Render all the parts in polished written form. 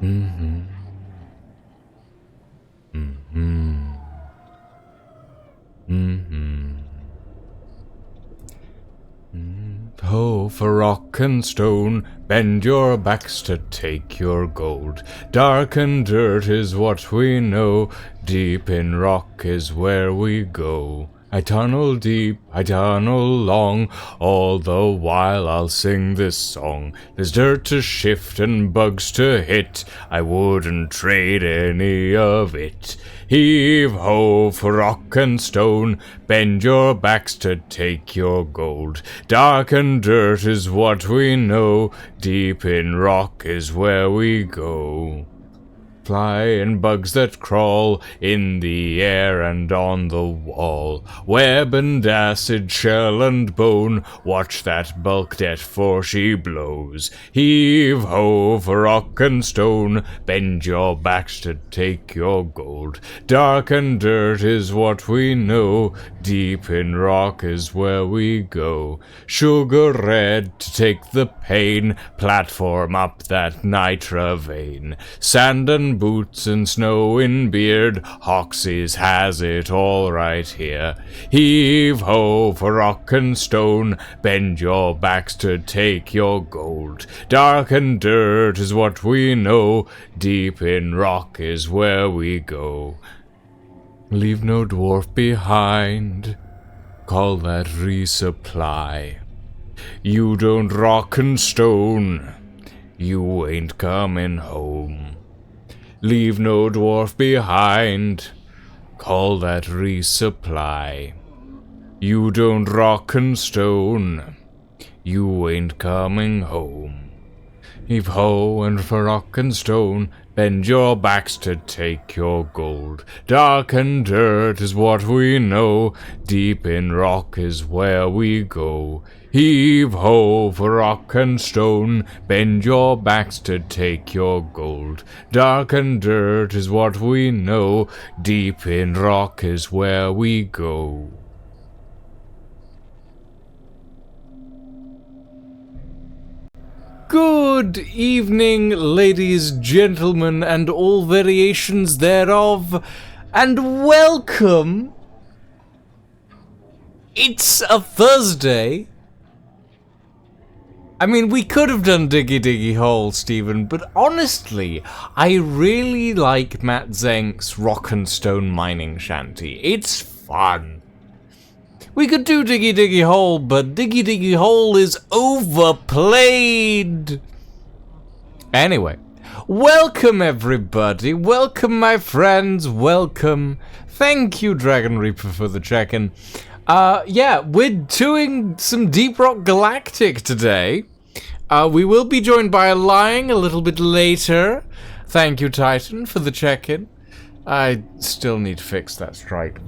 Mm-hmm. Mm-hmm. Mm-hmm. Ho for rock and stone, bend your backs to take your gold. Dark and dirt is what we know, deep in rock is where we go. I tunnel deep, I tunnel long, all the while I'll sing this song. There's dirt to shift and bugs to hit, I wouldn't trade any of it. Heave ho for rock and stone, bend your backs to take your gold. Dark and dirt is what we know, deep in rock is where we go. Flying bugs that crawl in the air and on the wall. Web and acid, shell and bone, watch that bulk debt for she blows. Heave ho for rock and stone, bend your backs to take your gold. Dark and dirt is what we know, deep in rock is where we go. Sugar red to take the pain, platform up that nitra vein. Sand and boots and snow in beard, Hoxie's has it all right here. Heave ho for rock and stone, bend your backs to take your gold. Dark and dirt is what we know, deep in rock is where we go. Leave no dwarf behind, call that resupply. You don't rock and stone, you ain't coming home. Leave no dwarf behind, call that resupply. You don't rock and stone, you ain't coming home. Heave ho and for rock and stone, bend your backs to take your gold. Dark and dirt is what we know, deep in rock is where we go. Heave ho for rock and stone, bend your backs to take your gold. Dark and dirt is what we know, deep in rock is where we go. Good evening, ladies, gentlemen, and all variations thereof, and welcome. It's a Thursday. I mean, we could have done Diggy Diggy Hole, Stephen, but honestly, I really like Matt Zenk's Rock and Stone Mining Shanty. It's fun. We could do Diggy Diggy Hole, but Diggy Diggy Hole is overplayed. Anyway, welcome everybody, welcome my friends, welcome. Thank you, Dragon Reaper, for the check-in. Yeah, we're doing some Deep Rock Galactic today. We will be joined by Lying a little bit later. Thank you, Titan, for the check-in. I still need to fix that stripe.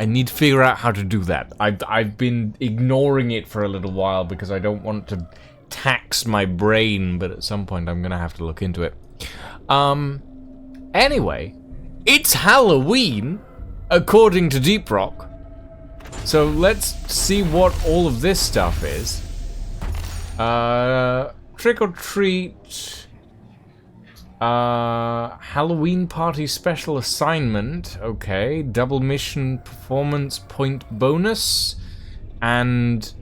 I need to figure out how to do that. I've been ignoring it for a little while because I don't want to tax my brain, but at some point I'm gonna have to look into it. Anyway, it's Halloween, according to Deep Rock. So let's see what all of this stuff is. Trick or treat. Halloween party special assignment. Okay. Double mission performance point bonus. And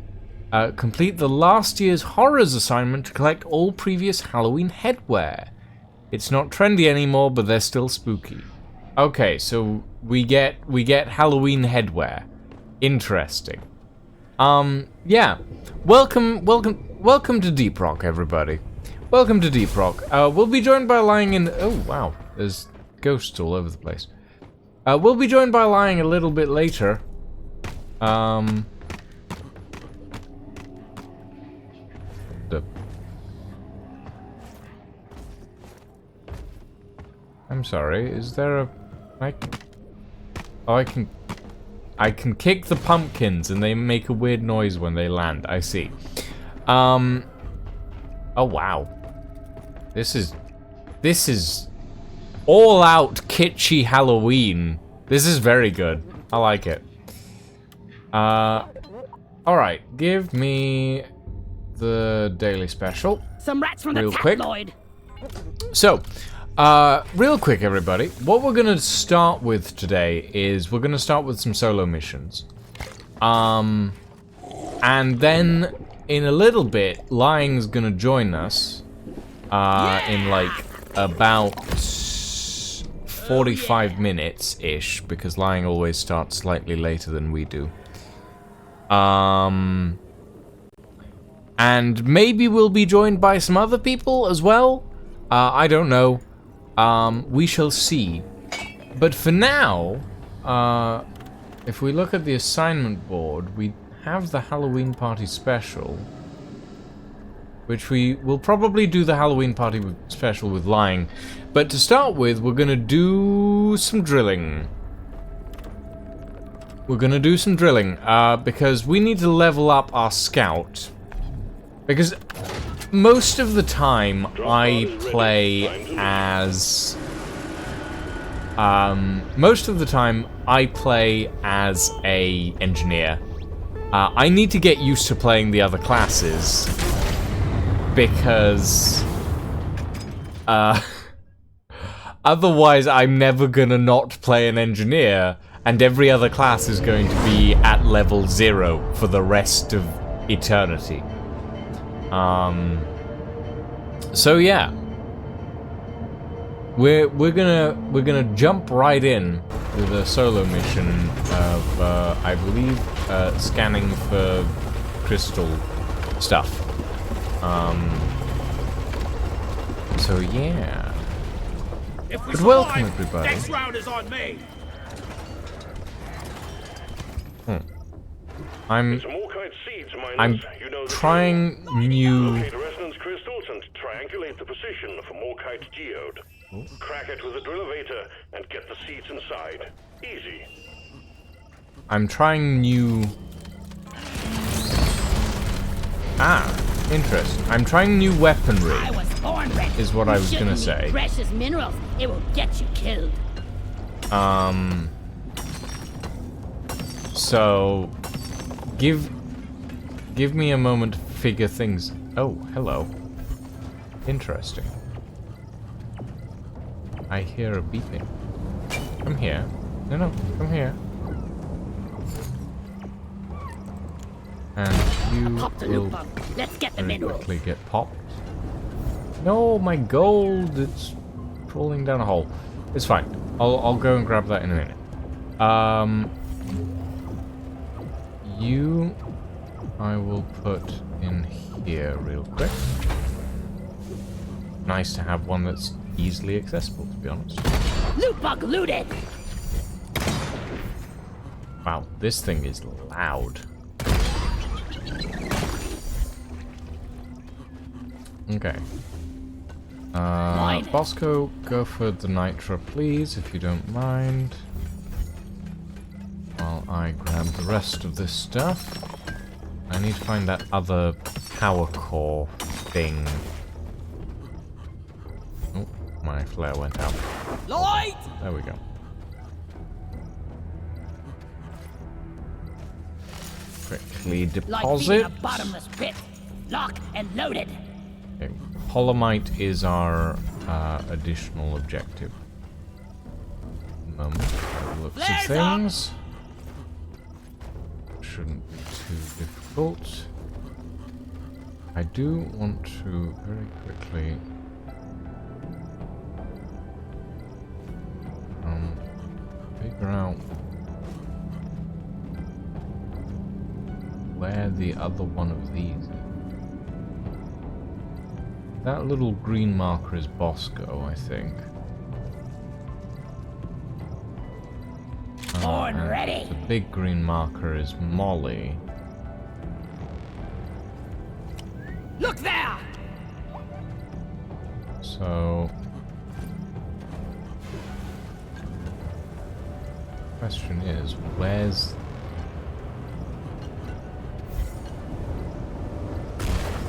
complete the last year's horrors assignment to collect all previous Halloween headwear. It's not trendy anymore, but they're still spooky. Okay, so we get Halloween headwear. Interesting. Yeah. Welcome to Deep Rock, everybody. Welcome to Deep Rock. We'll be joined by Lying in... Oh, wow. There's ghosts all over the place. We'll be joined by Lying a little bit later. I'm sorry, is there a... I can kick the pumpkins and they make a weird noise when they land. I see. Oh wow. This is all out kitschy Halloween. This is very good. I like it. Alright, give me the daily special. Some rats from real the quick. tabloid. So, real quick, everybody. What we're going to start with today is we're going to start with some solo missions. And then, in a little bit, Lying's going to join us in, like, about 45 minutes-ish, because Lying always starts slightly later than we do. And maybe we'll be joined by some other people as well. I don't know. We shall see. But for now, if we look at the assignment board, we have the Halloween party special, which we will probably do the Halloween party special with Lying. But to start with, we're gonna do some drilling. We're gonna do some drilling, because we need to level up our scout. Because most of the time I play as a engineer. I need to get used to playing the other classes because otherwise I'm never gonna not play an engineer, and every other class is going to be at level 0 for the rest of eternity. So yeah, we're gonna jump right in with a solo mission of I believe scanning for crystal stuff. So yeah. But welcome everybody. Next round is on me. I'm trying new. Locate resonance crystals and triangulate the position of a Morkite geode. Crack it with a Drillevator and get the seeds inside. Easy. I'm trying new. Interesting. I'm trying new weaponry. I was born ready. Is what I was gonna say. Precious minerals. It will get you killed. So, give me a moment to figure things. Oh, hello. Interesting. I hear a beeping. Come here. No, come here. And you will Let's get the very minerals. quickly get popped. No, my gold! It's crawling down a hole. It's fine. I'll go and grab that in a minute. You, I will put in here real quick. Nice to have one that's easily accessible, to be honest. Loot bug looted. Wow, this thing is loud. Okay. Bosco, go for the nitra, please, if you don't mind. While I grab the rest of this stuff. I need to find that other power core thing. Oh, my flare went out. Light. There we go. Quickly deposit. Like being a bottomless pit. Lock and loaded. Okay. Holomite is our additional objective. Looks of things. Shouldn't be too difficult. I do want to very quickly figure out where the other one of these is. That little green marker is Bosco, I think. Born ready. The big green marker is Molly. Look there. So, question is, where's the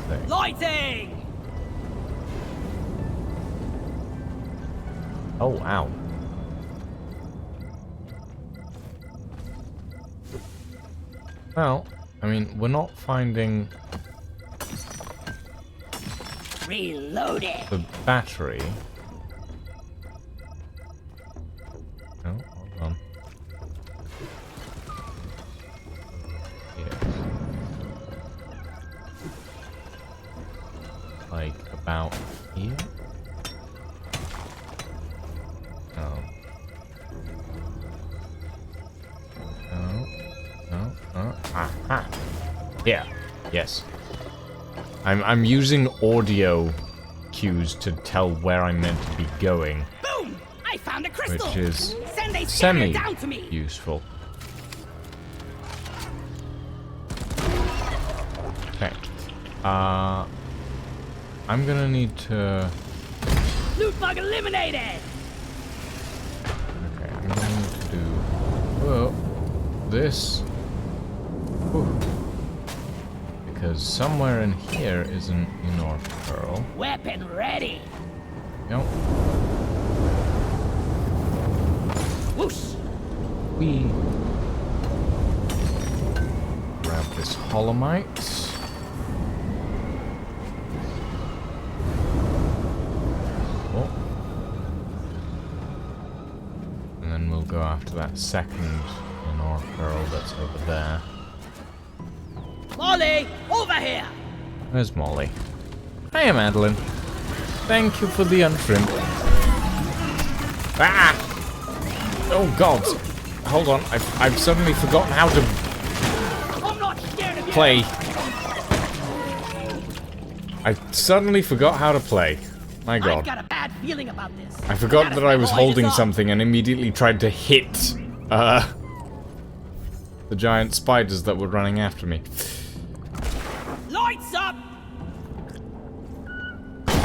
thing? Lighting. Oh, ow. Well, I mean, we're not finding Reloaded. the battery. Oh, hold on. Yes. Like about here? No. No. Aha. Yeah. Yes. I'm using audio cues to tell where I'm meant to be going, Boom! I found a crystal. which is Send a scanner down to me. useful. Okay. I'm gonna need to. Loot bug eliminated. Okay, I'm gonna need to do. Well, this. Whew. Because somewhere in here is an inner pearl. Weapon ready. Nope. Whoosh. We grab this holomite. Oh. And then we'll go after that second inner pearl that's over there. Molly, over here. Where's Molly? Hiya, Madeline. Thank you for the unshrimp. Ah! Oh God! Hold on, I've suddenly forgotten how to I'm not scared of you. play. I suddenly forgot how to play. My I've God. got a bad feeling about this. I forgot that I was Gotta holding light us up. something and immediately tried to hit, the giant spiders that were running after me. Lights up.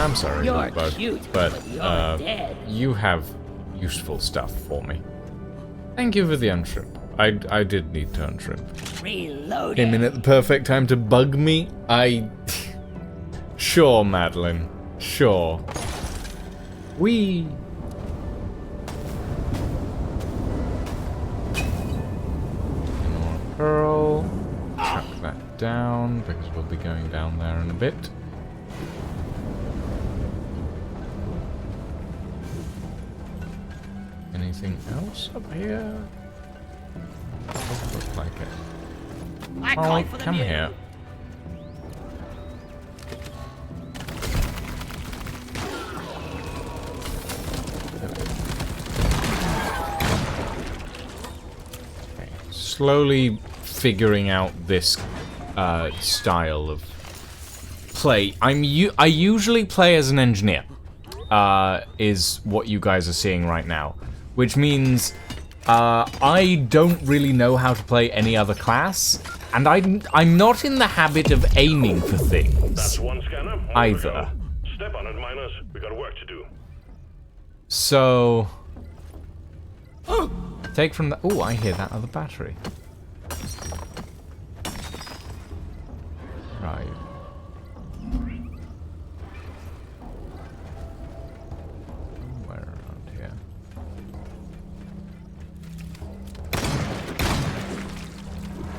I'm sorry, You're Ladybug, cute, but you're dead. you have useful stuff for me. Thank you for the unshrimp. I did need to unshrimp. Reloaded. Came in at the perfect time to bug me. Sure, Madeline. Sure. We. Pearl. Chuck that down because we'll be going down there in a bit. Anything else up here? Doesn't look like it. I Oh, call for the come mule. here. Okay. Slowly figuring out this style of play. I usually play as an engineer. Is what you guys are seeing right now, which means I don't really know how to play any other class, and I'm not in the habit of aiming for things. That's one scanner. On Either. we go. Step on it, miners. We got work to do. So take from the. Oh, I hear that other battery. Right. Somewhere around here.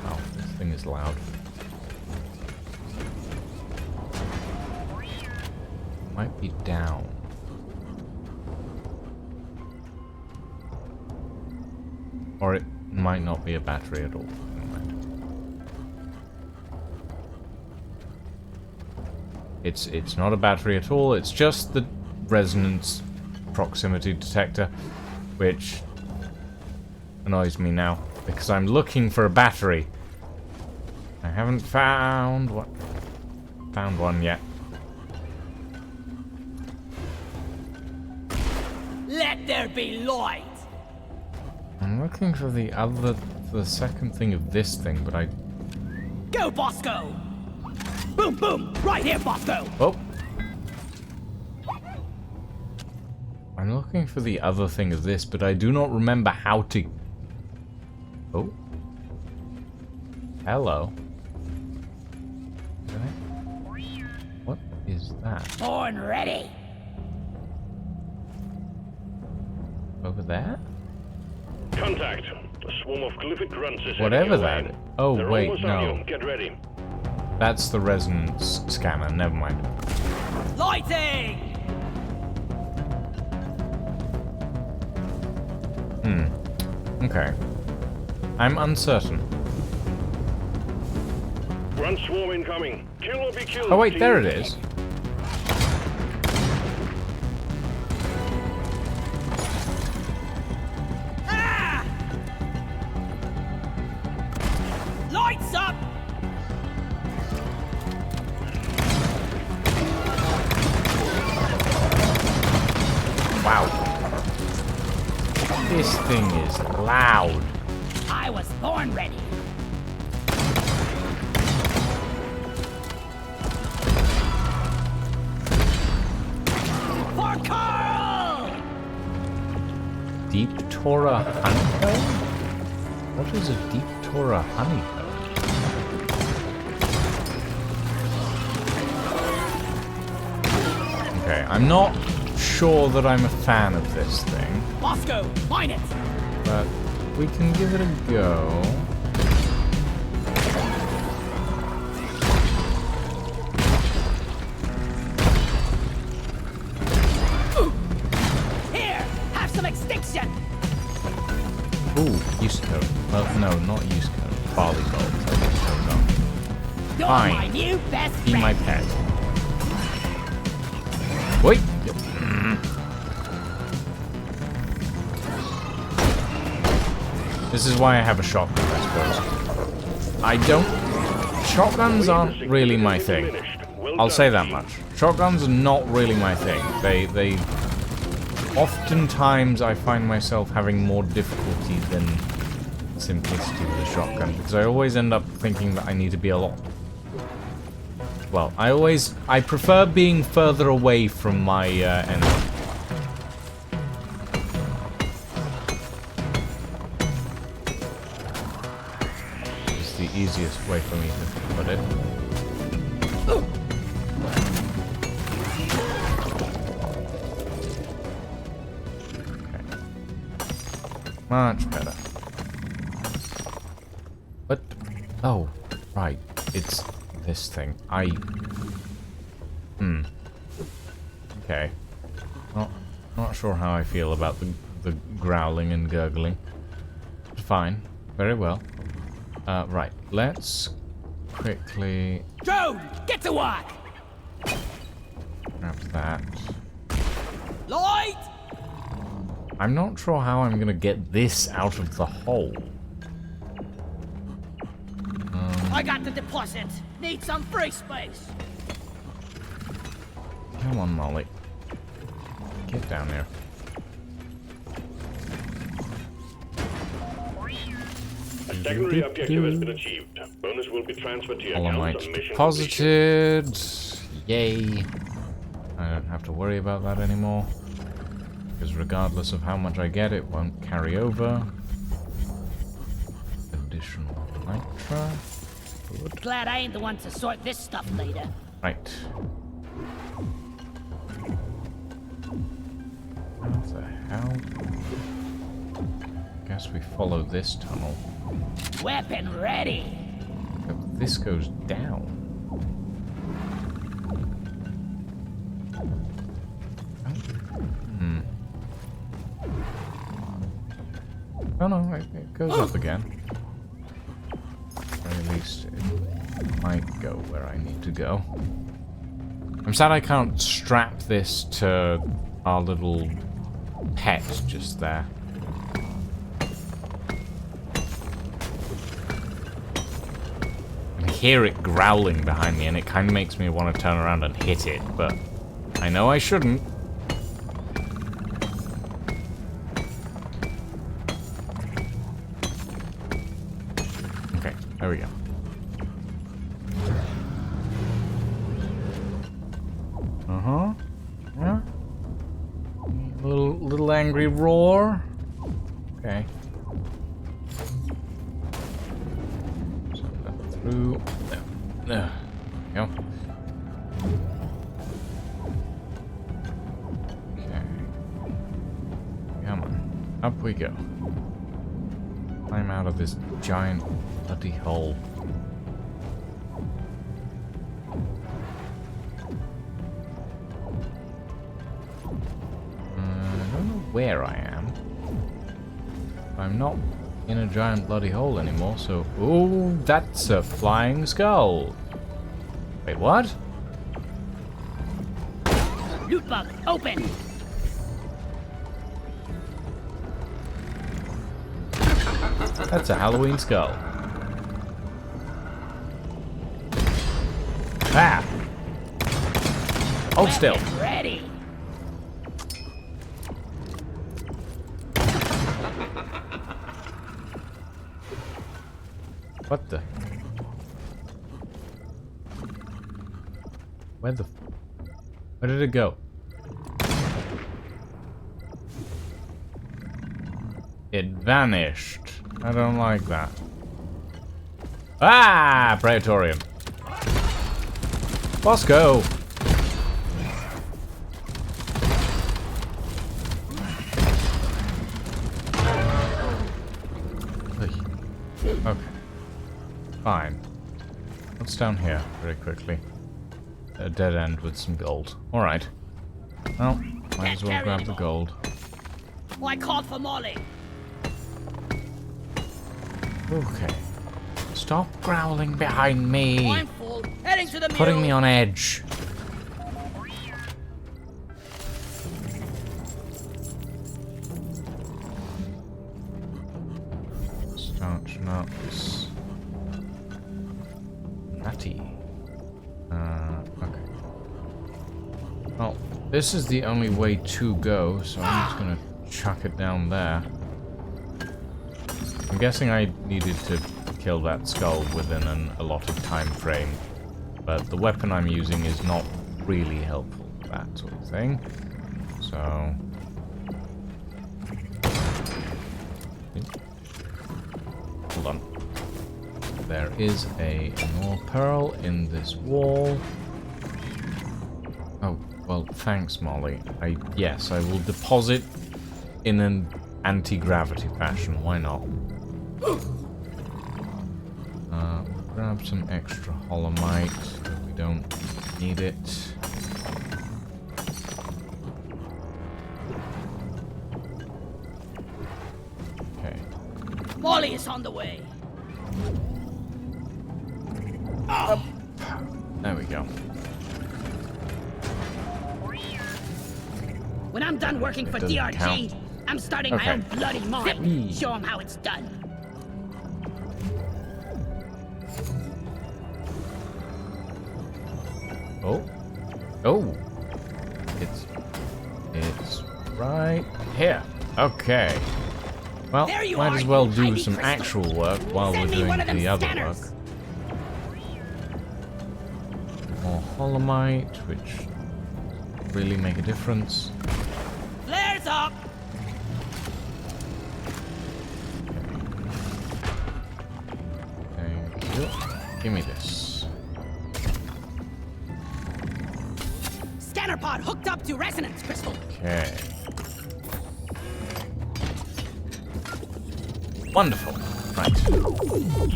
Oh, this thing is loud. Might be down. Or it might not be a battery at all. Never mind. It's not a battery at all, it's just the resonance proximity detector, which annoys me now, because I'm looking for a battery. I haven't found one yet. Let there be light. I'm looking for the second thing of this thing, but I... Go, Bosco. Boom, boom. Right here, Bosco. Oh! I'm looking for the other thing of this, but I do not remember how to... Oh. Hello. What is that? Horn ready. Over there? Contact. A swarm of glyphic grunts is Whatever heading your that way. is. Oh, They're wait, almost on no. you. Get ready. That's the resonance scanner, never mind. Lighting! Okay. I'm uncertain. Grunt swarm incoming. Kill or be killed. Oh wait, team. there it is. Ah! Lights up! Wow. This thing is loud. I was born ready. For Carl! Deep Tora honeycomb? What is a Deep Tora honeycomb? Okay, I'm not sure that I'm a fan of this thing, Bosco, mine it! but we can give it a go. Here, have some extinction! Ooh, use code. Well, no, not use code. Barley bolt. You're Fine. my new best Be friend. my pet. Wait. This is why I have a shotgun, I suppose. I don't... Shotguns aren't really my thing. I'll say that much. Shotguns are not really my thing. They... Oftentimes I find myself having more difficulty than simplicity with a shotgun, because I always end up thinking that I need to be a lot... Well, I prefer being further away from my enemy. It's the easiest way for me to put it. Okay. Much better. What? Oh, right. It's this thing. Okay. Not sure how I feel about the growling and gurgling. Fine. Very well. Right. Let's quickly Drone, get to work! grab that. Light! I'm not sure how I'm gonna get this out of the hole. I got the deposit. Need some free space. Come on, Molly. Get down there. A secondary objective has been achieved. Bonus will be transferred to your Holomite account on mission deposited. Yay. I don't have to worry about that anymore. Because regardless of how much I get, it won't carry over. Additional nitra. Good. Glad I ain't the one to sort this stuff later. Right. What the hell? Guess we follow this tunnel. Weapon ready. But this goes down. Oh no, it goes up again. Or at least it might go where I need to go. I'm sad I can't strap this to our little pet just there. I hear it growling behind me and it kind of makes me want to turn around and hit it, but I know I shouldn't. Okay, there we go. Uh-huh. Yeah. Little angry roar. Okay. Send that through. There we go. Okay. Come on. Up we go. Climb out of this giant bloody hole. where I am. I'm not in a giant bloody hole anymore, so... Ooh, that's a flying skull. Wait, what? Loot bug, open! That's a Halloween skull. Ah! Hold still. Weapons ready! What the? Where did it go? It vanished. I don't like that. Ah! Praetorian. Bosco! Okay. Fine. What's down here? Very quickly. A dead end with some gold. Alright. Well, might as well grab the gold. Oh, I called for Molly. Okay. Stop growling behind me. I'm full. Heading to the Putting me mule. on edge. Starch nuts. Natty. Okay. Well, this is the only way to go, so I'm just gonna chuck it down there. I'm guessing I needed to kill that skull within an allotted time frame, but the weapon I'm using is not really helpful for that sort of thing. So... Hold on. There is a more pearl in this wall. Oh, well, thanks, Molly. Yes, I will deposit in an anti-gravity fashion. Why not? We'll grab some extra holomite. We don't need it. Okay. Molly is on the way. There we go. When I'm done working for doesn't DRG, count. I'm starting Okay. my own bloody mine. Zippy. Show them how it's done. Oh. Oh. It's right here. Okay. Well, There you might are, as well you do hiding some crystal. actual work while Send we're me doing one of them the other scanners. work. More holomite, which really make a difference. Flares up! Thank you. Give me this. Scanner pod hooked up to resonance crystal. Okay. Wonderful. Right. Now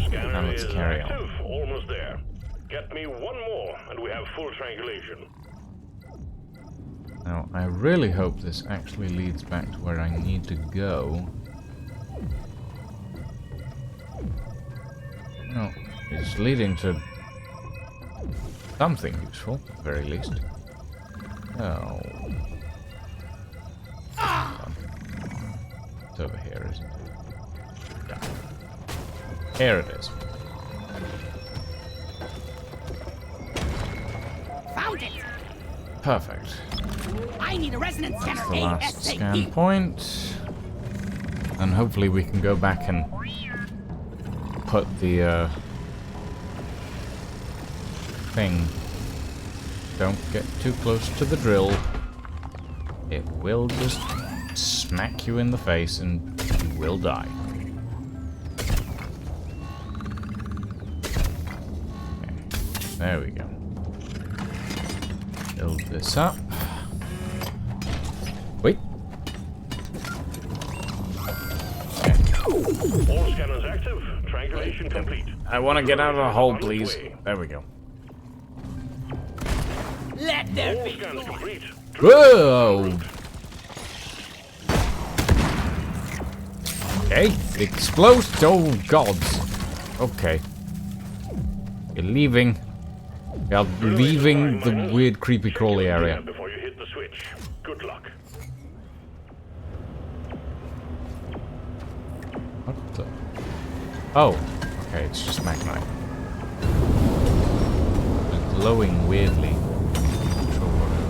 Scanner let's is carry on. active. Almost there. Get me one more, and we have full triangulation. Now, I really hope this actually leads back to where I need to go. No, it's leading to something useful, at the very least. Oh. It's over here, isn't it? Yeah. Here it is. Found it! Perfect. I need a resonance scanner The last scan ASAP. point. And hopefully we can go back and put the thing. Don't get too close to the drill. It will just smack you in the face and you will die. Okay, there we go. Build this up. Wait. Okay. All scanners active. Triangulation complete. I want to get out of the hole, please. There we go. Let there All be scans more. complete. Whoa! Okay. Explode. Oh, gods. Okay. You're leaving. You're leaving the weird, creepy, crawly area. Before you hit the switch. Good luck. What the? Oh. Okay, it's just Magnite. It's glowing weirdly. Not sure what it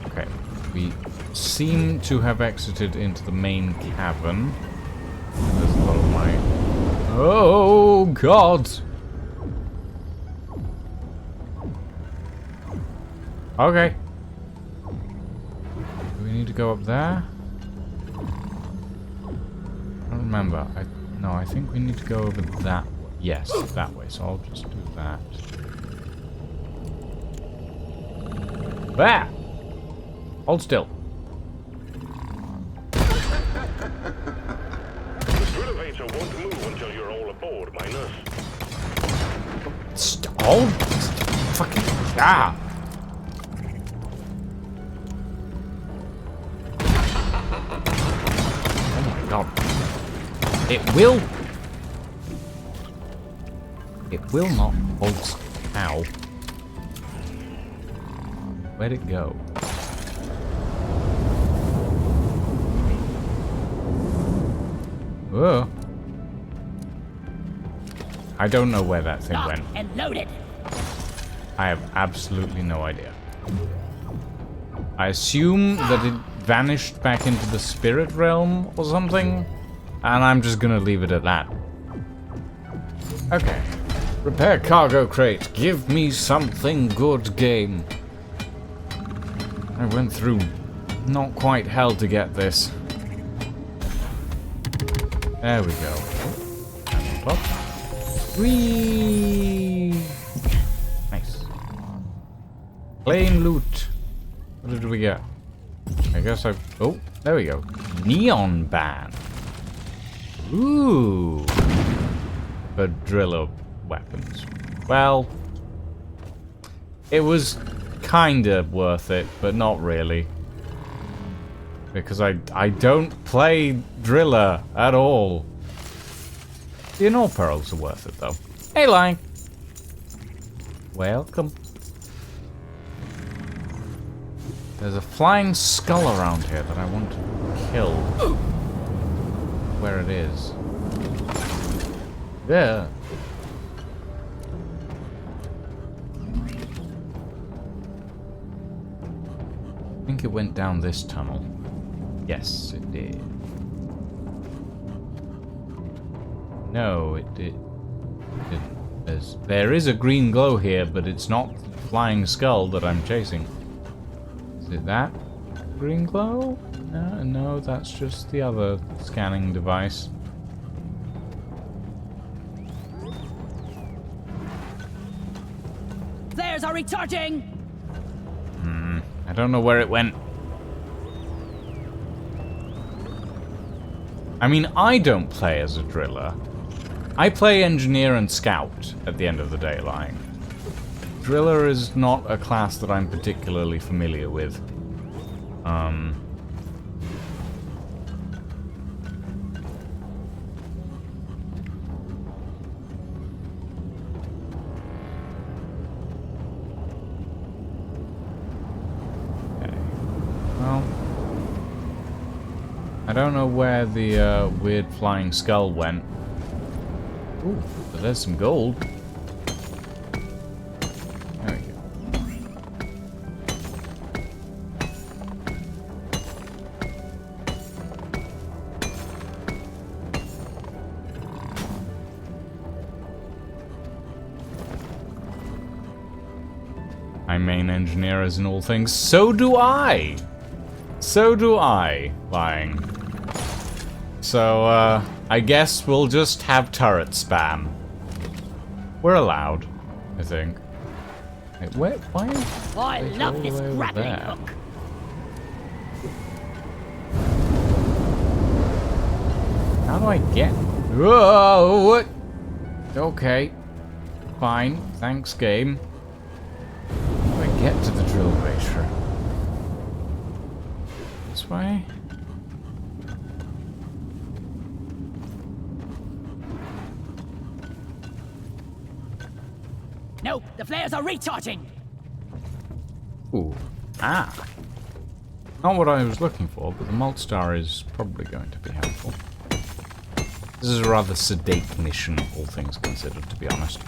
is. Okay. We seem to have exited into the main cavern. There's a lot of my... Oh, God! Okay. Do we need to go up there? I don't remember. No, I think we need to go over that way. Yes, that way. So I'll just do that. There! Hold still. The Drillevator won't move until you're all aboard, minus. Hold. Fucking. Ah! Oh my god. It will. It will not hold. Ow. Where'd it go? Whoa. I don't know where that thing Locked went. and loaded. I have absolutely no idea. I assume that it vanished back into the spirit realm or something, and I'm just gonna leave it at that. Okay. Repair cargo crate. Give me something good, game. I went through not quite hell to get this. There we go. And on top. Whee! Nice. Plain loot. What did we get? I guess I... Oh, there we go. Neon band. Ooh. For driller weapons. Well, it was kinda worth it, but not really. Because I don't play driller at all. The Anor pearls are worth it though. Hey, Lion. Welcome. There's a flying skull around here that I want to kill. Where it is. There. I think it went down this tunnel. Yes, it did. No, it didn't. There is a green glow here, but it's not the flying skull that I'm chasing. Is it that green glow? No, that's just the other scanning device. Flares are recharging. I don't know where it went. I mean, I don't play as a driller. I play engineer and scout at the end of the day, Lying. Driller is not a class that I'm particularly familiar with. I don't know where the weird flying skull went. Ooh, but there's some gold. There we go. I main engineer as in all things. So do I! So do I, Lying. So, I guess we'll just have turret spam. We're allowed, I think. Wait, why is I it love all this the way over grappling there? hook. How do I get... Whoa, what? Okay. Fine. Thanks, game. How do I get to the Drillevator? This way? Nope, the flares are recharging. Ooh. Ah. Not what I was looking for, but the Malt Star is probably going to be helpful. This is a rather sedate mission, all things considered, to be honest.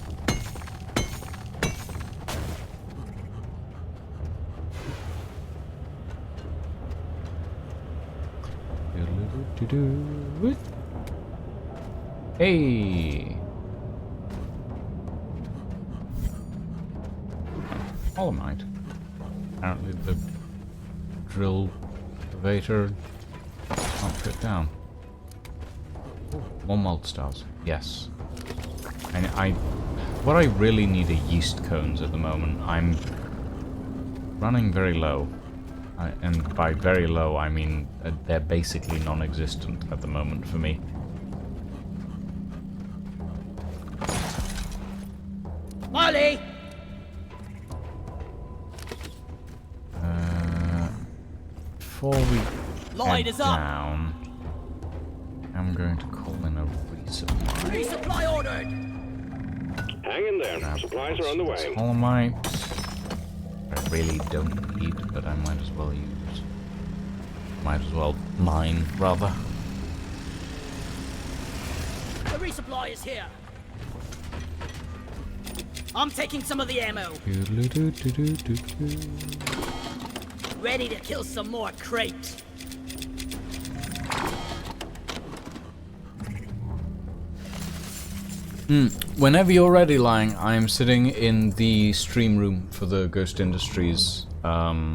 Hey! Dolomite. Apparently the Drillevator can't fit down. More malt stars. Yes. What I really need are yeast cones at the moment. I'm running very low. And by very low, I mean they're basically non-existent at the moment for me. Molly! Before we Lloyd head is up. down, I'm going to call in a resupply. Resupply ordered! Hang in there. Grab Supplies are on the way. Dolomite. I really don't need, but I might as well use. Might as well mine, rather. The resupply is here. I'm taking some of the ammo. Ready to kill some more crepes. Whenever you're ready, Lying, I'm sitting in the stream room for the Ghost Industries Get on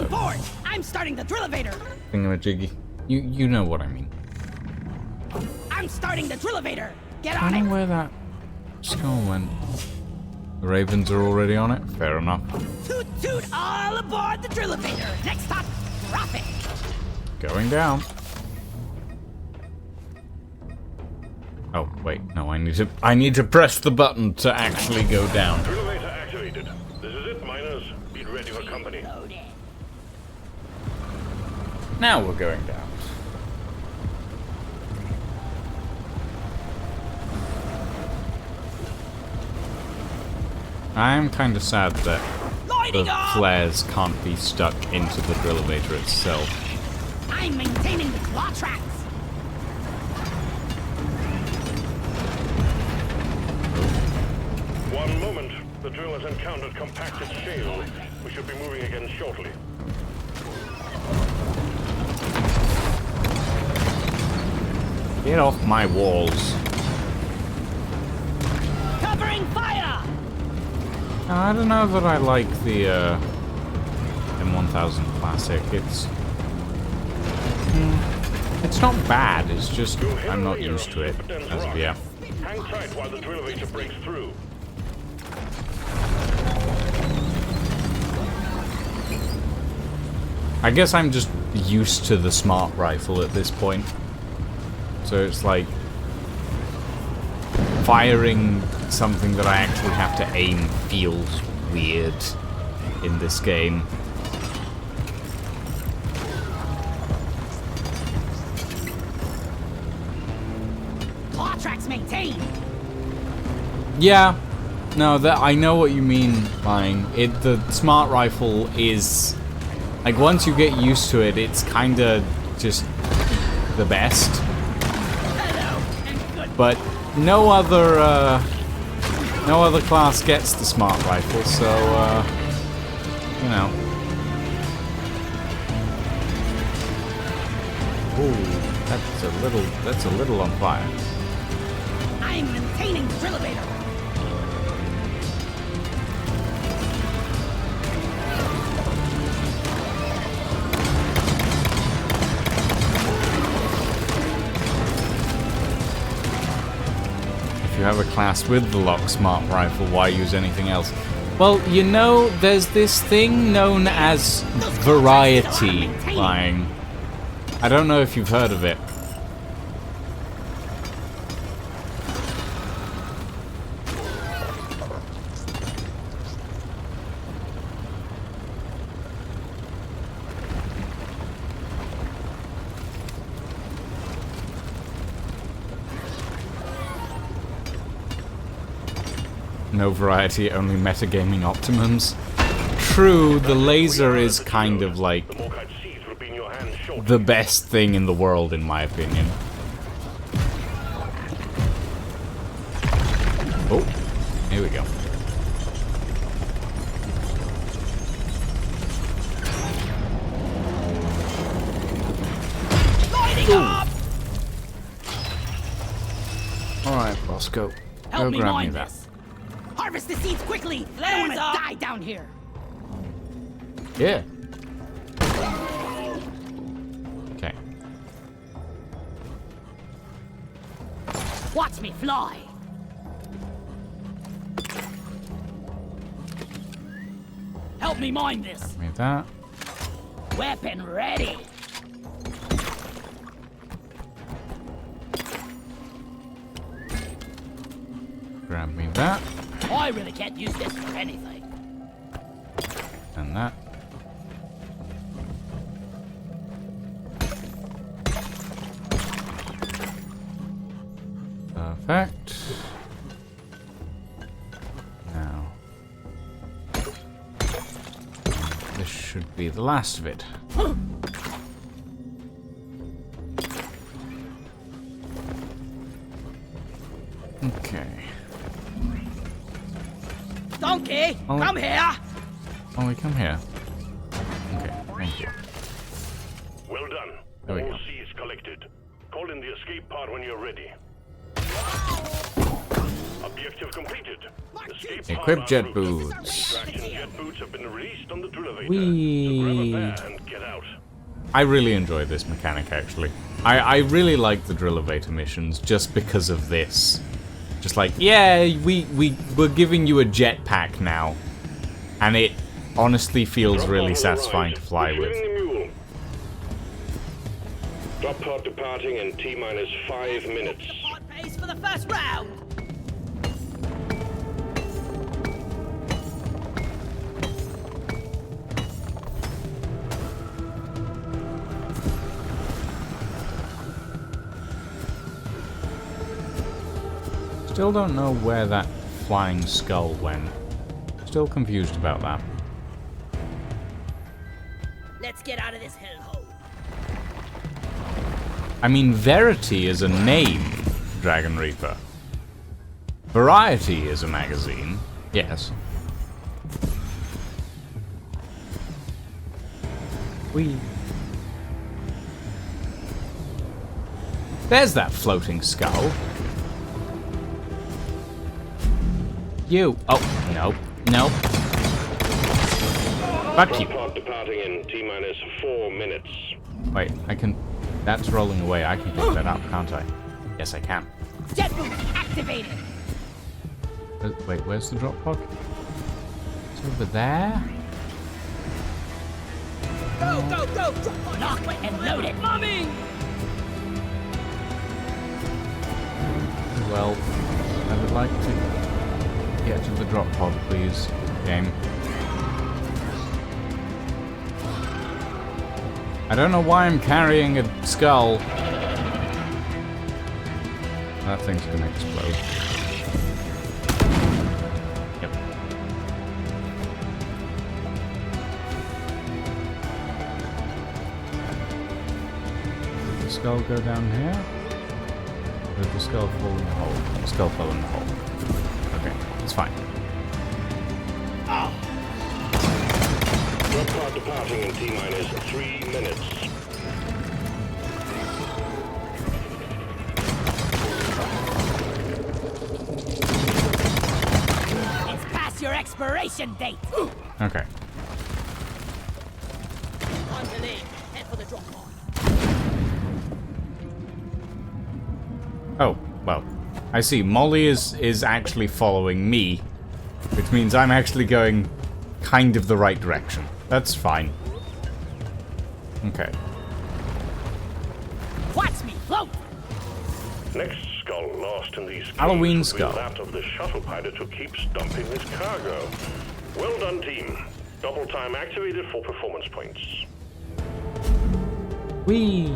board! I'm starting the Drillevator! thingamajiggy. You know what I mean. I'm starting the Drillevator! Get I on don't know it! where that skull went. The Ravens are already on it? Fair enough. Toot toot all aboard the Drillevator! Next stop, drop it! Going down. Oh, wait, no, I need to press the button to actually go down. Drillevator activated. This is it, miners. Be ready for company. Now we're going down. I'm kind of sad that the flares can't be stuck into the Drillevator itself. I'm maintaining the claw tracks! 1 moment. The drill has encountered compacted shale. We should be moving again shortly. Get off my walls. Covering fire! I don't know that I like the M1000 Classic. It's not bad. It's just I'm not used to it as of yet. Hang tight while the Drillevator breaks through. I guess I'm just used to the smart rifle at this point. So it's like firing something that I actually have to aim feels weird in this game. Claw tracks maintained! Yeah, no, that I know what you mean, Lying. The smart rifle is like once you get used to it, it's kind of just the best. Hello, and good. But no other class gets the smart rifle, so you know. Ooh, that's a little on fire. I'm maintaining the Drillevator! If you have a class with the lock smart rifle, why use anything else? Well, you know, there's this thing known as variety, Lying. I don't know if you've heard of it. No variety, only metagaming optimums. True, the laser is kind of like The Morkite seeds will be in your hands shortly. the best thing in the world, in my opinion. Oh, here we go. Lighting up! Alright, Bosco. Help Go me grab me mine that. this. Harvest the seeds quickly. I don't want to die down here. Yeah. Okay. Watch me fly. Help me mine this. Made that. Weapon ready. Grab me that. I really can't use this for anything. And that. Perfect. Now. This should be the last of it. Okay. Donkey, Oh. come here. Oh, we come here. Okay, thank you. Well done. There we All go. seeds collected. Call in the escape pod when you're ready. Objective completed. Escape pod Equip en jet route. boots. Extraction jet boots have been released on the Drillevator. Whee! So grab a pair and get out. I really enjoy this mechanic, actually. I really like the Drillevator missions just because of this. Just like, yeah, we're giving you a jetpack now. And it honestly feels Drop really pod will satisfying arrive. to fly with. Retrieving the mule. Drop pod departing in T-minus 5 minutes. Hot pace for the first round. Still don't know where that flying skull went. Still confused about that. Let's get out of this hellhole. I mean, Verity is a name, Dragon Reaper. Variety is a magazine, yes. There's that floating skull. You. Oh, nope. Nope. Fuck you. Drop pod departing in T-minus 4 minutes. Wait, I can... That's rolling away. I can pick that up, can't I? Yes, I can. Jet boost activated. Wait, where's the drop pod? It's over there? Go, go, go. Lock it and load it. Mommy. Well, I would like to get to the drop pod, please, game. I don't know why I'm carrying a skull. That thing's gonna explode. Yep. Did the skull go down here? Or did the skull fall in the hole? The skull fell in the hole. Okay, it's fine. Drop pod departing in T-minus 3 minutes. It's past your expiration date. Okay. On the lane. Head for the drop pod. Oh, well. I see. Molly is actually following me, which means I'm actually going kind of the right direction. That's fine. Okay. Watch me float. Next skull lost in these Halloween caves will skull. be that of the shuttle pilot who keeps dumping his cargo. Well done, team. Double time activated for performance points. Whee!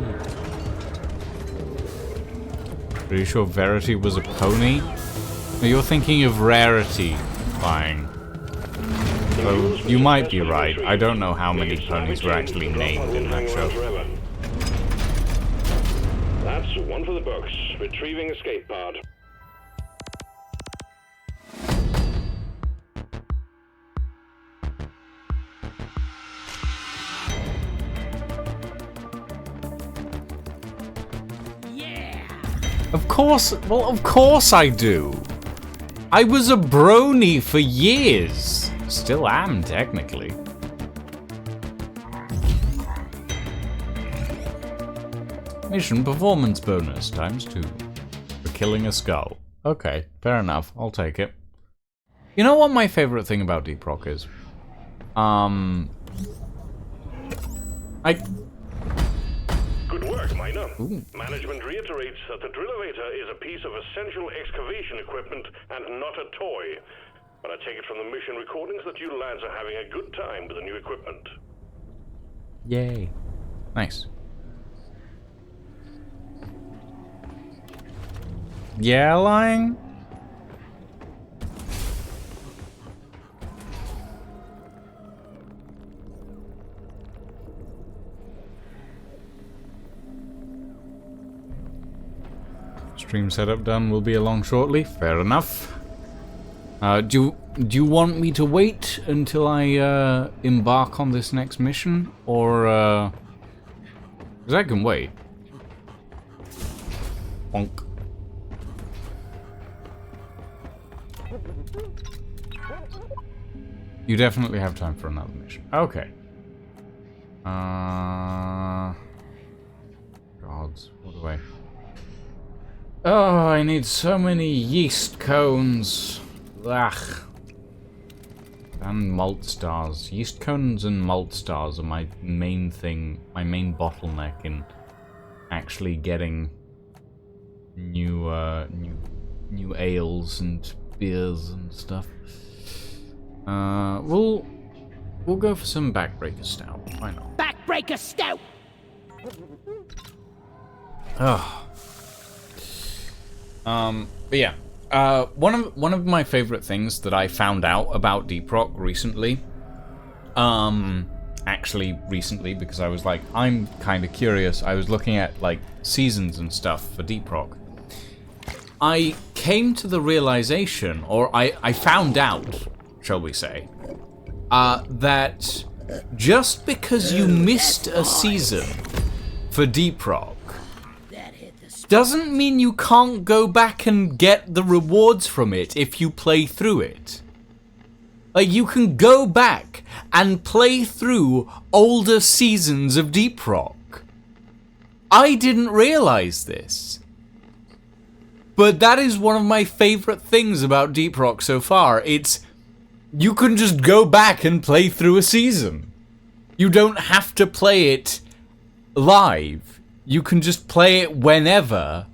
Are you sure Verity was a pony? No, you're thinking of Rarity. terrifying. So you might be right. I don't know how many ponies were actually named in that show. That's one for the books. Retrieving escape pod. Of course I do. I was a brony for years. Still am, technically. Mission performance bonus ×2 for killing a skull. Okay, fair enough. I'll take it. You know what my favorite thing about Deep Rock is? Good work, Miner. Ooh. Management reiterates that the Drillevator is a piece of essential excavation equipment and not a toy. But I take it from the mission recordings that you lads are having a good time with the new equipment. Yay. Nice. Yeah, lying? Stream setup done, will be along shortly. Fair enough. Do you want me to wait until I embark on this next mission, or 'cause I can wait. Bonk. You definitely have time for another mission. Okay. Gods, what do I? Oh, I need so many yeast cones. Ugh. And malt stars. Yeast cones and malt stars are my main thing, my main bottleneck in actually getting new ales and beers and stuff. We'll go for some backbreaker stout. Why not? Backbreaker stout! Oh. But yeah, one of my favorite things that I found out about Deep Rock recently, actually recently, because I was like, I'm kind of curious. I was looking at like seasons and stuff for Deep Rock. I came to the realization, or I found out, shall we say, that just because you missed a season for Deep Rock doesn't mean you can't go back and get the rewards from it if you play through it. Like, you can go back and play through older seasons of Deep Rock. I didn't realize this. But that is one of my favorite things about Deep Rock so far. It's, you can just go back and play through a season. You don't have to play it live. You can just play it whenever,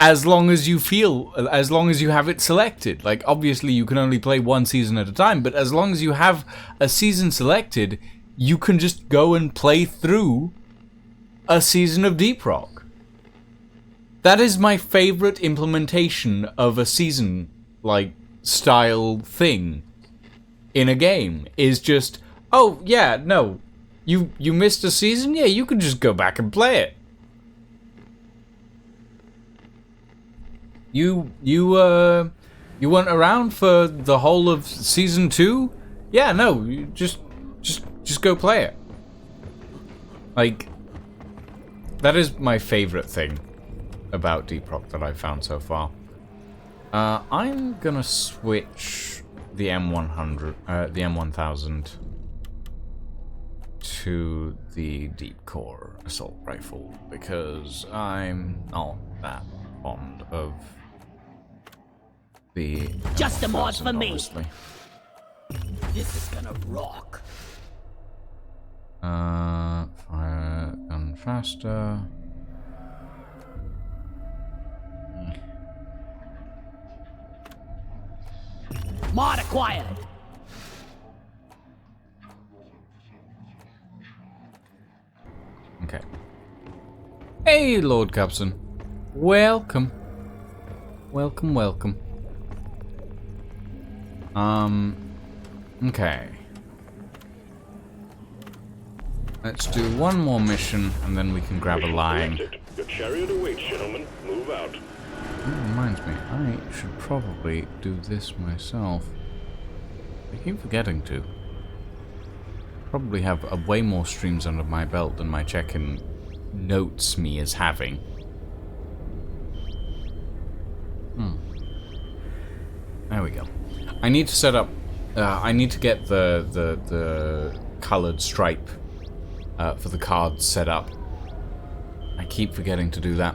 as long as you have it selected. Like, obviously you can only play one season at a time, but as long as you have a season selected, you can just go and play through a season of Deep Rock. That is my favorite implementation of a season, like, style thing in a game, is just, oh, yeah, no, you missed a season? Yeah, you can just go back and play it. You weren't around for the whole of season 2? Yeah, no, you just go play it. Like, that is my favorite thing about Deep Rock that I've found so far. I'm gonna switch the M1000 to the Deep Core Assault Rifle because I'm not that fond of the Just a mod for me. Honestly. This is gonna rock. Fire gun faster. Mod acquired. Okay. Hey, Lord Capson. Welcome. Welcome, welcome. Okay. Let's do one more mission, and then we can grab a line. Your chariot awaits, gentlemen. Move out. That reminds me, I should probably do this myself. I keep forgetting to. Probably have way more streams under my belt than my check-in notes me as having. There we go. I need to set up. I need to get the colored stripe for the cards set up. I keep forgetting to do that.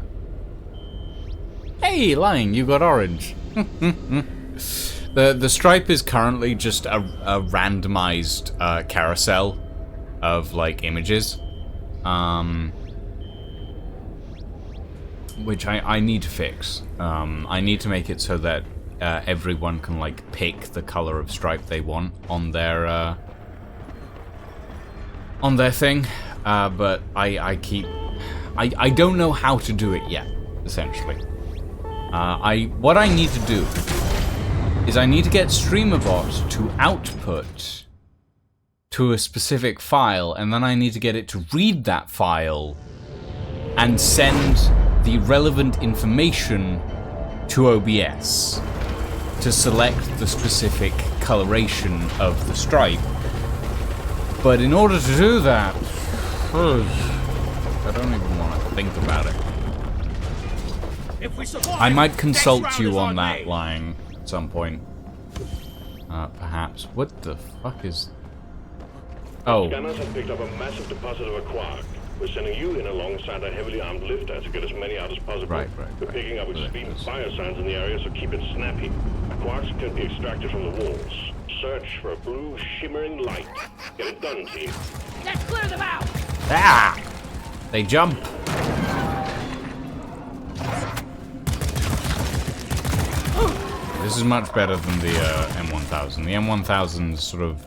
Hey, lying! You got orange. The stripe is currently just a randomized carousel of like images, which I need to fix. I need to make it so that everyone can like pick the color of stripe they want on their thing, but I don't know how to do it yet. Essentially, what I need to do is I need to get StreamerBot to output to a specific file, and then I need to get it to read that file and send the relevant information to OBS to select the specific coloration of the stripe. But in order to do that, I don't even want to think about it. If we survive, I might consult next you round on is that me. line at some point. Perhaps. What the fuck is... Oh. Scanners have picked up a massive deposit of a quark. We're sending you in alongside a heavily armed lifter to get as many out as possible. Right. We're picking up extreme fire signs in the area, so keep it snappy. Quarks can be extracted from the walls. Search for a blue shimmering light. Get it done, team. Let's clear them out. Ah! They jump. This is much better than the M1000. The M1000's sort of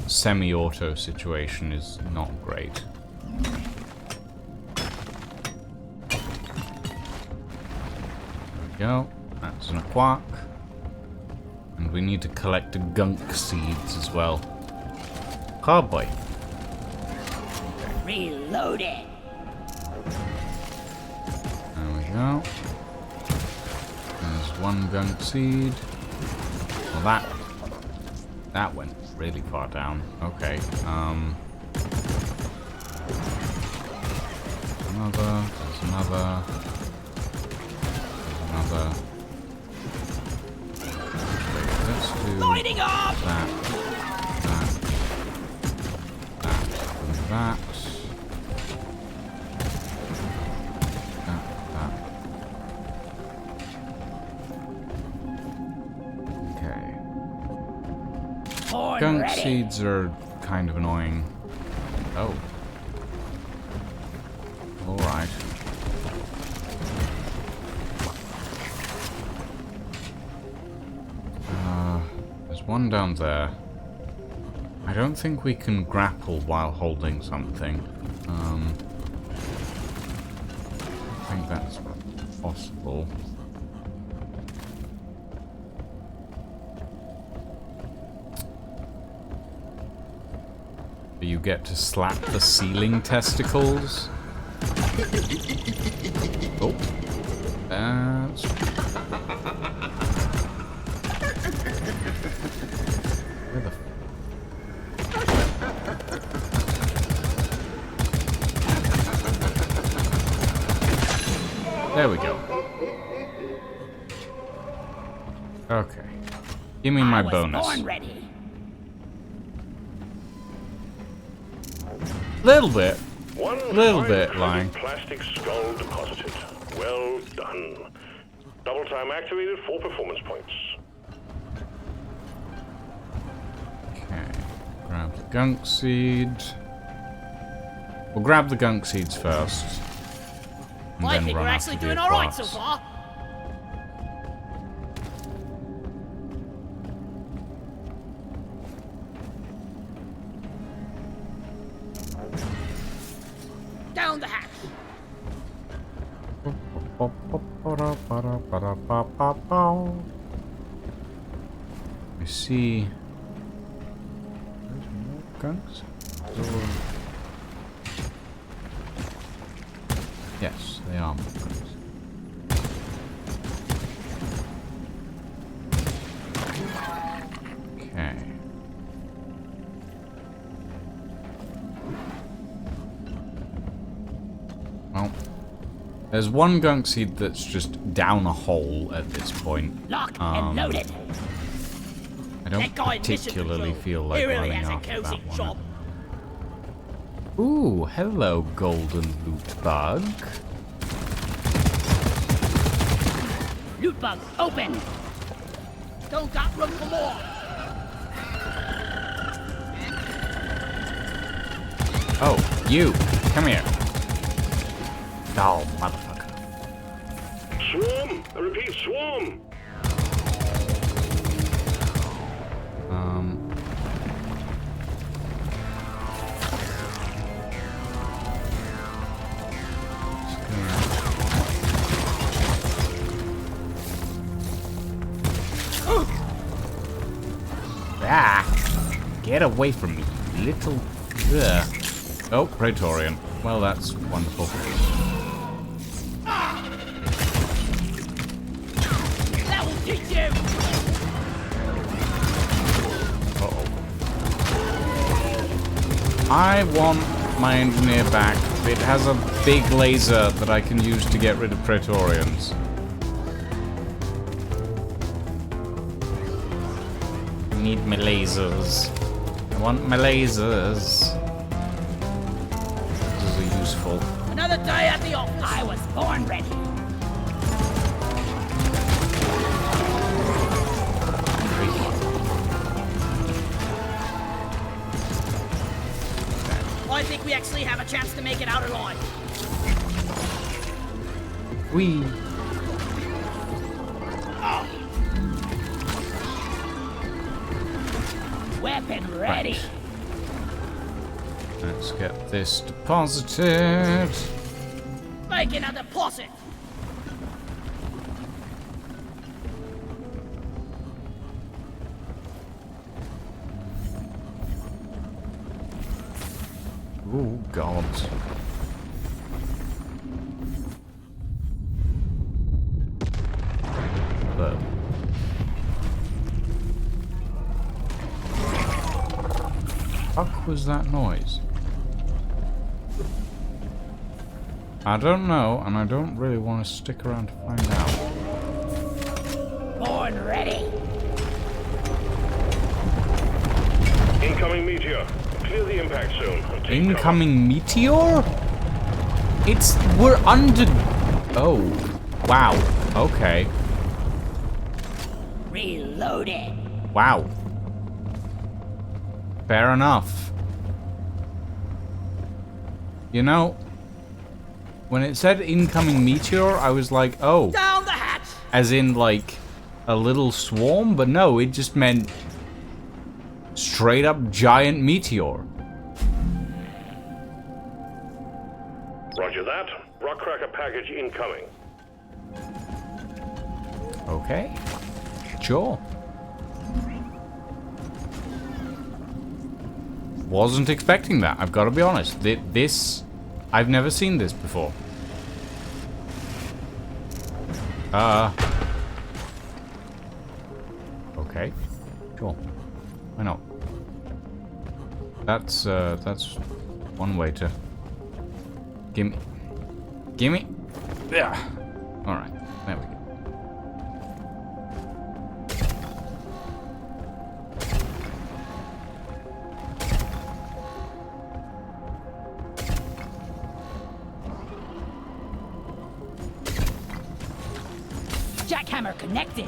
semi-auto situation is not great. There we go. That's an quark. And we need to collect the gunk seeds as well. Oh boy. Reload it. There we go. There's one gunk seed. Well, that went really far down. Okay. Another. There's another. There's another. Let's do Lighting up. that. And that. Gunk seeds are kind of annoying. Oh. Alright. There's one down there. I don't think we can grapple while holding something. I think that's possible. You get to slap the ceiling testicles. Oh. That's... Where the... There we go. Okay. Give me my bonus. Born ready. Little bit. Little bit, lying. Plastic skull deposited. Well done. Double time activated, 4 performance points. Okay. Grab the gunk seed. We'll grab the gunk seeds first. And Well, I then think run we're after actually the doing all right so quarks. far. Down the hatch. Let me see... Gunks? Yes, they are more gunks. Okay. Well, there's one gunk seed that's just down a hole at this point. Locked and loaded. I don't particularly feel like running after that one. Ooh, hello, golden loot bug. Loot bug, open! Don't got room for more! Oh, you! Come here. Oh, motherfucker. Swarm! I repeat, swarm! Get away from me, little... Ugh. Oh, Praetorian. Well, that's wonderful. That will teach you! Uh-oh. I want my engineer back. It has a big laser that I can use to get rid of Praetorians. I need my lasers. I want my lasers. These are useful. Another day at the office. I was born ready. I think we actually have a chance to make it out alive. Whee! Oh. Weapon ready. Right. Let's get this deposited. Making a deposit. Oh, God. But fuck was that noise? I don't know, and I don't really want to stick around to find out. Born ready. Incoming meteor. Clear the impact zone. and take Incoming meteor? We're under... Oh. Wow. Okay. Reloading. Wow. Fair enough. You know, when it said incoming meteor, I was like, oh. Down the hatch. As in, like, a little swarm? But no, it just meant straight up giant meteor. Roger that. Rock cracker package incoming. Okay. Sure. Wasn't expecting that, I've got to be honest. I've never seen this before. Okay. Sure. Why not? That's one way to... Gimme. Gimme. Yeah. Alright, there we go. Jackhammer connected.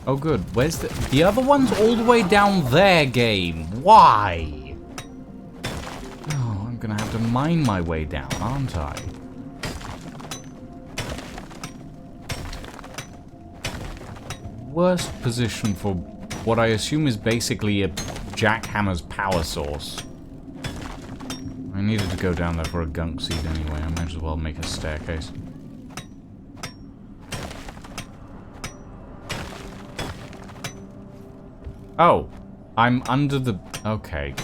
Oh good, where's the other one's all the way down there, game? Why? Oh, I'm gonna have to mine my way down, aren't I? Worst position for what I assume is basically a jackhammer's power source. I needed to go down there for a gunk seed anyway, I might as well make a staircase. Oh, I'm under the... Okay.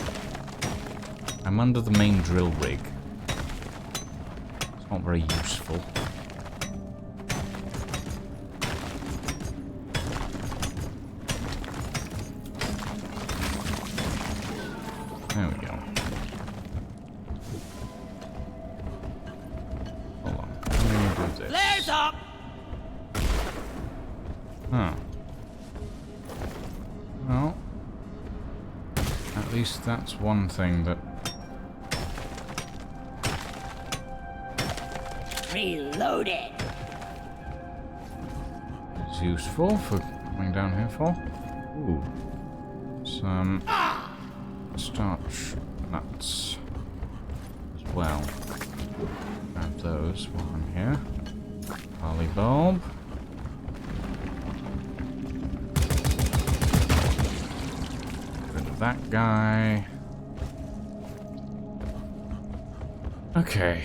I'm under the main drill rig. It's not very useful. There we go. Hold on. How do we do this? Flares up! Huh. Well, at least that's one thing that... Reloaded! is useful for coming down here for. Ooh. Some starch nuts as well. Grab those while I'm here. Barley bulb. Get rid of that guy. Okay,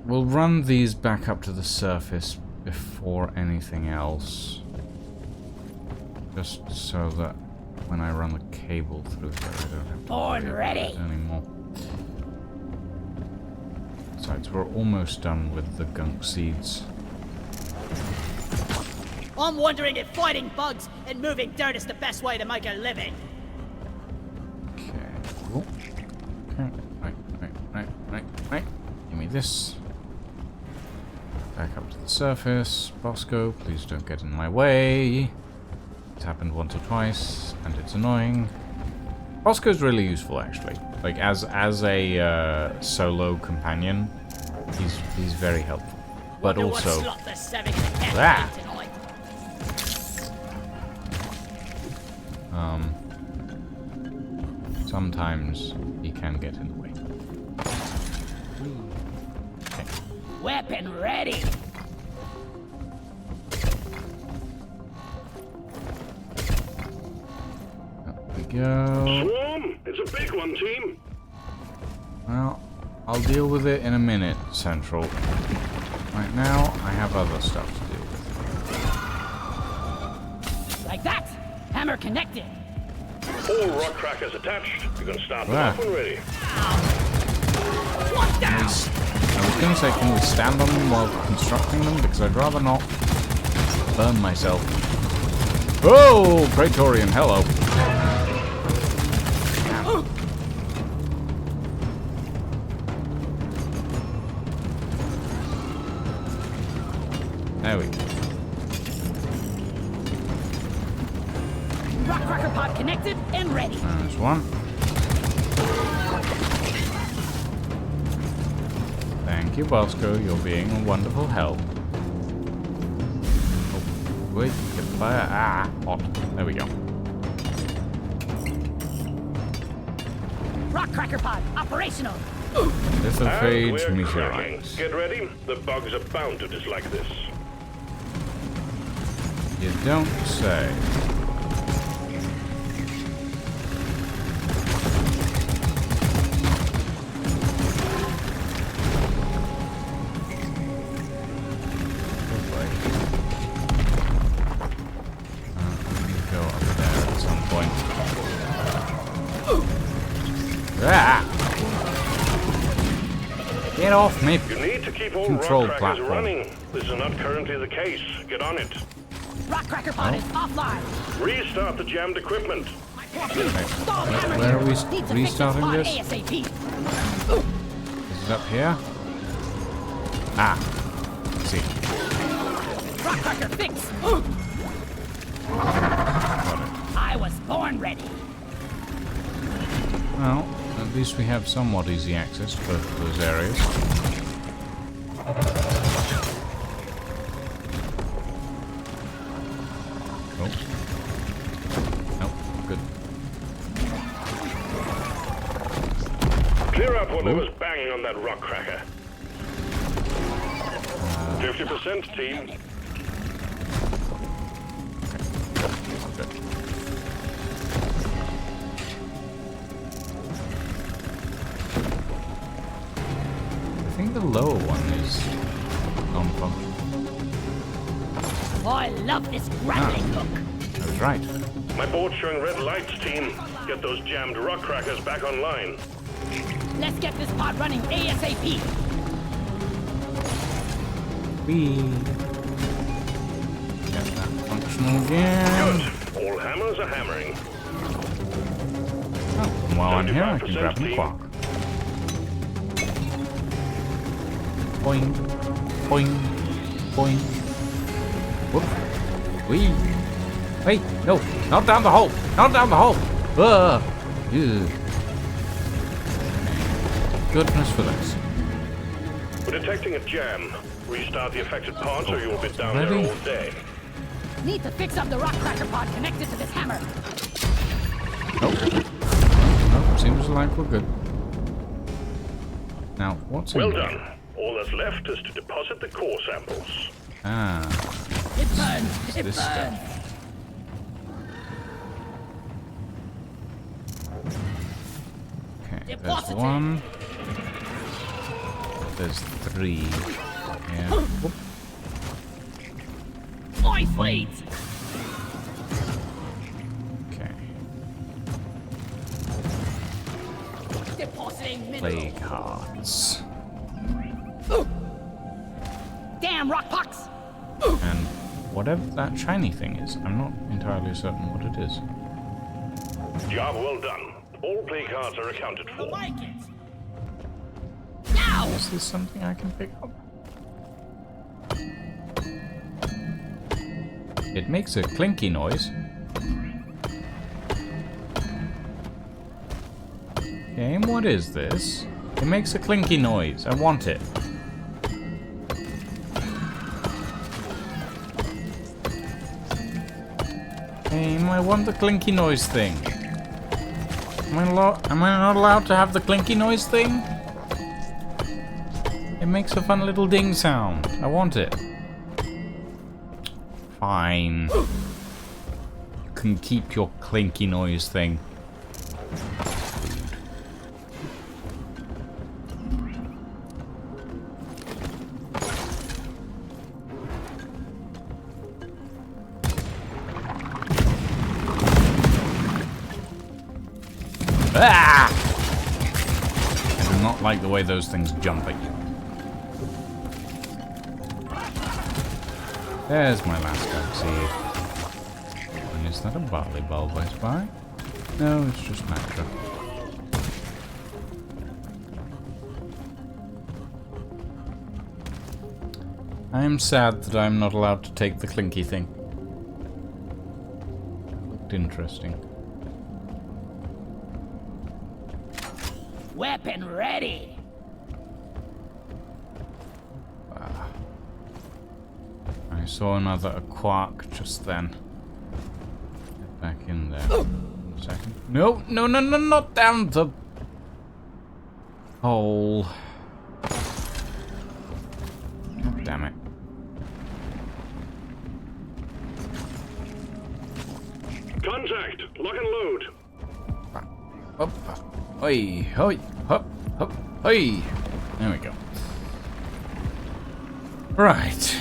we'll run these back up to the surface before anything else. Just so that when I run the cable through here, I don't have to Born ready anymore. Besides, we're almost done with the gunk seeds. I'm wondering if fighting bugs and moving dirt is the best way to make a living. Okay. Cool. Okay. Right. Give me this. Back up to the surface. Bosco, please don't get in my way. It's happened once or twice, and it's annoying. Bosco's really useful, actually. Like, as a solo companion, he's very helpful. But Wonder also... what slot the Savage Cat Ah. ate tonight. Sometimes he can get in the way. Okay. Weapon ready! Up we go. Swarm! It's a big one, team! Well, I'll deal with it in a minute, Central. Right now, I have other stuff to deal with. Like that! Hammer connected! All rock crackers attached. You can start them Ah. up when ready. One down! I was going to say, can we stand on them while constructing them? Because I'd rather not burn myself. Oh, Praetorian, hello. There we go. Rock cracker pod connected and ready. There's one. Thank you, Bosco. You're being a wonderful help. Oh, wait, get fire. Ah, hot. There we go. Rock cracker pod operational. Lithophage And we're meteorite. cracking. Get ready. The bugs are bound to dislike this. You don't say. Go up there at some point. Ah! Get off me! You need to keep all Control rock crackers platform. running. This is not currently the case. Get on it. Rock cracker pod is offline. Restart the jammed equipment. Where are we restarting this? ASAP. Is it up here? Ah. Let's see. Rock cracker fix. Got it. I was born ready. Well, at least we have somewhat easy access to both of those areas. Oh. Nope, good. Clear up whatever's banging on that rock cracker. 50% team. Good. I think the lower one is non-functional. I love this grappling hook. I was right. My board's showing red lights, team. Get those jammed rock crackers back online. Let's get this pod running ASAP. Get that functional again. Good. All hammers are hammering. Oh, and while I'm here, I can grab the clock. Boing, boing, boing. Whoop. Wee. Wait, no, not down the hole. Not down the hole. Ew. Goodness for this. We're detecting a jam. Restart the affected pod or you'll be down there Ready? all day. Need to fix up the rock cracker pod connected to this hammer. Nope. Nope, seems like we're good. Now, what's in Well there? done. All that's left is to deposit the core samples. Ah, It burns. It this burns. stuff. Okay, there's Deposited. 1. There's 3. Yeah. Whoop. My fleet. Okay. Depositing mineral. Plague hearts. Damn rock pucks. And whatever that shiny thing is, I'm not entirely certain what it is. Job well done. All play cards are accounted I for. like it. Now. Is this something I can pick up? It makes a clinky noise. Game, what is this? It makes a clinky noise. I want it. Game, I want the clinky noise thing. Am I not allowed to have the clinky noise thing? It makes a fun little ding sound. I want it. Fine. You can keep your clinky noise thing. Ah! I do not like the way those things jump at you. There's my last dark seed. And is that a barley bulb I spy? No, it's just Matra. I am sad that I am not allowed to take the clinky thing. Looked interesting. Weapon ready. I saw another quark just then. Get back in there. 1 second. No, no, no, no, not down the hole. God damn it. Contact! Lock and load! Up, oi, hoi, hop, hop, hoi. There we go. Right.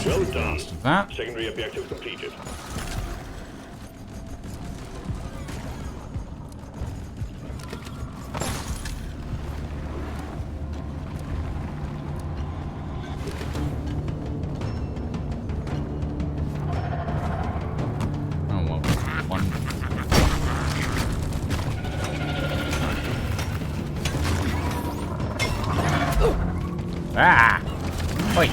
Well done. That. Secondary objective completed. Oh well, one. Ah! Oi,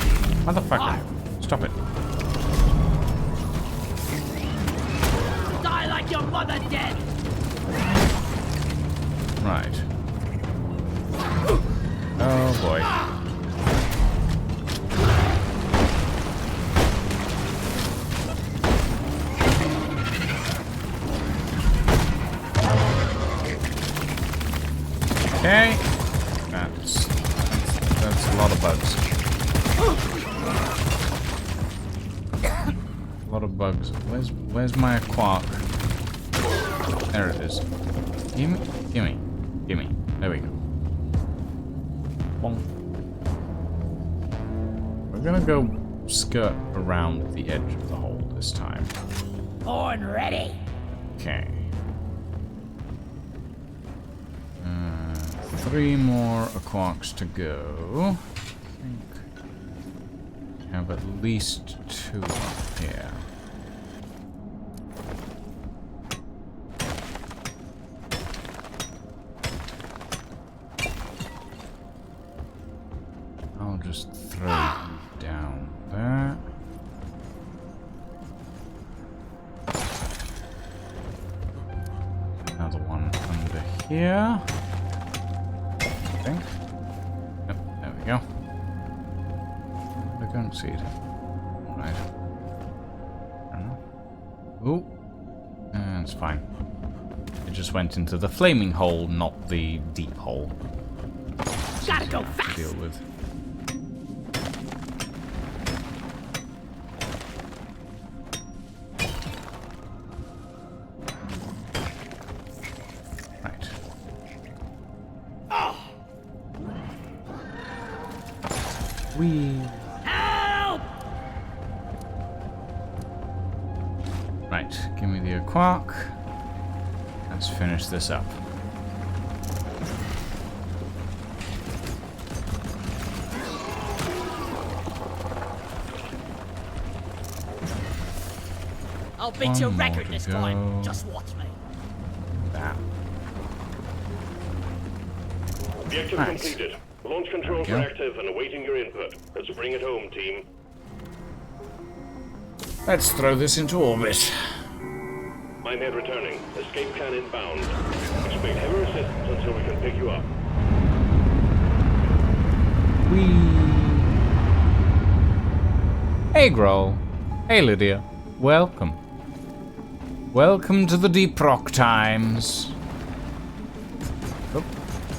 motherfucker! Stop it. Die like your mother dead. Right. Oh boy. Okay. That's a lot of bugs. A lot of bugs. Where's my quark? There it is. Gimme. There we go. Bonk. We're gonna go skirt around the edge of the hole this time. horn ready. Okay. 3 more Aquarks to go. I think I have at least 2 up here. I'll just throw you down there. Another one under here. I think. Yep, there we go. I don't see it. Alright. I don't know. Ooh. It's fine. It just went into the flaming hole, not the deep hole. Gotta go To fast. deal with. Right. We. Help! Right, give me the Aquark. Let's finish this up. I'll beat One your more record to this go. time. Just watch me. That. Objective Nice. completed. Launch controls There we are go. active and awaiting your input. Let's bring it home, team. Let's throw this into orbit. Minehead returning. Escape can inbound. Expect heavy resistance until we can pick you up. Hey, Grohl. Hey, Lydia. Welcome. Welcome to the Deep Rock Times. Oh,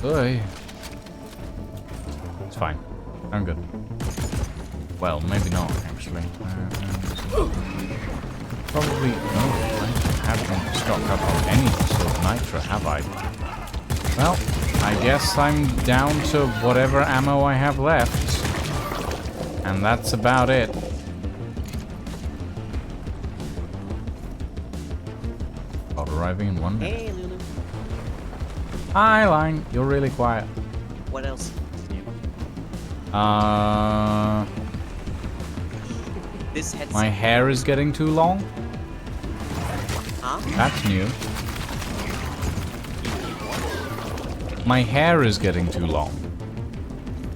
boy. It's fine. I'm good. Well, maybe not, actually. Probably. Oh, I haven't stocked up on any sort of nitro, have I? Well, I guess I'm down to whatever ammo I have left. And that's about it. Pod arriving in 1 minute. Hey, Lulu. Hi, Line. You're really quiet. What else is new? This headset. My hair is getting too long. Huh? That's new. My hair is getting too long.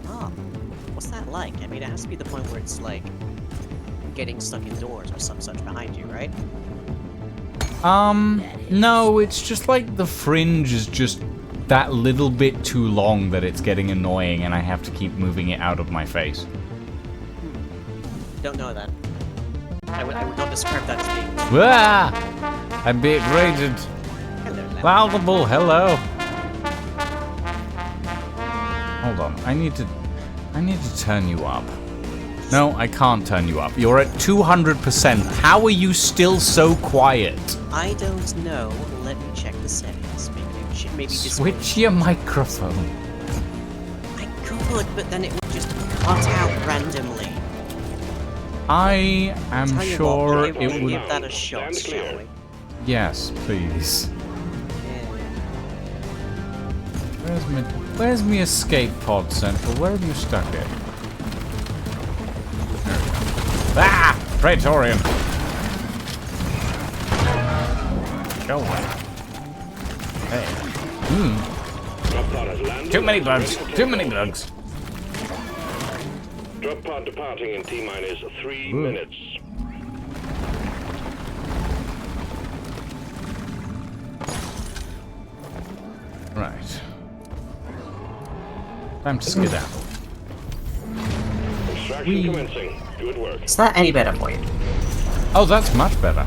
Oh. What's that like? I mean, it has to be the point where it's like getting stuck indoors or some such behind you, right? No, it's just like the fringe is just that little bit too long that it's getting annoying and I have to keep moving it out of my face. Don't know that. I would not describe that as being. Ah! I'm being rated. Hello, Lamb. Laudable, hello. Hold on, I need to turn you up. No, I can't turn you up. You're at 200%. How are you still so quiet? I don't know. Let me check the settings. Maybe just. Switch your microphone. I could, but then it would just cut out randomly. I am Tell you sure what, it we'll would. give that a shot, shall we? Yes, please. Yeah. Where's my escape pod, Central? Where have you stuck it? There we go. Ah! Praetorian! Go away. Hey. Drop pod has landed. Too many bugs. Ready to take Too many off. bugs. Drop pod departing in T-minus 3 Ooh. minutes. Right. Time to skedaddle. Extraction commencing. Good work. Is that any better for you? Oh, that's much better.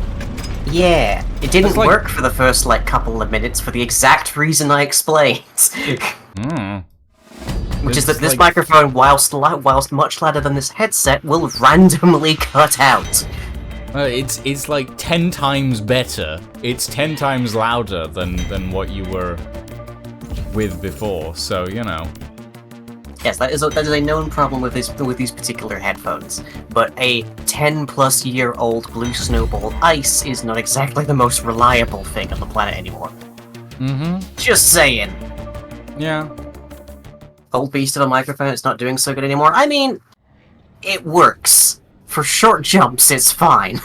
Yeah, it didn't It's like- work for the first, couple of minutes for the exact reason I explained. Hmm. Which is that It's this like- microphone, whilst much louder than this headset, will randomly cut out. It's like 10 times better. It's 10 times louder than what you were with before. So, you know. Yes, that is a known problem with these particular headphones. But a 10-plus-year-old blue snowball ice is not exactly the most reliable thing on the planet anymore. Mm-hmm. Just saying. Yeah. Old beast of a microphone, it's not doing so good anymore. I mean, it works. For short jumps, it's fine.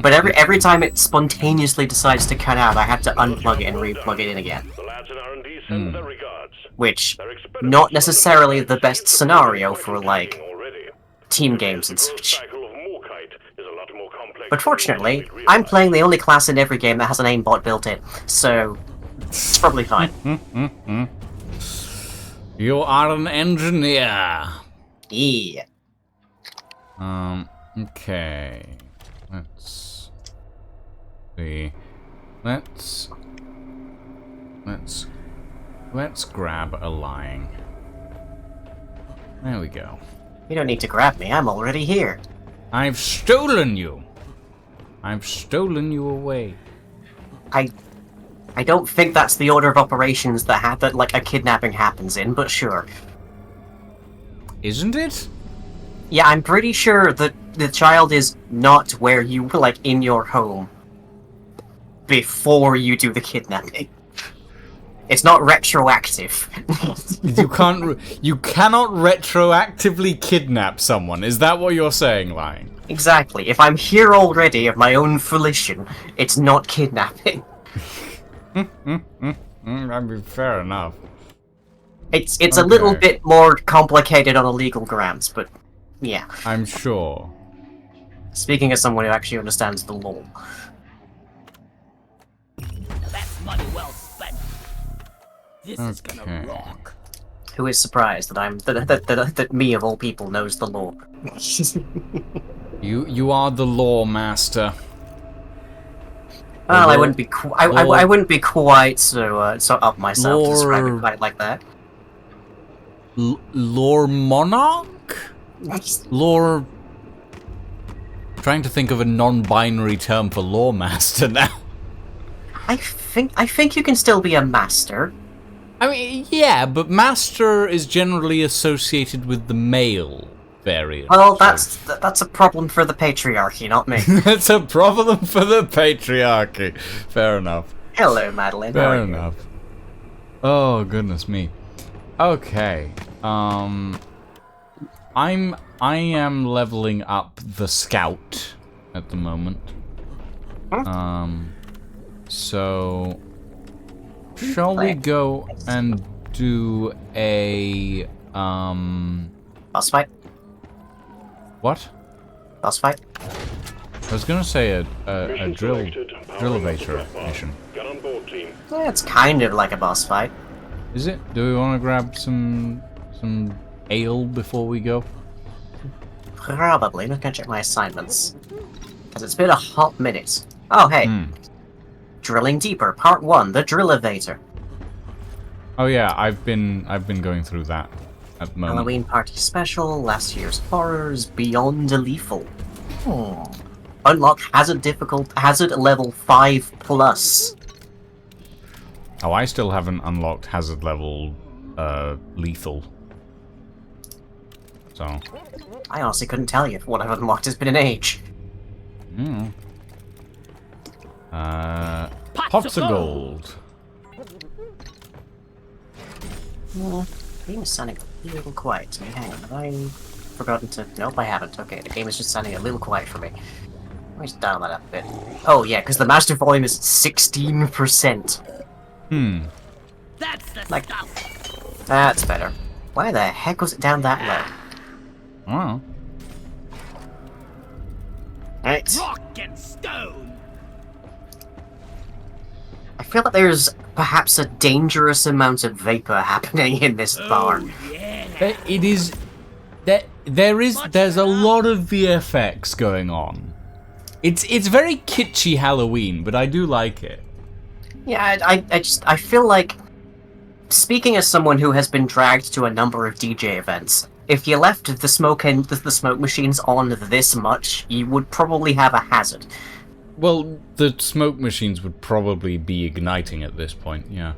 But every time it spontaneously decides to cut out, I have to unplug it and re-plug it in again. The lads in R&D send their regards. Which, not necessarily the best scenario for, like, Already. team games and The growth such. cycle of Morkite is a lot more complex But than fortunately, we'd I'm realize. playing the only class in every game that has an aimbot built in, so it's probably fine. You are an engineer. Yeah. Okay. Let's see. Let's grab a line. There we go. You don't need to grab me, I'm already here. I've stolen you. I've stolen you away. I don't think that's the order of operations that like a kidnapping happens in, but sure. Isn't it? Yeah, I'm pretty sure that the child is not where you like in your home before you do the kidnapping. It's not retroactive. You can't. You cannot retroactively kidnap someone. Is that what you're saying, Lying? Exactly. If I'm here already of my own volition, it's not kidnapping. I mean, fair enough. It's a little Okay. bit more complicated on a legal grounds, but yeah. I'm sure. Speaking as someone who actually understands the law. That's money well spent. This is Okay. gonna rock. Who is surprised that me of all people knows the law? You are the law master. Well, I law- wouldn't be I wouldn't be quite so up myself to describe it Lord. quite like that. Lore monarch? Lore. Trying to think of a non-binary term for law master now. I think you can still be a master. I mean, yeah, but master is generally associated with the male variant. Well, that's a problem for the patriarchy, not me. That's a problem for the patriarchy. Fair enough. Hello, Madeline. How are Fair you? enough. Oh goodness me. Okay. I am leveling up the scout at the moment. So shall we go and do a Boss fight? what? Boss fight? I was gonna say a Mission selected. Power Drillevator up. mission. Get on board, team. Yeah, it's kind of like a boss fight. Is it? Do we want to grab some ale before we go? Probably. I'm gonna check my assignments. Because it's been a hot minute. Oh, hey. Drilling Deeper, Part 1, the Drillevator. Oh yeah, I've been going through that at the moment. Halloween Party Special, Last Year's Horrors, Beyond Lethal. Unlock hazard level 5+. Oh, I still haven't unlocked hazard level lethal. So. I honestly couldn't tell you what I've unlocked has been an age. Pots of gold. The game is sounding a little quiet to me. Hang on, have I forgotten to... Nope, I haven't. Okay, the game is just sounding a little quiet for me. Let me just dial that up a bit. Oh yeah, because the master volume is 16%. That's the Like- stuff. That's better. Why the heck was it down that low? Wow. Right. Rock and stone. I feel like there's perhaps a dangerous amount of vapor happening in this bar. It is. There's a lot of VFX going on. It's very kitschy Halloween, but I do like it. Yeah, I feel like, speaking as someone who has been dragged to a number of DJ events, if you left the smoke machines on this much, you would probably have a hazard. Well, the smoke machines would probably be igniting at this point, yeah.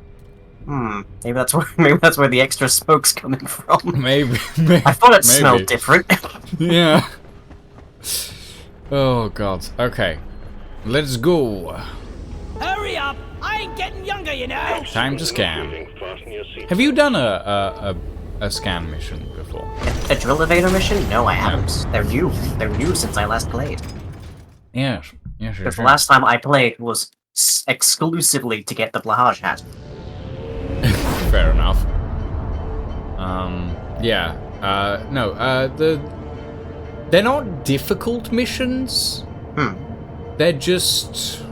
Maybe that's where the extra smoke's coming from. Maybe. I thought it smelled different. Yeah. Oh god. Okay. Let's go. Hurry up! I ain't getting younger, you know! Time to scan. Fasten your seat. Have you done a scan mission before? A Drillevator mission? No, I haven't. They're new. They're new since I last played. Yes. Yes, Because the last time I played was exclusively to get the Blahaj hat. Fair enough. Yeah. They're not difficult missions. They're just...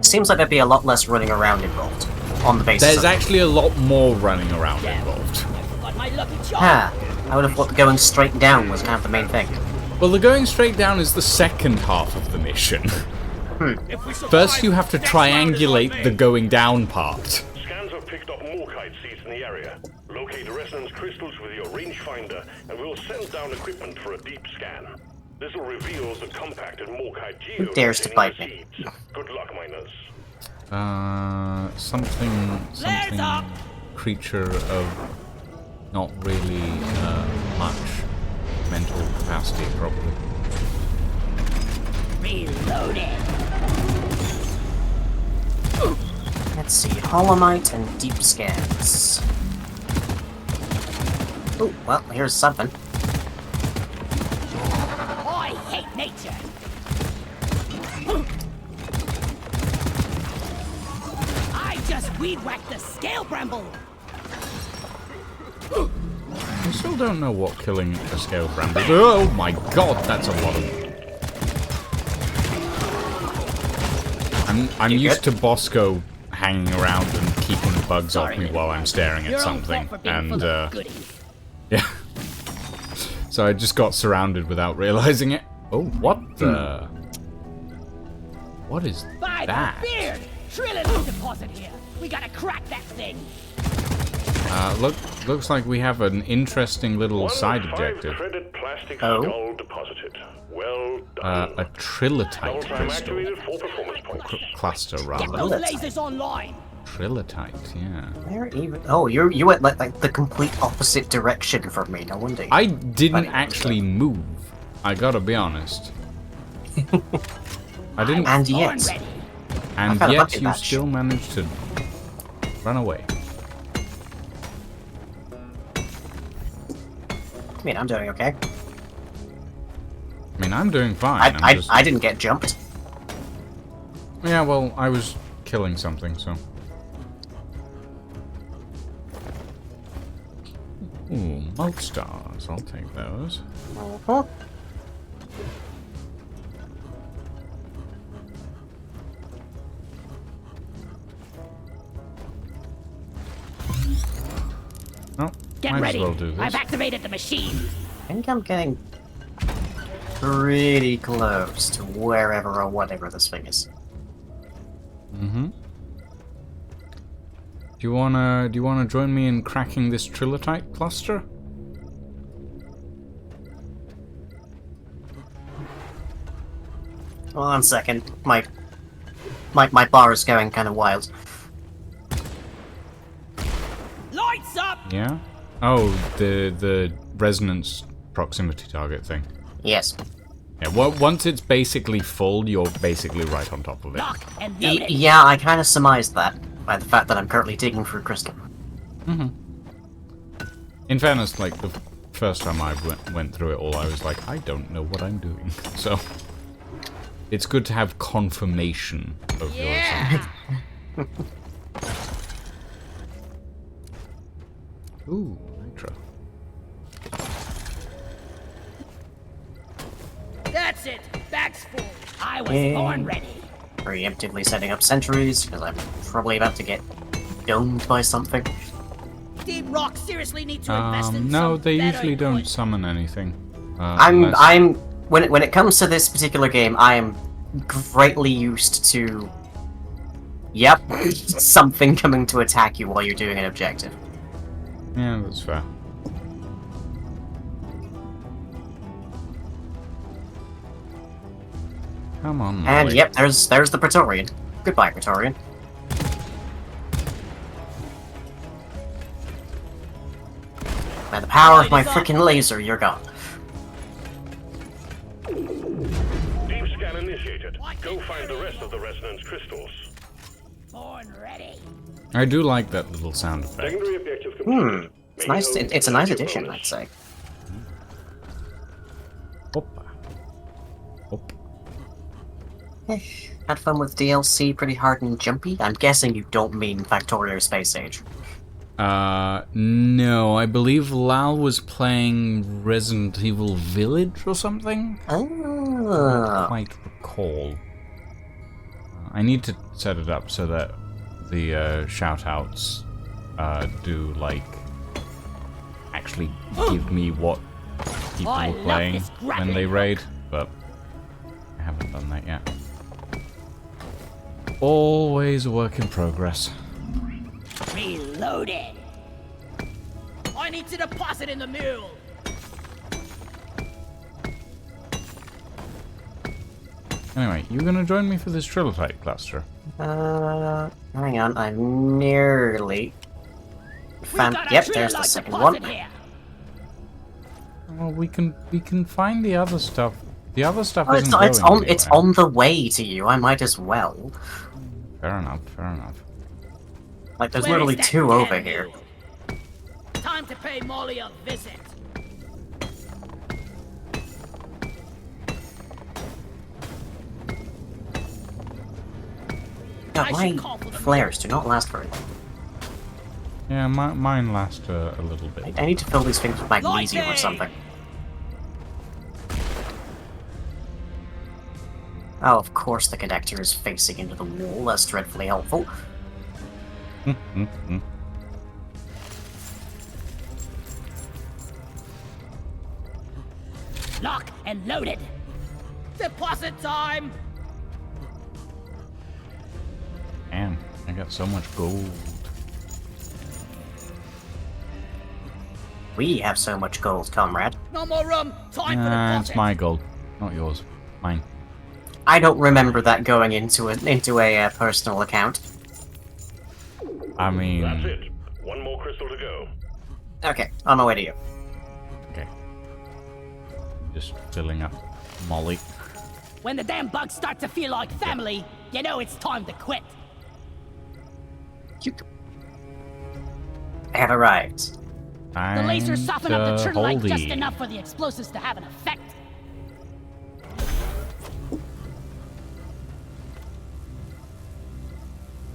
Seems like there'd be a lot less running around involved. On the basis There's of... actually a lot more running around involved. I forgot my lucky charm! I would have thought going straight down was kind of the main thing. Well, the going straight down is the second half of the mission. First, you have to triangulate the going down part. Scans have picked up Morkite seeds in the area. Locate resonance crystals with your rangefinder, and we'll send down equipment for a deep scan. This will reveal the compacted Morkite geo. Who dares to bite me? Good luck, miners. Something creature of not really much mental capacity, probably. Reloading! Let's see, Holomite and deep scans. Oh, well, here's something. I hate nature! I just weed-whacked the scale bramble! I still don't know what killing a scale bramble. Oh my god, that's a lot of... I'm used to Bosco hanging around and keeping bugs off me while I'm staring at something, and yeah. So I just got surrounded without realizing it. Oh, what the? What is that? Beard! Trillium deposit here! We gotta crack that thing! Looks like we have an interesting little side objective. Plastic Oh? skull deposited. Well done. A trilitite Time crystal. activated for performance points. Cluster, Get rather. those lasers online! Trilitite, yeah. Where even... Oh, you went like the complete opposite direction from me, no wonder. I didn't actually move. I gotta be honest. I didn't... And yet... Ready. And kinda yet lucky you that still managed to run away. I mean, I'm doing okay. I mean, I'm doing fine. I didn't get jumped. Yeah, well, I was killing something, so... Ooh, mult stars. I'll take those. Uh-huh. Oh, Get might ready! as well do this. I've activated the machine! I think I'm getting pretty close to wherever or whatever this thing is. Mm-hmm. Do you wanna join me in cracking this trilitite cluster? Hold on a second. My bar is going kind of wild. Lights up! Yeah? Oh, the resonance proximity target thing. Yes. Yeah, once it's basically full, you're basically right on top of it. Lock and load it! Yeah, I kind of surmised that by the fact that I'm currently digging through crystal. Mm-hmm. In fairness, like, the first time I went through it all, I was like, I don't know what I'm doing. So, it's good to have confirmation of your assumption. Ooh, nitro. That's it! Bag's full! I was Yeah. born ready! Preemptively setting up sentries, because I'm probably about to get domed by something. Deep Rock seriously need to invest in No, some they better usually don't equipment. summon anything. I'm when it comes to this particular game, I am greatly used to yep, something coming to attack you while you're doing an objective. Yeah, that's fair. Come on, And Molly. yep, there's the Praetorian. Goodbye, Praetorian. By the power of my freaking laser, you're gone. Deep scan initiated. Go find the rest of the resonance crystals. Born ready. I do like that little sound effect. Secondary objective completed. It's nice. It's a nice addition, I'd say. Hop. Hop. Had fun with DLC, pretty hard and jumpy. I'm guessing you don't mean Factorio Space Age. No, I believe Lal was playing Resident Evil Village or something? I don't Oh. quite recall. I need to set it up so that the shoutouts do, like, actually give me what people I are love playing this when they raid, but I haven't done that yet. Always a work in progress. Reloaded. I need to deposit in the mule. Anyway, you gonna join me for this Drillevator cluster? Hang on, I'm nearly found. Yep, there's the second one. Here. Well, we can find the other stuff. The other stuff Oh, isn't it's going on. It's anywhere. on the way to you. I might as well. Fair enough. Fair enough. Like, there's Where literally is that 2 over damn here. mule? Time to pay Molly a visit. God, I my should call for the flares do not last very long. Yeah, mine last a little bit. I need to fill these things with magnesium or Lightning! something. Oh, of course the connector is facing into the wall. That's dreadfully helpful. Lock and loaded. Deposit time. Damn, I got so much gold. We have so much gold, comrade. No more room. Time for deposit. It's my gold, not yours. Mine. I don't remember that going into a personal account. I mean, That's it. One more crystal to go. Okay, on my way to you. okay. Just filling up Molly. When the damn bugs start to feel like family, you know it's time to quit. I have arrived. The lasers soften up the trilite just Holdy. enough for the explosives to have an effect.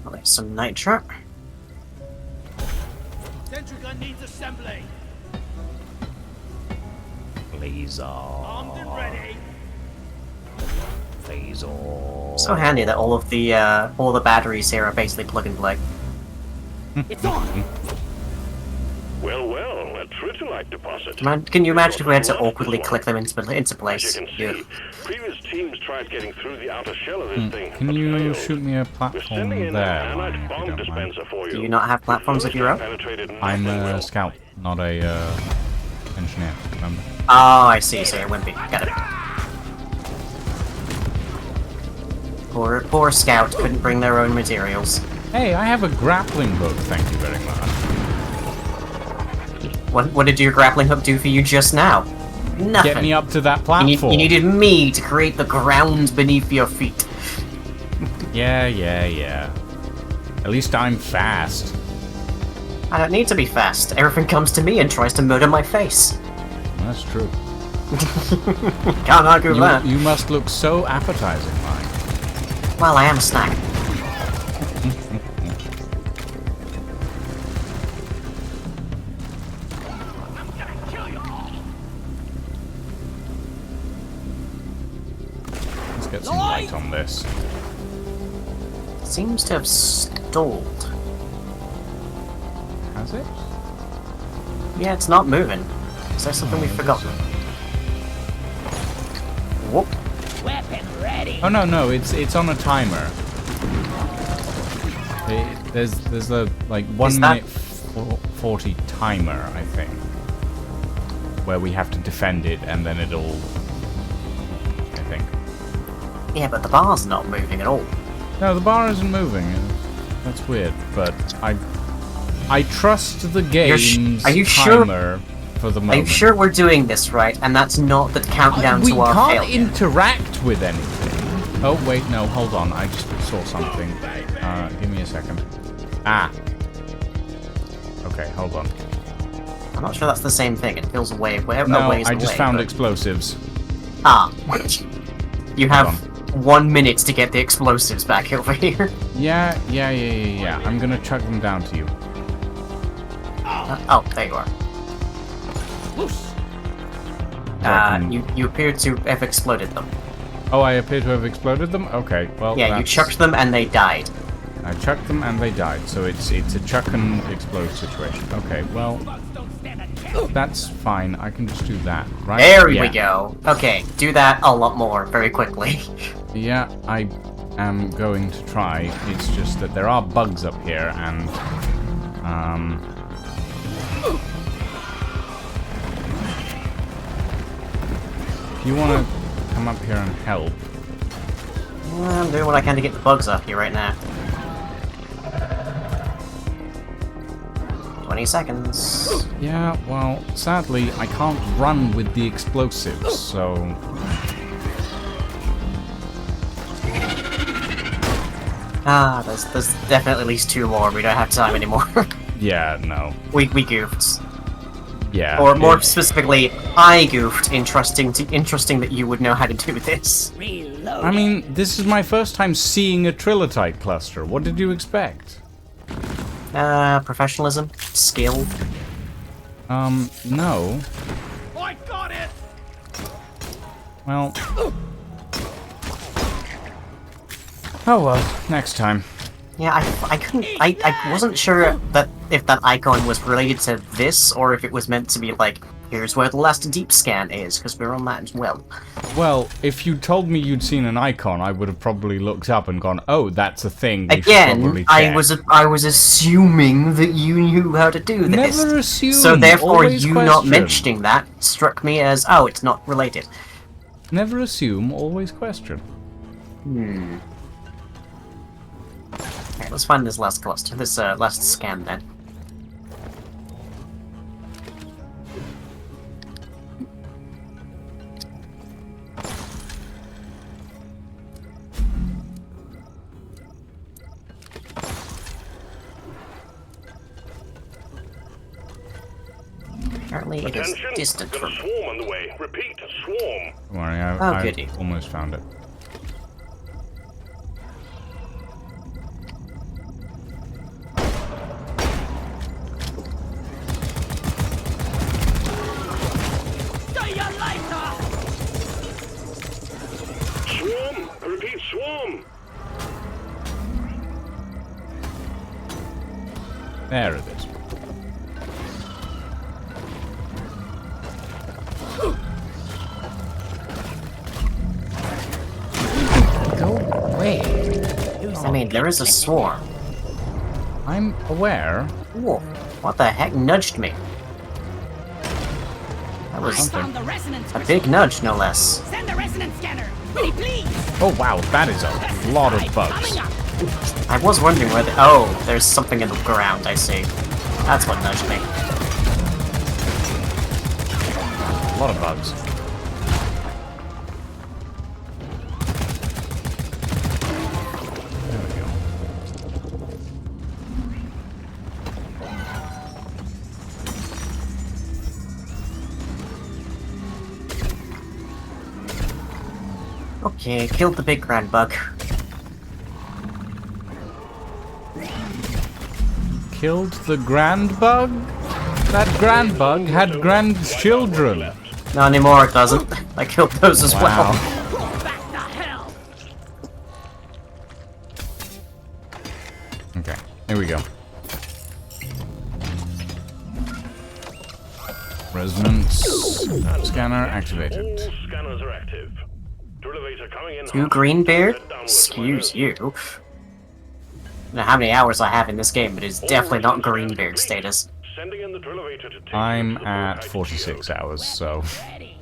Well, there's some nitro. Sentry gun needs assembly. Laser. Armed and ready. Laser. So handy that all the batteries here are basically plug and play. It's on. Well, well, a tritolite deposit. Can you imagine if we had to awkwardly click them into As you place? can Yeah. see, previous teams tried getting through the outer shell of this thing, Can but you failed. shoot me a We're platform sending in there, an Ryan, nanite if you bomb don't mind? dispenser for you. Do you not have platforms of your own? Penetrated I'm nothing a well. scout, not a engineer. Remember? Oh, I see. So you're wimpy. Got it. Poor scout couldn't bring their own materials. Hey, I have a grappling hook. Thank you very much. What did your grappling hook do for you just now? Nothing. Get me up to that You platform. needed me to create the ground beneath your feet. Yeah. At least I'm fast. I don't need to be fast. Everything comes to me and tries to murder my face. That's true. Can't argue with that. You must look so appetizing, Ryan. Well, I am a snack. Let's get some light on this. Seems to have stalled. Has it? Yeah, it's not moving. Is there something we forgot? Whoop. Weapon ready. Oh no, it's on a timer. There's a like 1 Is that- minute 40 timer, I think, where we have to defend it, and then it'll. I think. Yeah, but the bar's not moving at all. No, the bar isn't moving. That's weird, but I trust the game's are you sure? timer. for the Are moment. you sure we're doing this right? And that's not the countdown We to our can't failure. interact with anything. Oh, wait, no, hold on. I just saw something. Give me a second. Ah. Okay, hold on. I'm not sure that's the same thing. It feels away. No, ways I just away, found but- explosives. Ah. You have Hold 1 minute to get the explosives back over here. Yeah. I'm gonna chuck them down to you. Oh, there you are. Loose. You appear to have exploded them. Oh, I appear to have exploded them? Okay, well, Yeah, you that's- chucked them and they died. I chucked them and they died, so it's a chuck and explode situation. Okay, well, Don't stand a chance. that's fine. I can just do that, right? There Yeah. we go. Okay, do that a lot more, very quickly. Yeah, I am going to try. It's just that there are bugs up here, and if you want to come up here and help, I'm doing what I can to get the bugs off you right now. 20 seconds. yeah. Well, sadly, I can't run with the explosives, so. There's definitely at least 2 more. We don't have time anymore. Yeah, no. we goofed. Yeah. Or more it- specifically, I goofed in trusting that you would know how to do this. Reload. I mean, this is my first time seeing a trilotite cluster. What did you expect? Professionalism? Skill? No. I got it. Well. Oh well, next time. Yeah, I couldn't. I wasn't sure that if that icon was related to this or if it was meant to be like, here's where the last deep scan is, because we're on that as well. Well, if you told me you'd seen an icon, I would have probably looked up and gone, "Oh, that's a thing." We should probably Again, check." I was assuming that you knew how to do this. Never assume. So therefore, always you not question. mentioning that struck me as, oh, it's not related. Never assume, always question. Alright, let's find this last cluster, this last scan then. Apparently it is Attention! distant Got from... a swarm on the way. Repeat, swarm. Don't worry, Oh, I goody. almost found it. See you later. Swarm! Repeat, swarm! There it is. Go away. I mean, there is a swarm. I'm aware. Whoa, what the heck nudged me? That I was found the resonance a crystal. big nudge, no less. Send the resonance scanner. Ready, please. Oh wow, that is a lot of bugs. Coming up. I was wondering where the... Oh, there's something in the ground, I see. That's what nudged me. A lot of bugs. There we go. Okay, killed the big grand bug. Killed the grand bug? That grand bug had grandchildren. Not anymore, it doesn't. I killed those as Wow. well. Back to hell. Okay, here we go. Resonance scanner activated. All scanners are active. Drillevator coming in. You Greenbeard? Excuse you. I don't know how many hours I have in this game, but it's definitely not Greenbeard status. Sending in the Drillevator to take I'm you to the at IGO. 46 hours, so... Ready.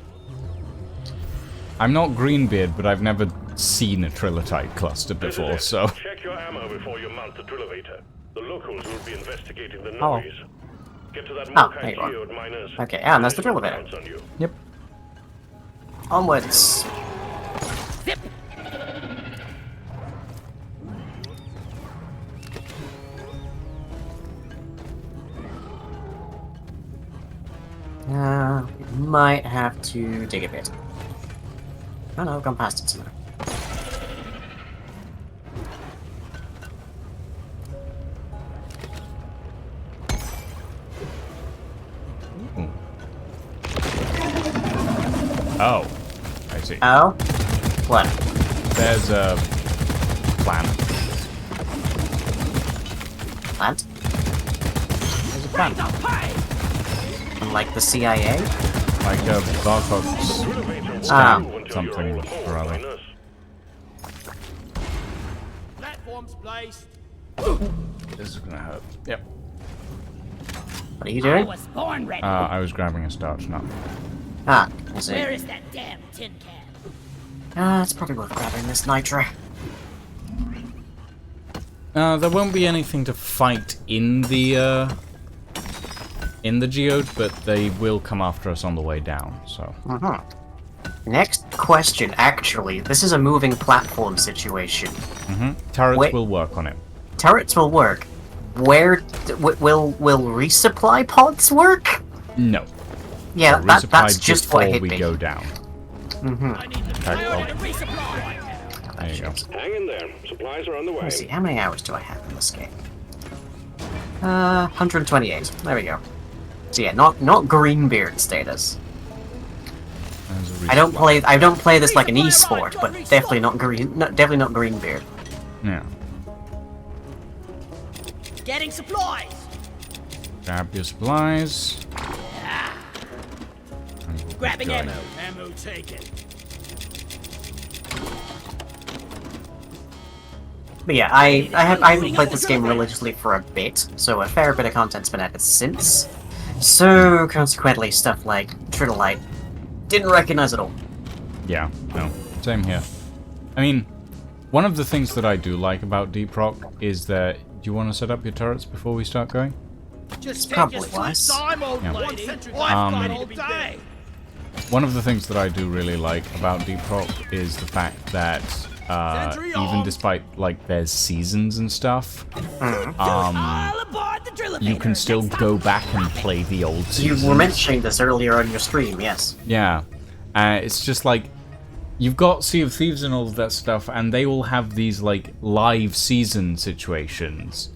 I'm not Greenbeard, but I've never seen a trilotite cluster This is before, it. so... Check your ammo before you mount the Drillevator. The locals will be investigating the Oh. noise. Get to that Oh, Morkai there you are. geode miners. Okay, and that's the Drillevator. Counts on you. Yep. Onwards. Zip! We might have to dig a bit. Oh no, I've gone past it somewhere. Oh, I see. Oh? What? There's a plant. Plant? There's a plant. Like the CIA? Like a Barcox Ah. something or other. Platforms placed. This is gonna hurt. Yep. What are you I doing? was born ready. I was grabbing a starch nut. Ah, I see. Where is that damn tin can? It's probably worth grabbing this nitro. There won't be anything to fight in the geode, but they will come after us on the way down, so. Next question, actually. This is a moving platform situation. Turrets Wait. will work on it. Turrets will work. Where... will resupply pods work? No. Yeah, They're that's resupplied just what before hit we me. go down. I need the Okay, power to resupply. There you go. Hang in there. Supplies are on the way. Let's see, how many hours do I have in this game? 128. There we go. So yeah, not Greenbeard status. There's a I don't resupply. play this like an esport, but definitely not definitely not Greenbeard. Yeah. Getting supplies. Grab your supplies. And we'll Grabbing get going. ammo. Ammo taken. But yeah, I haven't played this game religiously for a bit, so a fair bit of content's been added since. So consequently, stuff like Tridolite didn't recognize at all. Yeah, no. Same here. I mean, one of the things that I do like about Deep Rock is that... Do you want to set up your turrets before we start going? Just Probably take your wise. sweet time, old Yeah. lady. I've got all day. One of the things that I do really like about Deep Rock is the fact that even despite like there's seasons and stuff, All aboard the Drillevator. you can still go back and play the old You seasons. were mentioning this earlier on your stream, yes. Yeah, it's just like you've got Sea of Thieves and all of that stuff, and they will have these like live season situations.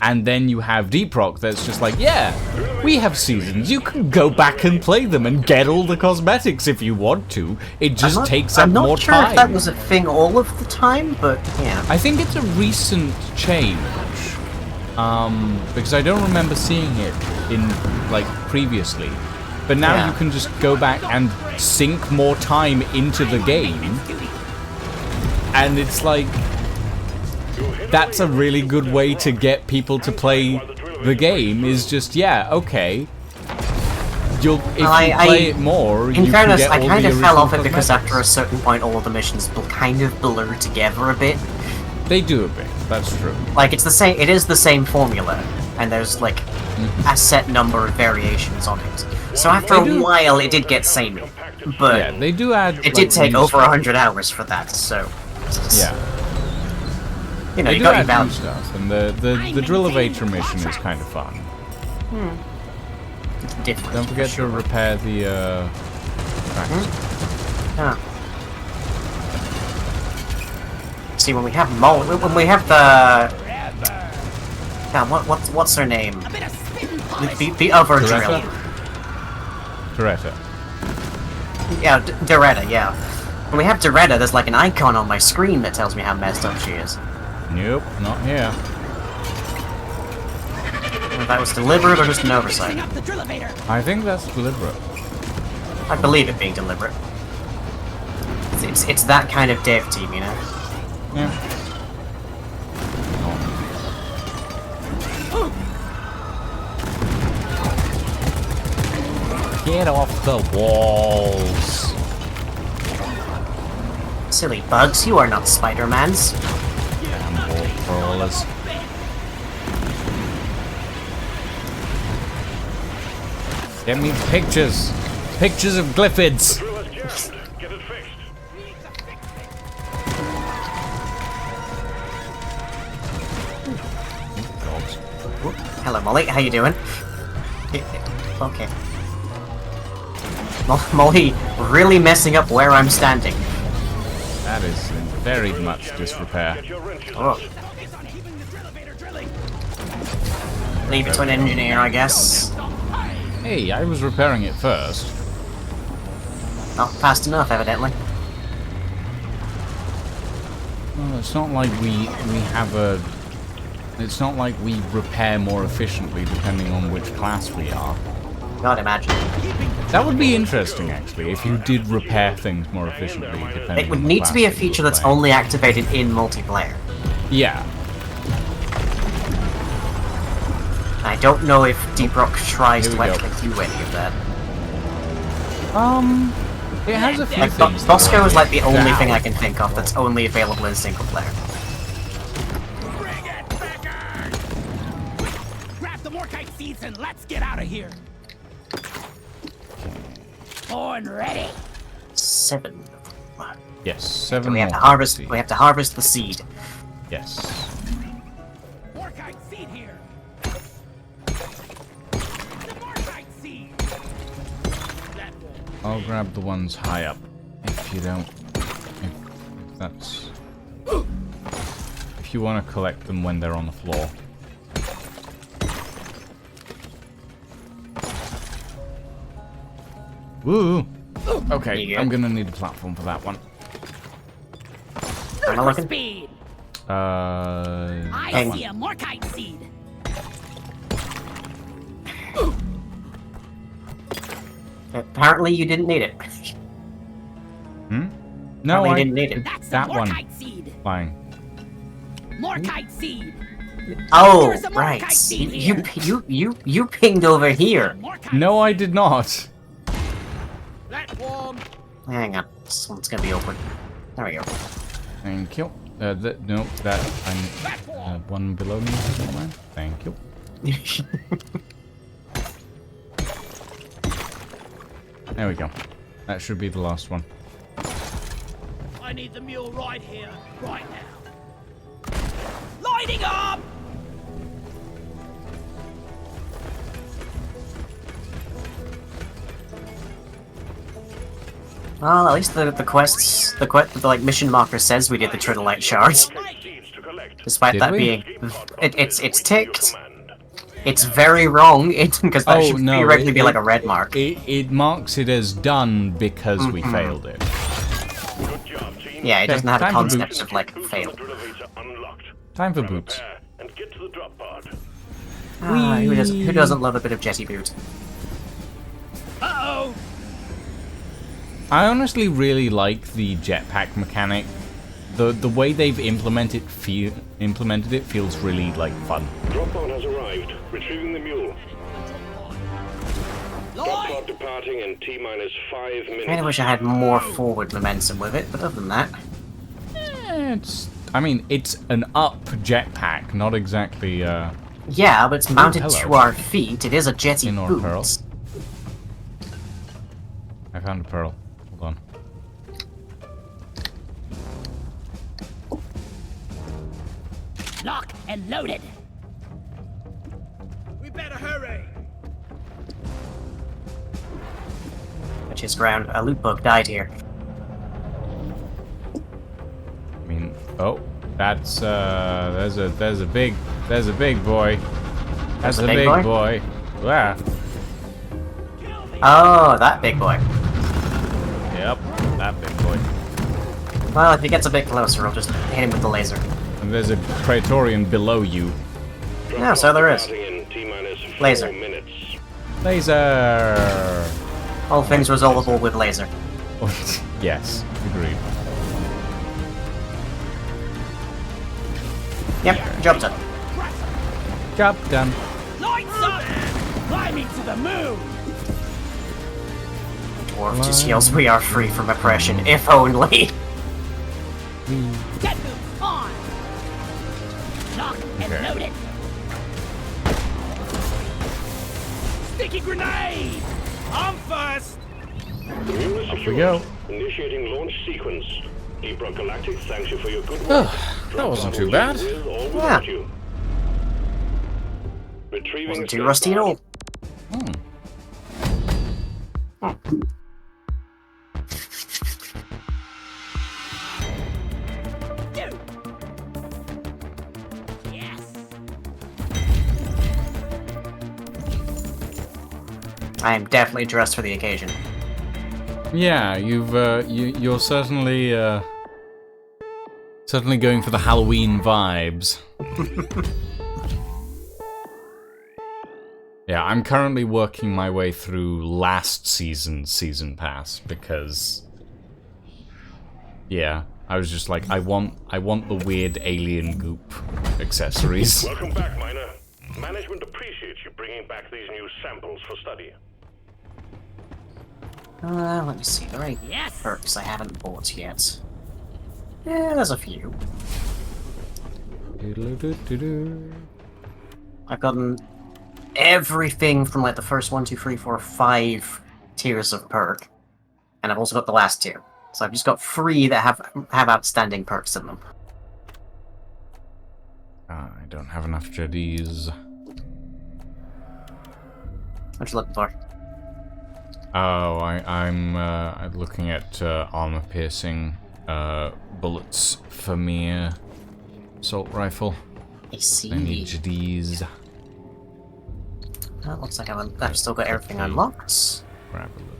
And then you have Deep Rock that's just like, yeah, we have seasons. You can go back and play them and get all the cosmetics if you want to. It just takes up I'm not more sure time. if that was a thing all of the time, but yeah. I think it's a recent change. Because I don't remember seeing it in, like, previously. But now Yeah. you can just go back and sink more time into the game. And it's like... That's a really good way to get people to play the game, is just, yeah, okay. If you play it more, In you fairness, can get I all kind the of fell off it original because after a cosmetics. certain point all of the missions kind of blur together a bit. They do a bit, that's true. Like, it is the same formula, and there's like a set number of variations on it. So after a while it did get samey, but Yeah, they do add... it like, did take new over stuff. 100 hours for that, so... Yeah. You know, They you do got your add new balance. stuff, and the Drillevator mission is kind of fun. It's different. Don't forget to repair the tracks. Ah. See, when we have when we have the... what's her name? A bit of spitting polish. The other Doretta? drill. Doretta. Yeah, Doretta, yeah. When we have Doretta, there's like an icon on my screen that tells me how messed up she is. Nope, not here. If that was deliberate or just an oversight. Fixing up the Drillevator. I think that's deliberate. I believe it being deliberate. It's that kind of dev team, you know? Yeah. Get off the walls. Silly bugs, you are not Spider-Mans. Damn wall crawlers. Get me pictures. Pictures of glyphids. Drill has jammed. Get it fixed. Hello, Molly. How you doing? Okay. Molly really messing up where I'm standing. That is in very much disrepair. Get your wrenches Oh. out. Focus on keeping the Drillevator drilling. Leave it to an engineer, I guess. Hey, I was repairing it first. Not fast enough, evidently. Well, it's not like we have a... It's not like we repair more efficiently depending on which class we are. God, imagine. That would be interesting, actually, if you did repair things more efficiently depending It would on the need to be a class that you feature were that's playing. only activated in multiplayer. Yeah. I don't know if Deep Rock tries Here to we go. actually do any of that. It has a few Like, things. that Bosco are is like the only down. thing I can think of that's only available in single player. Bring it, Beckers! Grab the Morkite seeds and let's get out of here. Born ready. 7. Yes, 7 We have to more. harvest. We have to harvest the seed. Yes. Morkite seed here. The Morkite seed. That one. I'll grab the ones high up. If you don't... If that's... If you want to collect them when they're on the floor. Woo! Okay, You good? I'm gonna need a platform for that one. Am I looking? Speed. Hang I on. see a Morkite seed. Apparently, you didn't need it. No, Probably I didn't need it. That's that the one. Morkite seed. Fine. Morkite seed. Oh, There's a Morkite right. seed You, here. you pinged over here. Morkite No, I did not. platform. Hang on. This one's gonna be open. There we go. Thank you. No, that I'm one below me. Somewhere. Thank you. There we go. That should be the last one. I need the mule right here, right now. Lighting up! Well, at least the quests, the like mission marker says we did the Tridolite shard. Seeds to collect. Despite Did that we? being, it's Your ticked. command. It's very wrong because that Oh, should no, theoretically be it- like a red mark. It marks it as done because we failed it. Good job, team. Yeah, it doesn't have a time for concept boots. of like Boots on fail. the Drillevator unlocked. Time for Grab a boots. pair and get to the drop pod. Ah, who doesn't love a bit of jetty boot? Uh-oh! I honestly really like the jetpack mechanic. The way they've implemented it feels really like fun. Drop pod has arrived. Retrieving the mule. Drop Light! pod departing in T-minus 5 minutes. Kinda wish I had more forward momentum with it, but other than that, I mean, it's an up jetpack, not exactly yeah, but it's mounted hello. to our feet. It is a jetty In or boot. pearl. I found a pearl. Hold on. Lock and loaded. We better hurry. Which is ground. A loot bug died here. I mean, oh, that's there's a big boy. That's a a big big boy? boy. Yeah. Oh, that big boy. Yep, that big boy. Well, if he gets a bit closer, I'll just hit him with the laser. And there's a Praetorian below you. Drop Yeah, pod so there is. departing in T-minus 4 Laser. minutes. Laser. All things resolvable with laser. Yes, agreed. Yep, job done. Job done. Lights up! Climbing to the moon! Dwarf just yells, "We are free from oppression, if only." Jet boots on! Lock and Okay. loaded. Sticky sticky grenade! I'm first! The room is Off we secured. go. Initiating launch sequence. Deep Rock Galactic thanks you for your good work. That wasn't too Drop bad. With or Yeah. without you. Retrieving Wasn't too escape rusty at pod. all. Yes! I am definitely dressed for the occasion. Yeah, you're certainly certainly going for the Halloween vibes. Yeah, I'm currently working my way through last season's season pass because yeah, I was just like I want the weird alien goop accessories. Welcome back, Miner. Management appreciates you bringing back these new samples for study. Let me see. There are any Yes! perks I haven't bought yet. Yeah, there's a few. I've gotten everything from like the first 1, 2, 3, 4, 5 tiers of perk, and I've also got the last two. So I've just got 3 that have outstanding perks in them. I don't have enough Jedis. What you looking for? Oh, I'm looking at armor-piercing bullets for me assault rifle. I see. I need Jedis. Well, looks like I've still got everything unlocked. Grab a little.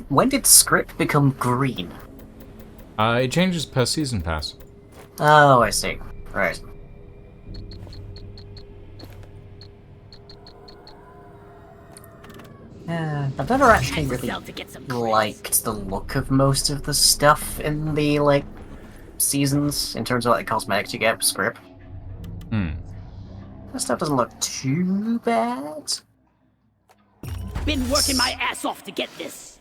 When did script become green? It changes per season pass. Oh, I see. Right. I've never actually really Yourself to get some liked the look of most of the stuff in the, like, seasons, in terms of, like, cosmetics you get with script. That stuff doesn't look too bad. Been working my ass off to get this.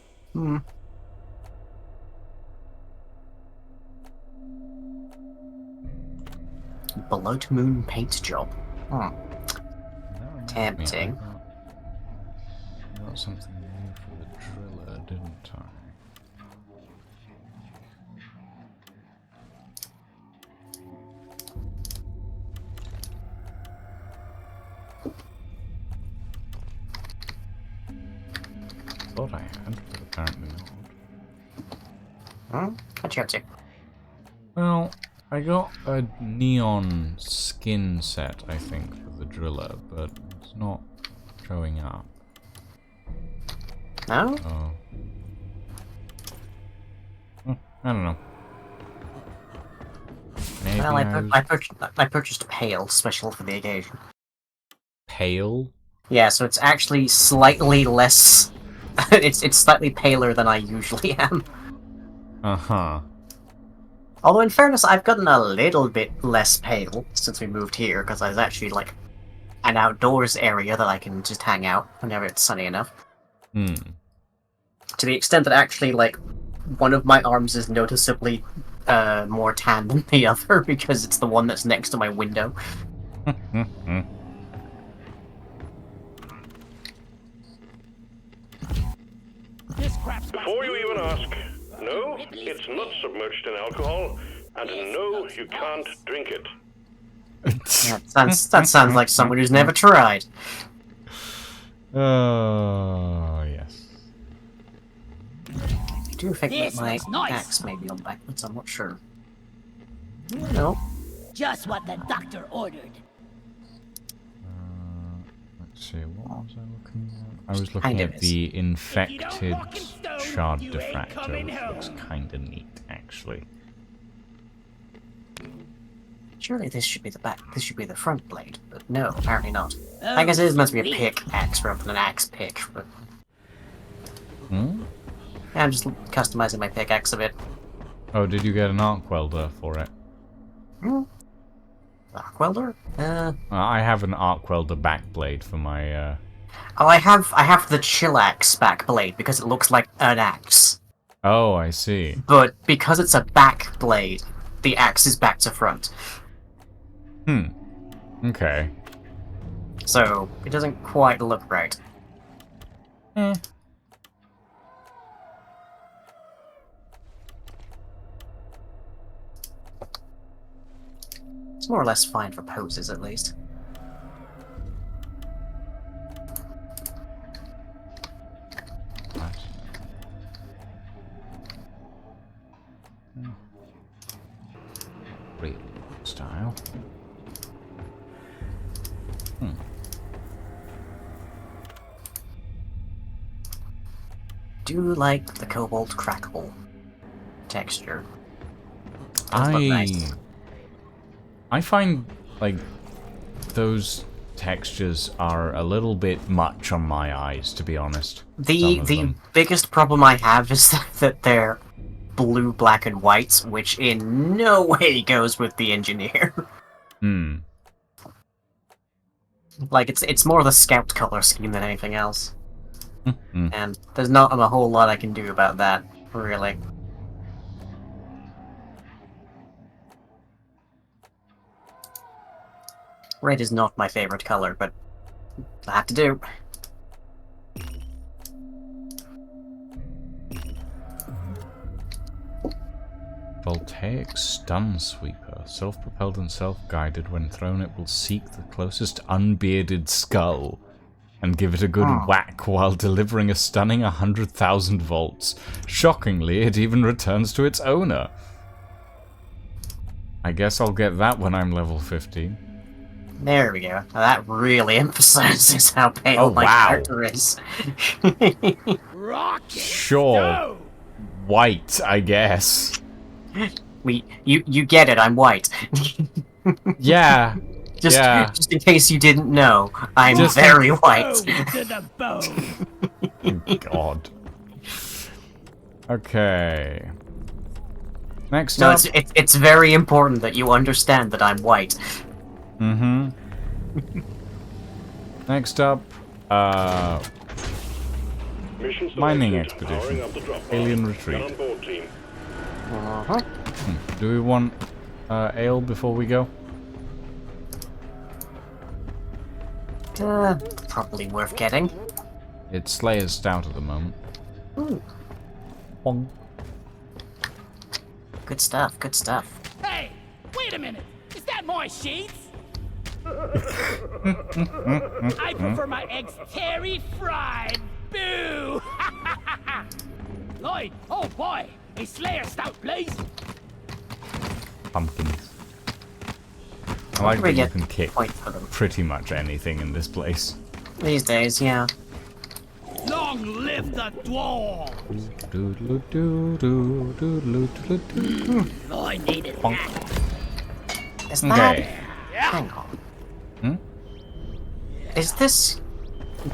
Below to moon paint job. Tempting. I got something new for the driller, didn't I? Thought I had, but apparently not. What you up to? Well, I got a neon skin set, I think, for the driller, but it's not showing up. No? Oh. I don't know. Maybe Well, was I purchased Pale, special for the occasion. pale. Yeah, so it's actually slightly less... it's slightly paler than I usually am. Uh-huh. Although, in fairness, I've gotten a little bit less pale since we moved here, because there's actually, like, an outdoors area that I can just hang out whenever it's sunny enough. To the extent that actually, like, one of my arms is noticeably more tan than the other, because it's the one that's next to my window. This crap's Before you even ask, no, it's not submerged in alcohol, and no, you can't drink it. That sounds like someone who's never tried. Oh, yes. I do think that This my looks nice. axe may be on backwards, I'm not sure. No. just what the doctor ordered. Let's see, what was I looking at? I was looking Kind of at is. the infected walk in stone, shard you ain't diffractor, coming which looks home. kinda neat, actually. Surely this should be the back. This should be the front blade, but no, apparently not. I guess it is meant to be a pickaxe rather than an axe pick, but Hmm? yeah, I'm just customizing my pickaxe a bit. Oh, did you get an arc welder for it? Arc welder? I have an arc welder back blade for my, Oh, I have the chillax back blade because it looks like an axe. Oh, I see. But because it's a back blade, the axe is back to front. Okay. So, it doesn't quite look right. It's more or less fine for poses, at least. Right. Real style. Do like the cobalt crackle texture. Does look nice. I find, like, those textures are a little bit much on my eyes, to be honest. The biggest problem I have is that they're blue, black, and white, which in no way goes with the engineer. Like, it's more the scout color scheme than anything else. And there's not a whole lot I can do about that, really. Red is not my favorite color, but I have to do. Voltaic Stun Sweeper. Self-propelled and self-guided. When thrown, it will seek the closest unbearded skull and give it a good whack while delivering a stunning 100,000 volts. Shockingly, it even returns to its owner. I guess I'll get that when I'm level 15. There we go. Now that really emphasizes how pale my character is. Sure. White, I guess. You get it, I'm white. Yeah. Just in case you didn't know, I'm very white. God. Okay. Next No, up. it's very important that you understand that I'm white. Next up, Mission mining selected. expedition. Powering up the drop pod. Alien Get retreat. on board, team. Do we want ale before we go? Probably worth getting. It's Slayer's Stout at the moment. Ooh. Bong. Good stuff, good stuff. Hey, wait a minute. Is that my sheets? I prefer my eggs terry fried. Boo! Lloyd, oh boy, a Slayer Stout, please. Pumpkins. I like we that you get can kick points for them? pretty much anything in this place. These days, yeah. Long live the dwarves! I needed that. Is that... Okay. Hang on. Is this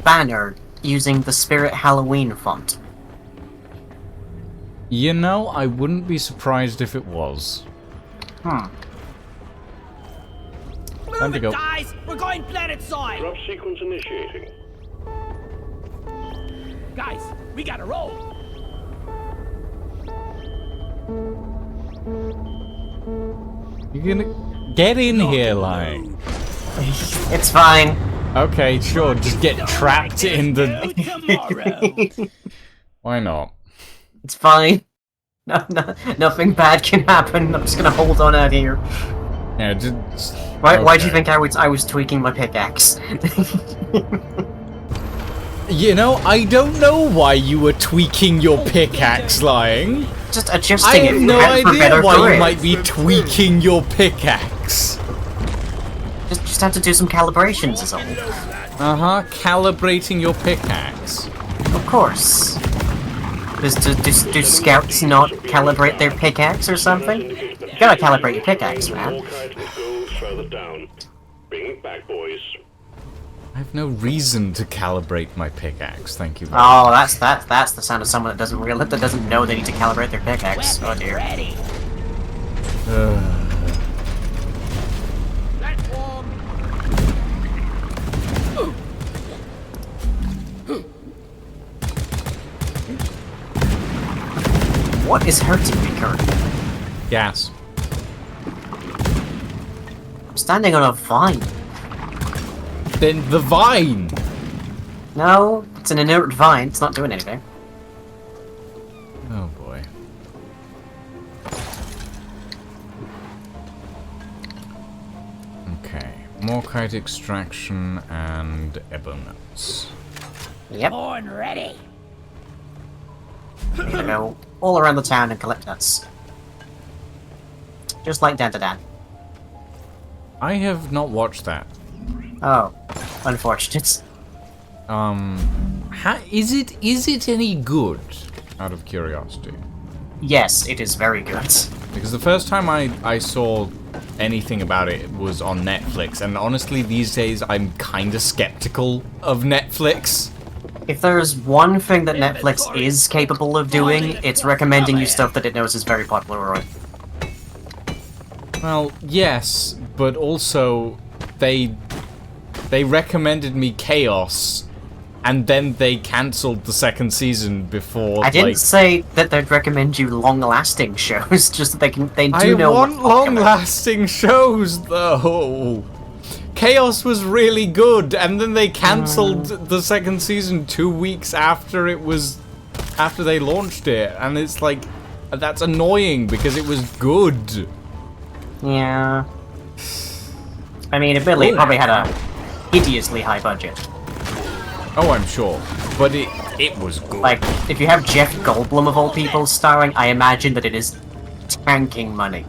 banner using the Spirit Halloween font? You know, I wouldn't be surprised if it was. Time to Move it, go. guys! We're going planet side! Drop sequence initiating. Guys, we gotta roll! You're gonna get in here, like. It's fine. Okay, sure. Just get trapped in the. Tomorrow! Why not? It's fine. Nothing bad can happen. I'm just gonna hold on out here. Yeah, just. Why do you think I was tweaking my pickaxe? You know, I don't know why you were tweaking your pickaxe, lying. Just I adjusting have it no for idea better why grip. you might be tweaking your pickaxe. Just have to do some calibrations is all. Calibrating your pickaxe. Of course. Do scouts not calibrate their pickaxe or something? You gotta calibrate your pickaxe, man. More kites will go further down. Bring it back, boys. I have no reason to calibrate my pickaxe, thank you very Oh, that's the sound of someone that doesn't know they need to calibrate their pickaxe. Oh dear. Ready! Platform! What is hurting me currently? Gas. I'm standing on a vine. Then the vine! No, it's an inert vine. It's not doing anything. Oh boy. Okay. Morkite extraction and ebonnuts. Yep. Born ready. I'm gonna go all around the town and collect nuts. Just like Dan. I have not watched that. Oh, unfortunate. Is it any good? Out of curiosity. Yes, it is very good. Because the first time I saw anything about it was on Netflix, and honestly these days I'm kinda skeptical of Netflix. If there's one thing that Netflix is capable of doing, it's recommending you stuff that it knows is very popular already. Well, yes, but also they recommended me Chaos, and then they cancelled the second season before. I didn't say that they'd recommend you long-lasting shows, just that they do know I want what's popular. long-lasting shows, though. Chaos was really good, and then they cancelled the second season 2 weeks after they launched it, and it's like, that's annoying because it was good. Yeah. I mean, admittedly, it probably had a hideously high budget. Oh, I'm sure, but it was good. Like, if you have Jeff Goldblum of all people starring, I imagine that it is tanking money.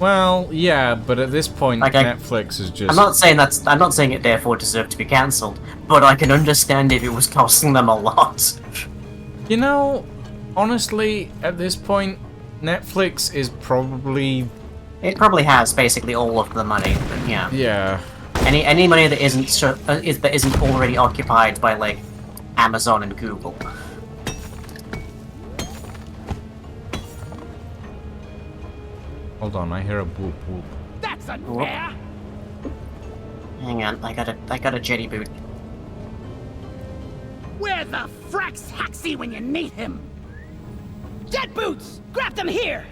Well, yeah, but at this point, Like, Netflix is just. I'm not saying it therefore deserved to be cancelled, but I can understand if it was costing them a lot. You know, honestly, at this point, Netflix is probably. It probably has basically all of the money, but yeah. Yeah. Any money that isn't already occupied by like Amazon and Google. Hold on, I hear a whoop whoop. That's unfair. Hang on, I got a jetty boot. Where the frack's Haxie when you need him? Jet boots! Grab them here!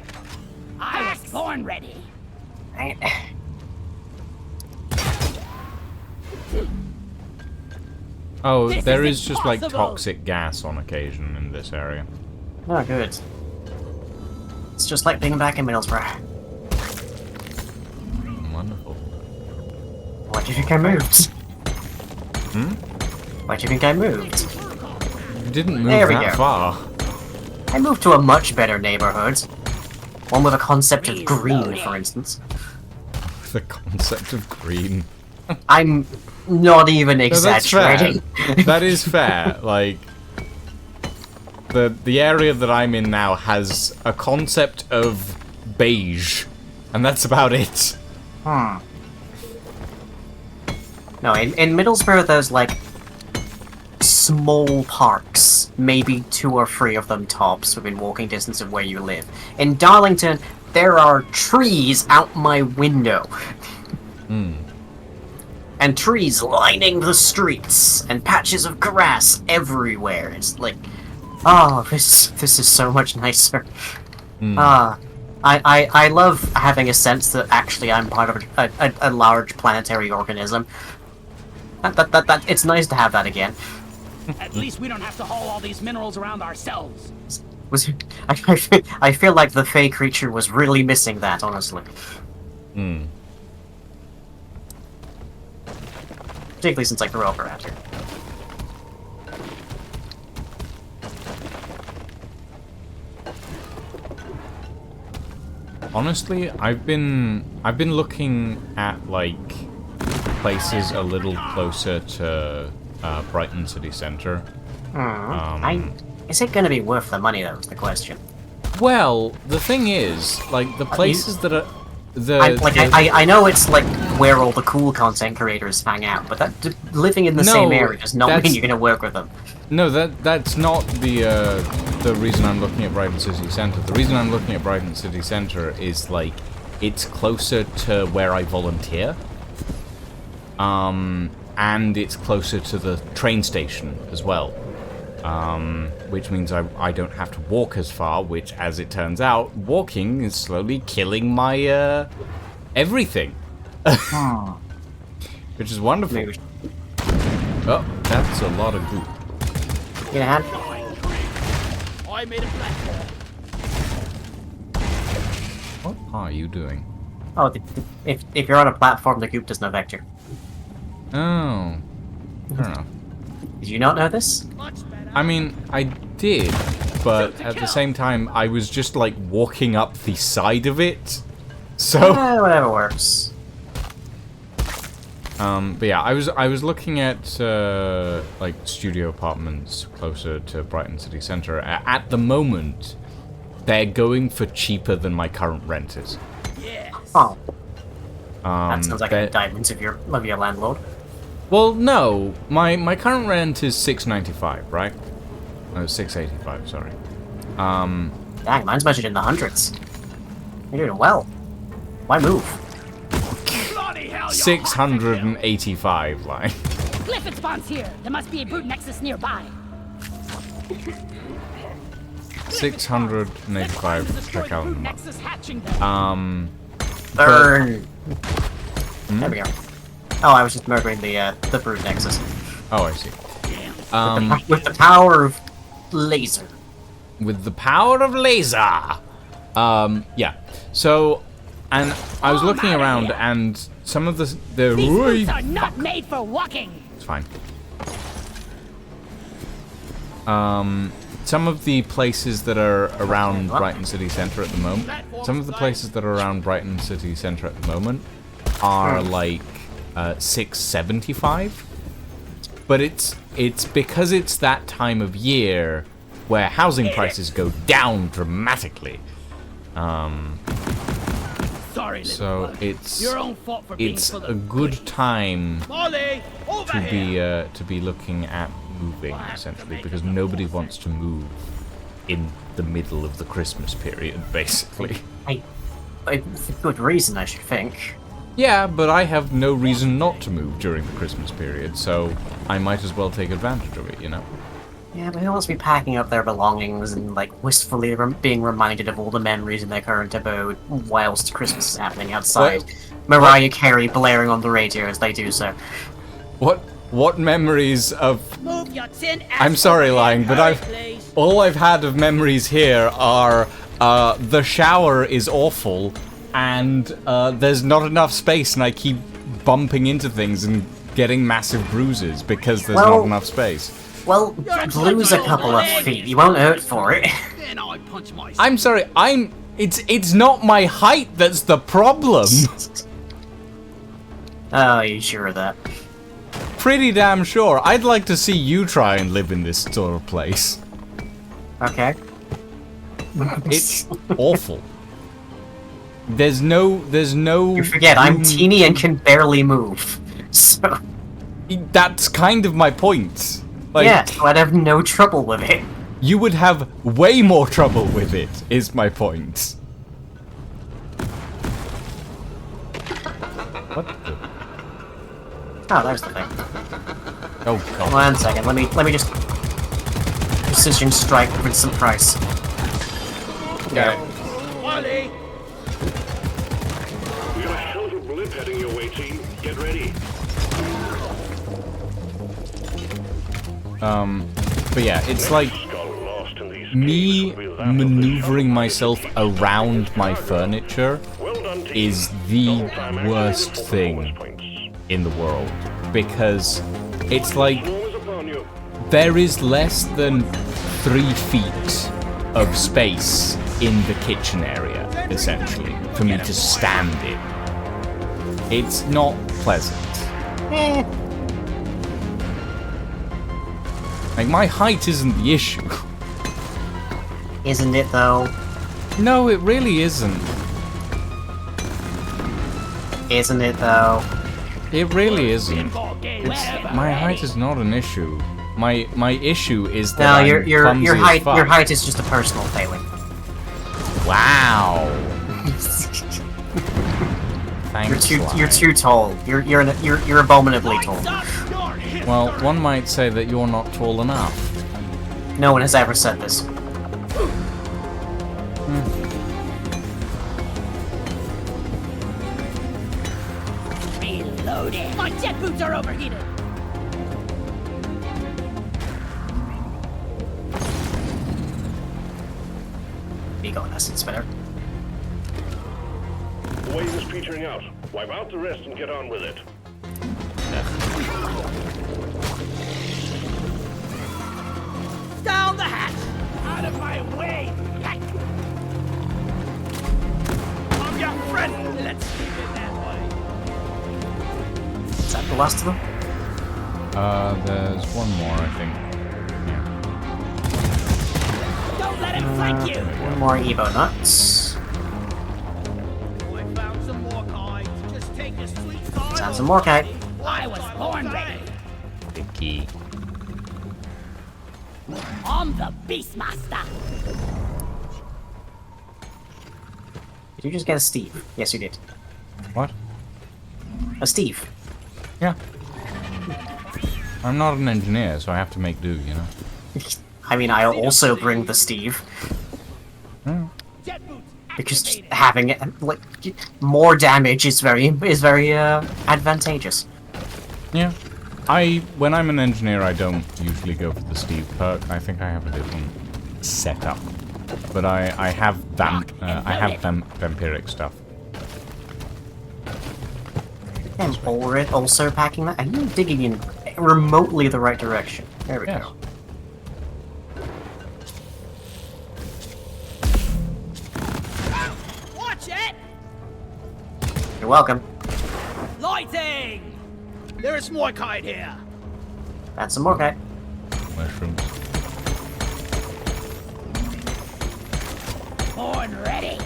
I was born ready. Right. Oh, This there is is just like impossible. toxic gas on occasion in this area. Oh, good. It's just like being back in Middlesbrough. Wonderful. Why do you think I moved? Hmm? Why do you think I moved? You didn't move There we that go. far. I moved to a much better neighborhood. One with a concept of green, for instance. The concept of green. I'm not even No, that's fair. exaggerating. That is fair. Like the area that I'm in now has a concept of beige, and that's about it. Hmm. No, in Middlesbrough there's like small parks, maybe 2 or 3 of them tops within walking distance of where you live. In Darlington, there are trees out my window. Hmm. And trees lining the streets, and patches of grass everywhere. It's like, oh, this is so much nicer. I love having a sense that actually I'm part of a large planetary organism. It's nice to have that again. At least we don't have to haul all these minerals around ourselves. I feel like the Fey creature was really missing that, honestly. Hmm. Particularly since I grew up around here. Honestly, I've been looking at like places a little closer to Brighton city centre. Is it gonna be worth the money, though, is the question. Well, the thing is, like the places that are I know it's like where all the cool content creators hang out, but living in the same area does not mean you're gonna work with them. No, that's not the reason I'm looking at Brighton City Centre. The reason I'm looking at Brighton City Centre is like it's closer to where I volunteer. And it's closer to the train station as well. which means I don't have to walk as far, which, as it turns out, walking is slowly killing my, everything. Which is wonderful. Maybe. Oh, that's a lot of goo. Get a hand. I made a platform. What are you doing? Oh, if you're on a platform, the goop doesn't affect you. Oh. Fair enough. Did you not know this? I mean, I did, but at the same time, I was just like walking up the side of it. So, Whatever works. but yeah, I was looking at like studio apartments closer to Brighton City Centre. At the moment, they're going for cheaper than my current rent is. Oh. That sounds like an they're- indictment of your landlord. Well, no, my current rent is $6.95, right? No, $6.85. Sorry. Dang, mine's measured in the hundreds. You're doing well. Why move? Bloody hell, 685 line. Clifford spawns here. There must be a brute nexus nearby. 685 per calendar month. Nexus hatching them. Burn. There we go. Oh, I was just murdering the brute nexus Oh, I see. with the power of laser. With the power of laser. Yeah. So, and I was looking around, and some of the These boots are not made for walking. It's fine. Some of the places that are around Brighton City Centre at the moment, are like 675. But it's because it's that time of year where housing prices go down dramatically. Sorry, So little bug. it's Your own fault for being it's full a of good time Molly, over to be looking at moving, essentially, because nobody wants to move in the middle of the Christmas period, basically. It's a good reason, I should think. Yeah, but I have no reason not to move during the Christmas period, so I might as well take advantage of it, you know? Yeah, but who wants to be packing up their belongings and, like, wistfully being reminded of all the memories in their current abode whilst Christmas is happening outside? Mariah Carey blaring on the radio as they do so. What memories of... Move your tin ass I'm sorry, over lying, here, but hurry, I've... please. All I've had of memories here are, the shower is awful, and, there's not enough space, and I keep bumping into things and getting massive bruises because there's not enough space. Well, lose a couple of feet. You won't hurt for it. Then I punch myself. I'm sorry, it's not my height that's the problem. Oh, you sure of that? Pretty damn sure. I'd like to see you try and live in this sort of place. Okay. It's awful. There's no... You forget, I'm room- teeny and can barely move. So, That's kind of my point. Like, yeah, so I'd have no trouble with it. you would have way more trouble with it, is my point. What the... Oh, there's the thing. Oh, God. 1 second, let me just precision strike with some price. Okay. Molly. We got a hell of a blip heading your way, team. Get ready. But yeah, it's like Got lost in these me caves without maneuvering the myself around my furniture Well done, team. is the Double time and worst for thing bonus points. in the world, because it's like Storm is upon you. there is less than 3 feet of space in the kitchen area, essentially, for me to stand in. It's not pleasant. Like, my height isn't the issue. Isn't it, though? No, it really isn't. Isn't it, though? It really isn't. Ball game, It's, wherever. my height is not an issue. My issue is that No, I'm your clumsy as height fuck. your height is just a personal failing. Wow. Thanks, You're too tall. You're abominably tall. Lights up, you're hit. Well, one might say that you're not tall enough. No one has ever said this. Reloaded. My jet boots are overheated. Be going essence better. The wave is petering out. Wipe out the rest and get on with it. Down the hatch. Out of my way. Yank. I'm your friend. Let's keep it that way. Is that the last of them? There's one more, I think. Don't let him flank you. One more Evo nuts. I found some more kites. Just take a sweet time. Sounds some more kite. I was born ready. The key. I'm the Beastmaster. Did you just get a Steve? Yes, you did. What? A Steve. Yeah. I'm not an engineer, so I have to make do, you know? I mean, I'll also bring the Steve. Jet boots. Because activated. having it, like, more damage is very advantageous. Yeah. When I'm an engineer, I don't usually go for the Steve perk. I think I have a different setup. But I have vampiric stuff. And also packing that. Are you digging in remotely the right direction? There we Yeah. go. Watch it. You're welcome. Lighting. There is more kite here. That's some more kite. Mushrooms. Born ready.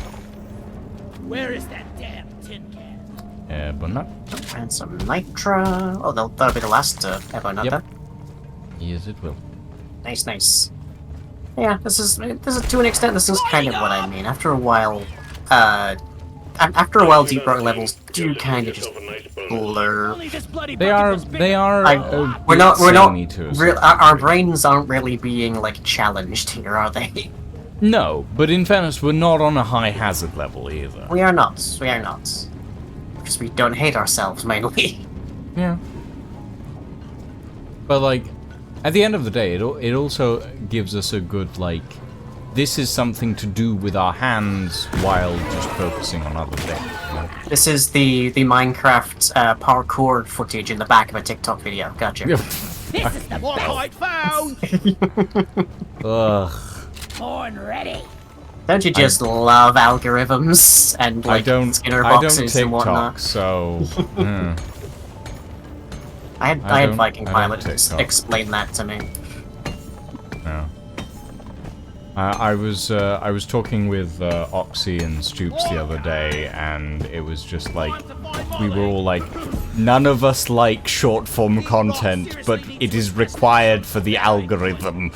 Where is that damn tin can? But not. And some nitro. Oh, that'll be the last Evo nut Yep. then. Yes, it will. Nice, nice. Yeah, this is to an extent. This is kind of what I mean. After a while, deep rock levels do kind of just blur. Only this bloody They bucket are. was big They are. We're not. samey to a certain Our brains aren't really being like challenged here, are they? No, but in fairness, we're not on a high hazard level either. We are not. We are not. Because we don't hate ourselves mainly. Yeah. But like, at the end of the day, it also gives us a good like, this is something to do with our hands while just focusing on other things. You know? This is the Minecraft parkour footage in the back of a TikTok video. Gotcha. This is the more kite found. Ugh. Born ready. Don't you just love algorithms and like Skinner I don't boxes and whatnot? TikTok, so. I had don't- Viking I don't Pilot TikTok. explain that to me. No. I was talking with Oxy and Stoops the other day, and it was just like we were all like, none of us like short form content, but it is required for the algorithm.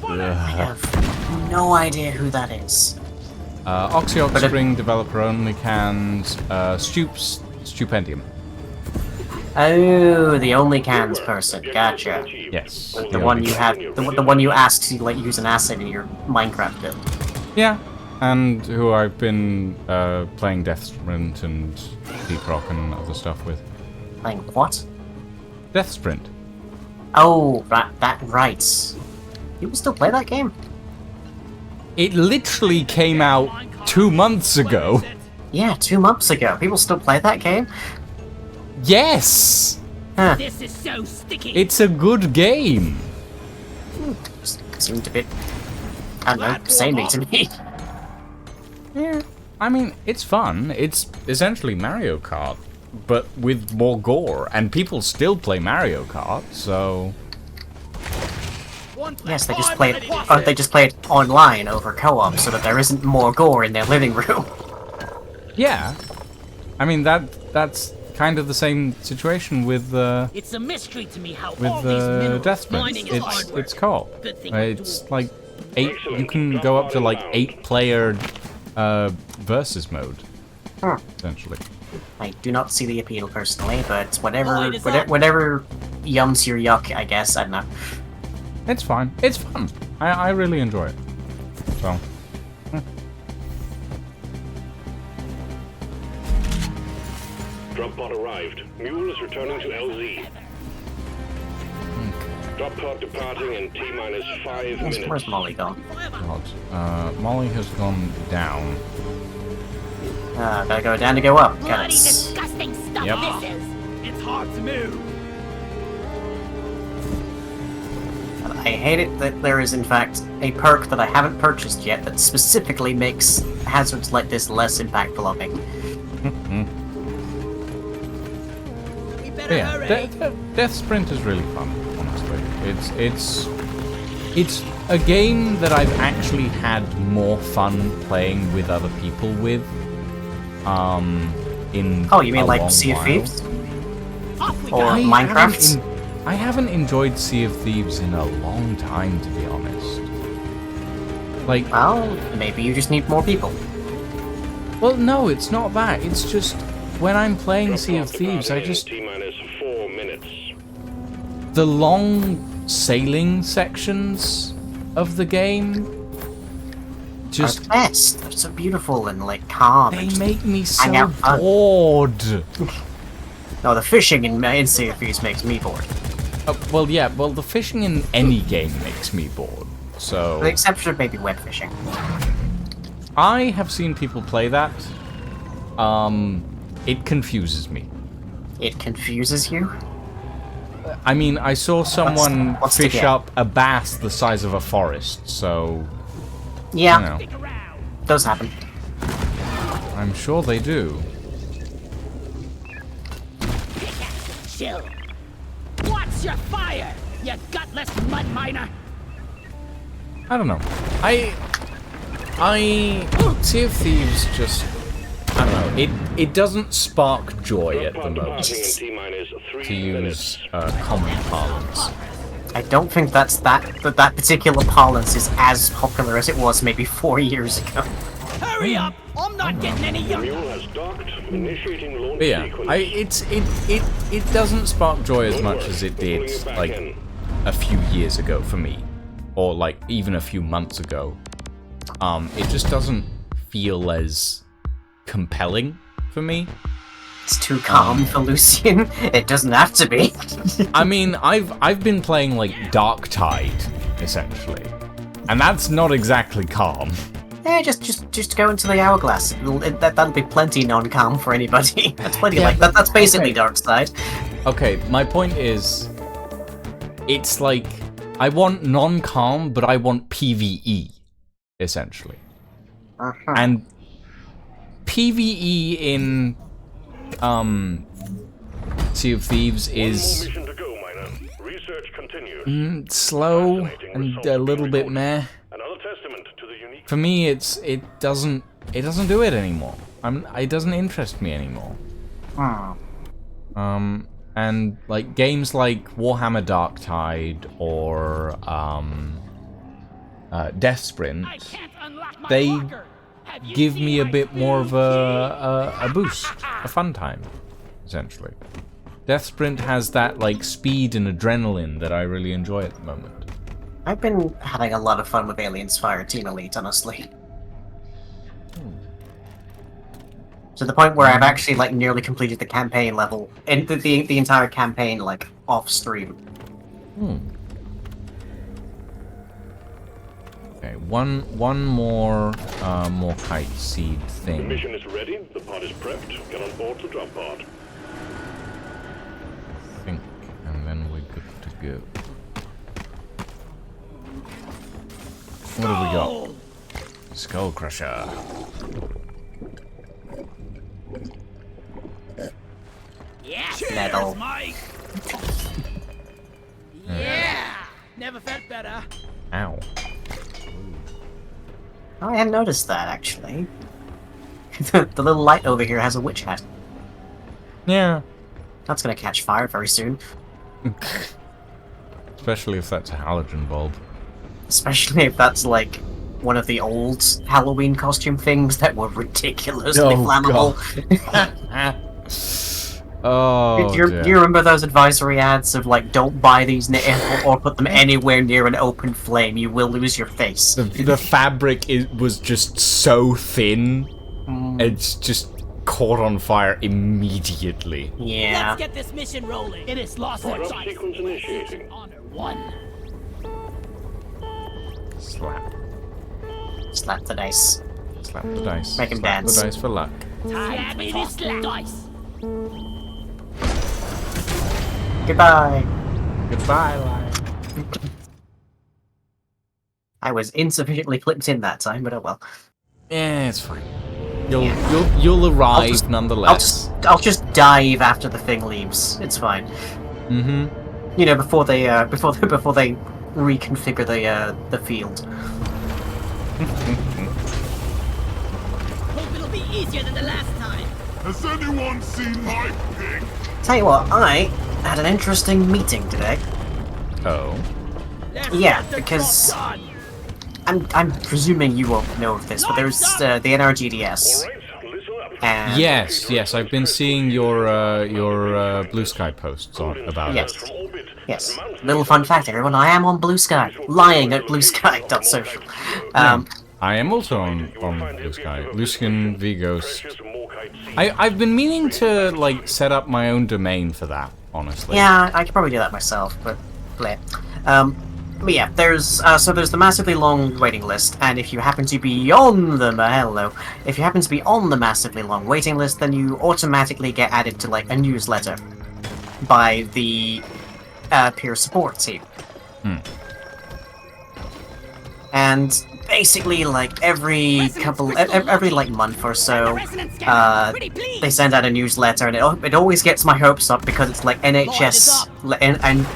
I have no idea who that is. Oxy Oxspring developer only cans. Stoops Stupendium. Oh, the only cans person. Gotcha. Yes. The one you had, the one you asked to like use an asset in your Minecraft build. Yeah, and who I've been playing Death Sprint and Deep Rock and other stuff with. Playing what? Death Sprint. Oh, right. People still play that game? It literally came out 2 months ago. Yeah, 2 months ago. People still play that game? Yes! Huh. This is so sticky. It's a good game. Seemed a bit, I don't know, samey to me. Yeah. I mean, it's fun. It's essentially Mario Kart, but with more gore. And people still play Mario Kart, so... Yes, they just play it. Or they just play it online over co-op, so that there isn't more gore in their living room. Yeah. I mean, that's kind of the same situation with It's a mystery to me how all these minerals Death Sprint. mining is hard work. It's co-op. Good thing It's I'm like 8. You can go up to like 8-player versus mode, Huh. essentially. I do not see the appeal personally, but Light is up. whatever yums your yuck, I guess. I don't know. It's fine. It's fun. I really enjoy it. So. Drop pod arrived. Mule is returning to LZ. Drop pod departing in T-minus 5 minutes. Where's Molly gone? God. Molly has gone down. Gotta go down to go up. Got Bloody it. disgusting stuff Yep. this is! It's hard to move! I hate it that there is, in fact, a perk that I haven't purchased yet that specifically makes hazards like this less impactful on me. We But better yeah, hurry! Death Sprint is really fun, honestly. It's a game that I've actually had more fun playing with other people with. In Oh, you mean a like long Sea of while. Thieves? Off we Or go! Minecraft? I haven't enjoyed Sea of Thieves in a long time, to be honest. Like, Well, maybe you just need more people. well, no, it's not that. It's just when I'm playing Drop Sea of pod Thieves, I departing in just T-minus 4 minutes. the long sailing sections of the game just Are the best. They're so beautiful and like calm. they and just make me hang so out fun. bored. No, the fishing in Sea of Thieves makes me bored. Well, yeah, well, the fishing in any game makes me bored. So With the exception of maybe web fishing. I have seen people play that. It confuses me. It confuses you? I mean, I saw someone what's the fish game? up a bass the size of a forest, so Yeah, you know, Stick around! those happen. I'm sure they do. Chill! Watch your fire, you gutless mud miner! I don't know. Sea of Thieves just, I don't know. It doesn't spark joy at Drop the pod moment, departing in T-minus 3 to minutes. use common parlance. I don't think that particular parlance is as popular as it was maybe 4 years ago. Hurry up! I'm not getting any younger! Mule has docked. Initiating launch But yeah, sequence. it doesn't spark joy as Don't much worry, as it pulling did you back like in. a few years ago for me, or like even a few months ago. It just doesn't feel as compelling for me. It's too calm for Lucian. It doesn't have to be. I mean, I've been playing like Dark Tide essentially, and that's not exactly calm. Yeah, just go into the hourglass. That'll be plenty non-calm for anybody. That's plenty Yeah, like that. That's basically okay. Dark Side. Okay, my point is, it's like I want non-calm, but I want PvE essentially. Uh-huh. And PvE in Sea of Thieves One more is mission to go, Miner. Research continues. slow and a little bit meh. Another testament to the unique. For me, it doesn't do it anymore. It doesn't interest me anymore. And like games like Warhammer Dark Tide or Death Sprint, I can't unlock my they locker. Have you give seen me a my bit more of food? a boost, a fun time, essentially. Death Sprint has that like speed and adrenaline that I really enjoy at the moment. I've been having a lot of fun with Aliens Fireteam Elite, honestly. To the point where I've actually like nearly completed the campaign level, and the entire campaign like off stream. Okay, one more kite seed The thing. mission is ready. The pod is prepped. Get on board the drop pod. I think, and then we're good to go. What have we got? Skull Crusher. Yeah, Metal. cheers, Mike! Yeah! Never felt better. Ow. Oh, I hadn't noticed that actually. The little light over here has a witch hat. Yeah. That's gonna catch fire very soon. Especially if that's a halogen bulb. Especially if that's like one of the old Halloween costume things that were ridiculously flammable. Oh, Do you remember those advisory ads of like, don't buy these or put them anywhere near an open flame, you will lose your face. The fabric was just so thin, it's just caught on fire immediately. Yeah. Let's get this mission rolling. It is lost Drop sight. sequence initiating. Honor 1. Slap. Slap the dice. Slap the dice. Make him Slap dance. the dice for luck. Time to toss the dice. Goodbye. Goodbye, Lion. I was insufficiently clipped in that time, but oh well. Yeah, it's fine. You'll arrive nonetheless. I'll just dive after the thing leaves. It's fine. Mm-hmm. You know, before they reconfigure the field. Hope it'll be easier than the last time. Has anyone seen my pig? Tell you what, I had an interesting meeting today. Oh. Yeah, because I'm presuming you won't know of this, but there's the NRGDS. Alright, listen up. And Yes, I've been seeing your Blue Sky posts about Yes. it. From orbit. Yes. Little fun fact, everyone, I am on Blue Sky. Lying at bluesky.social. I am also on Blue Sky. Lucian V Ghost. Precious Morkite seed. I've been meaning to like set up my own domain for that, honestly. Yeah, I could probably do that myself, but bleh. But yeah, there's the massively long waiting list, and if you happen to be on the if you happen to be on the massively long waiting list, then you automatically get added to like a newsletter by the peer support team. And basically, like every like month or so, they send out a newsletter, and it always gets my hopes up because it's like NHS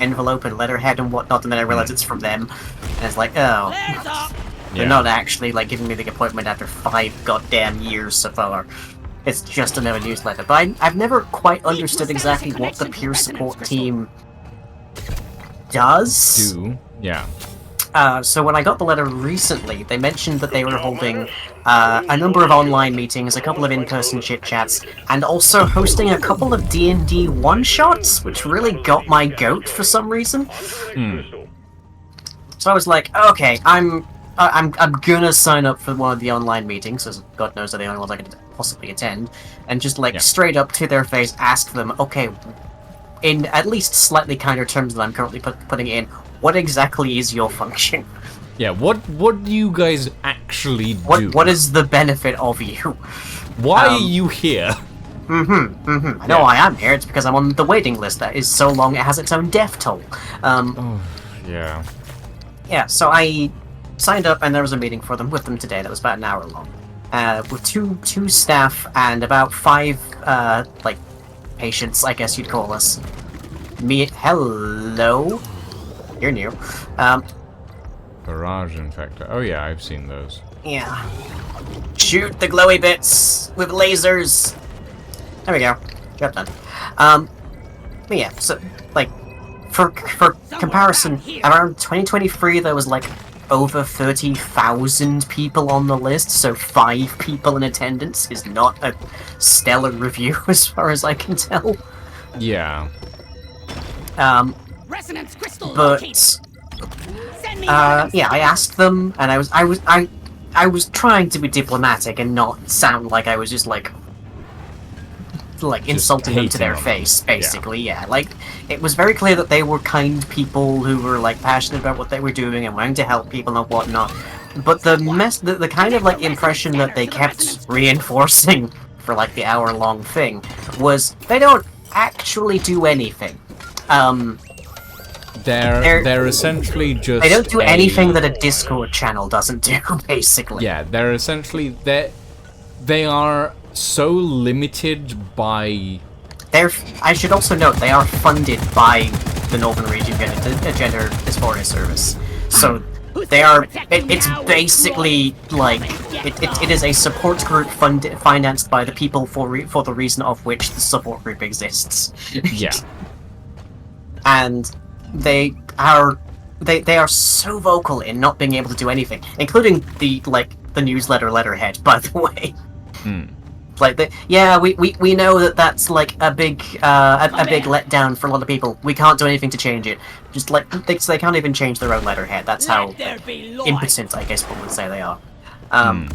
envelope and letterhead and whatnot, and then I realize it's from them, and it's like, oh, Flares up. they're not actually like giving me the appointment after 5 goddamn years so far. It's just another newsletter. But I've never quite understood exactly what the peer support team does. Yeah. So when I got the letter recently, they mentioned that they were holding a number of online meetings, a couple of in-person chit-chats, and also hosting a couple of D&D one-shots, which really got my goat for some reason. So I was like, okay, I'm gonna sign up for one of the online meetings, as God knows they're the only ones I could possibly attend, and just like straight up to their face ask them, okay, in at least slightly kinder terms than I'm currently putting in, what exactly is your function? Yeah, what do you guys actually do? What is the benefit of you? Why are you here? I know I am here, it's because I'm on the waiting list that is so long it has its own death toll. Yeah. Yeah, so I signed up and there was a meeting with them today that was about an hour long. With two staff and about 5 like patients, I guess you'd call us. Hello? You're new. Barrage infector. Oh yeah, I've seen those. Yeah. Shoot the glowy bits with lasers. There we go. Job done. But yeah, so like for comparison, around 2023 there was like over 30,000 people on the list, so 5 people in attendance is not a stellar review as far as I can tell. Yeah. Resonance crystal But located. Send me yeah, I asked them, and I was trying to be diplomatic and not sound like I was just like insulting them to their hating on them. face, basically. Yeah, like it was very clear that they were kind people who were like passionate about what they were doing and wanting to help people and whatnot. But the kind of like impression that they kept reinforcing for like the hour-long thing was they don't actually do anything. They're essentially just. They don't do anything that a Discord channel doesn't do, basically. Yeah, they're essentially they are so limited by. I should also note they are funded by the Northern Region Gender Dysphoria Service, so they are. It's basically like it is a support group financed by the people for the reason of which the support group exists. Yeah. And they are so vocal in not being able to do anything, including the newsletter letterhead, by the way. Like, we know that that's like a big letdown for a lot of people. We can't do anything to change it. Just like they can't even change their own letterhead. That's how impotent, I guess one would say they are. And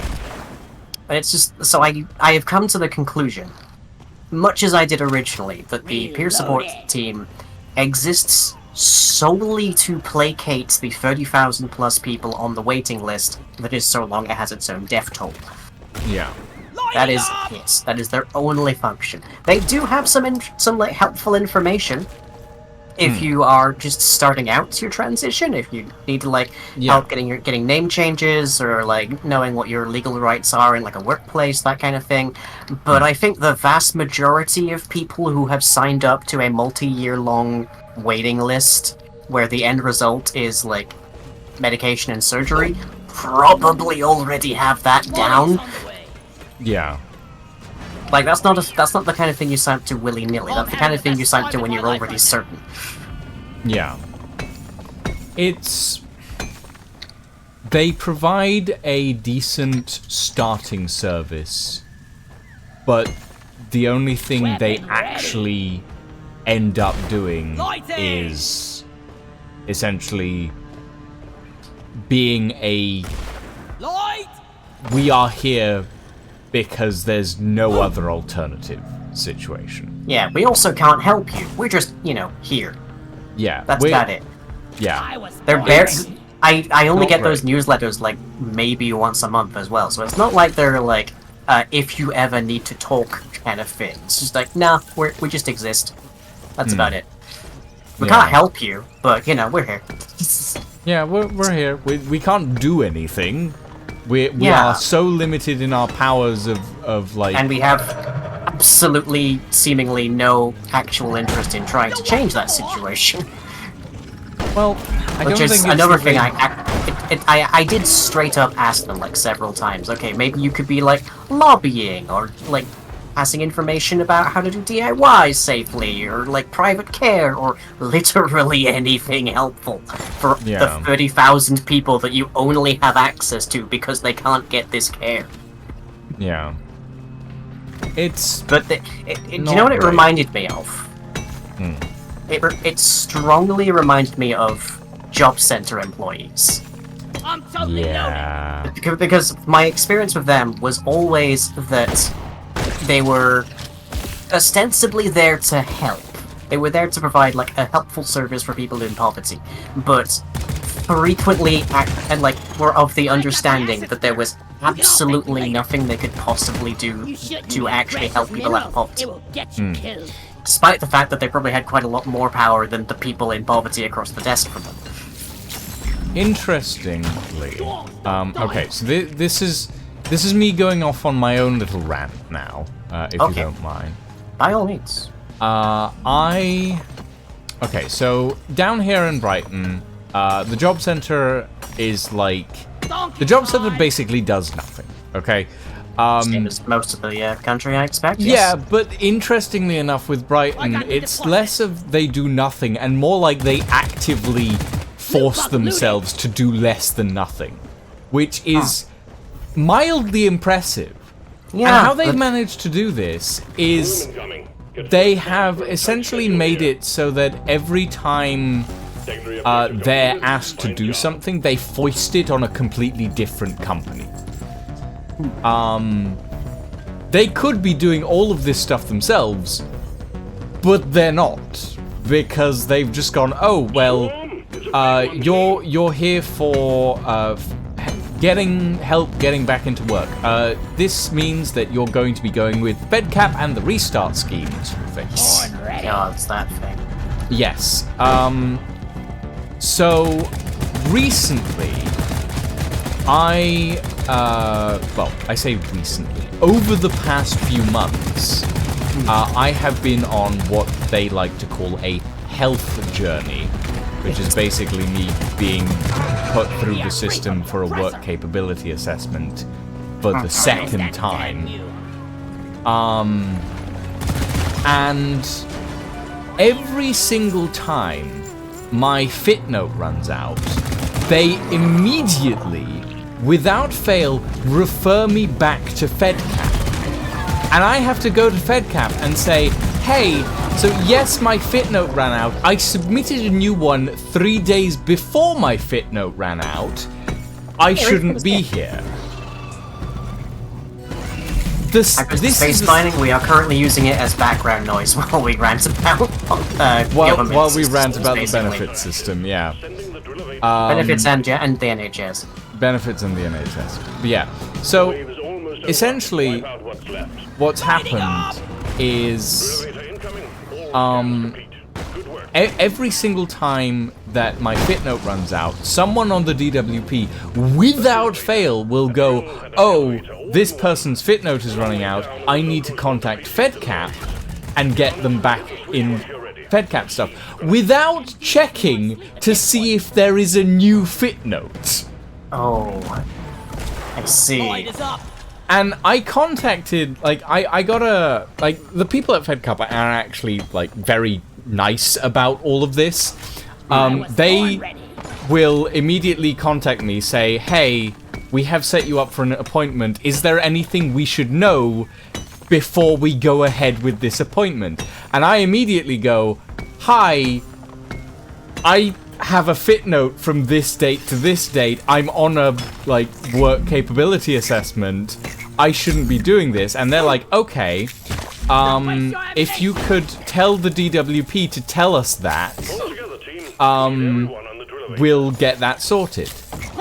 it's just so I have come to the conclusion, much as I did originally, that the peer support team exists solely to placate the 30,000 plus people on the waiting list that is so long it has its own death toll. Yeah. That is it. That is their only function. They do have some like helpful information if you are just starting out your transition. If you need to like help getting name changes or like knowing what your legal rights are in like a workplace, that kind of thing. But I think the vast majority of people who have signed up to a multi-year long waiting list where the end result is like medication and surgery probably already have that down. Yeah. Like that's not the kind of thing you sign up to willy-nilly. That's the kind of thing you sign up to when you're already certain. Yeah. They provide a decent starting service, but the only thing they actually end up doing is essentially being we are here because there's no other alternative situation. Yeah, we also can't help you. We're just, here. Yeah. That's about it. Yeah. They're I only get those newsletters like maybe once a month as well, so it's not like they're like if you ever need to talk kind of thing. It's just like, nah, we just exist. That's about it. We can't help you, but we're here. Yeah, we're here. We can't do anything. We are so limited in our powers of like... And we have absolutely, seemingly no actual interest in trying to change that situation. Well, I don't think it's another thing I did straight up ask them like several times. Okay, maybe you could be like lobbying or like passing information about how to do DIY safely or like private care or literally anything helpful for the 30,000 people that you only have access to because they can't get this care. Yeah. But do you know what it reminded me of? It strongly reminded me of job center employees. Yeah. Because my experience with them was always that they were ostensibly there to help. They were there to provide like a helpful service for people in poverty, but frequently were of the understanding that there was absolutely nothing they could possibly do to actually help people out of poverty. Despite the fact that they probably had quite a lot more power than the people in poverty across the desk from them. Interestingly, okay, so this is me going off on my own little rant now, if you don't mind. By all means. Okay, so down here in Brighton, the job center is like... The job center basically does nothing, okay? Same as most of the country, I expect. Yes. Yeah, but interestingly enough with Brighton, it's less of they do nothing and more like they actively force themselves to do less than nothing, which is mildly impressive. Yeah, and how they've managed to do this is they have essentially made it so that every time they're asked to do something, they foist it on a completely different company. They could be doing all of this stuff themselves, but they're not, because they've just gone, oh, well, you're here for getting help getting back into work. This means that you're going to be going with FedCap and the restart schemes things. God, it's that thing. Yes. So recently, I say recently, over the past few months, I have been on what they like to call a health journey, which is basically me being put through the system for a work capability assessment for the second time. And every single time my fit note runs out, they immediately, without fail, refer me back to FedCap. And I have to go to FedCap and say, hey, so yes, my fit note ran out. I submitted a new one 3 days before my fit note ran out. I shouldn't be here. This Space is mining, we are currently using it as background noise while we rant about while we rant systems, about the basically. benefit system, yeah. Sending the Drillevator. Benefits and the NHS. Benefits and the NHS. But yeah. So Wave is almost over. essentially, Wipe out what's left. what's happened is Drillevator incoming. All complete. Good work. every single time that my fit note runs out, someone on the DWP, without fail, will go, oh, this person's fit note is running out, I need to contact FedCap and get them back in FedCap stuff, without checking to see if there is a new fit note. Oh, I see. Light is up. And I contacted, like, I got a, like, the people at FedCap are actually, like, very nice about all of this. They will immediately contact me, say, hey, we have set you up for an appointment. Is there anything we should know before we go ahead with this appointment? And I immediately go, hi, I have a fit note from this date to this date. I'm on a, like, work capability assessment. I shouldn't be doing this. And they're like, okay, if you could tell the DWP to tell us that, All together, team. Everyone on the Drillevator. we'll get that sorted.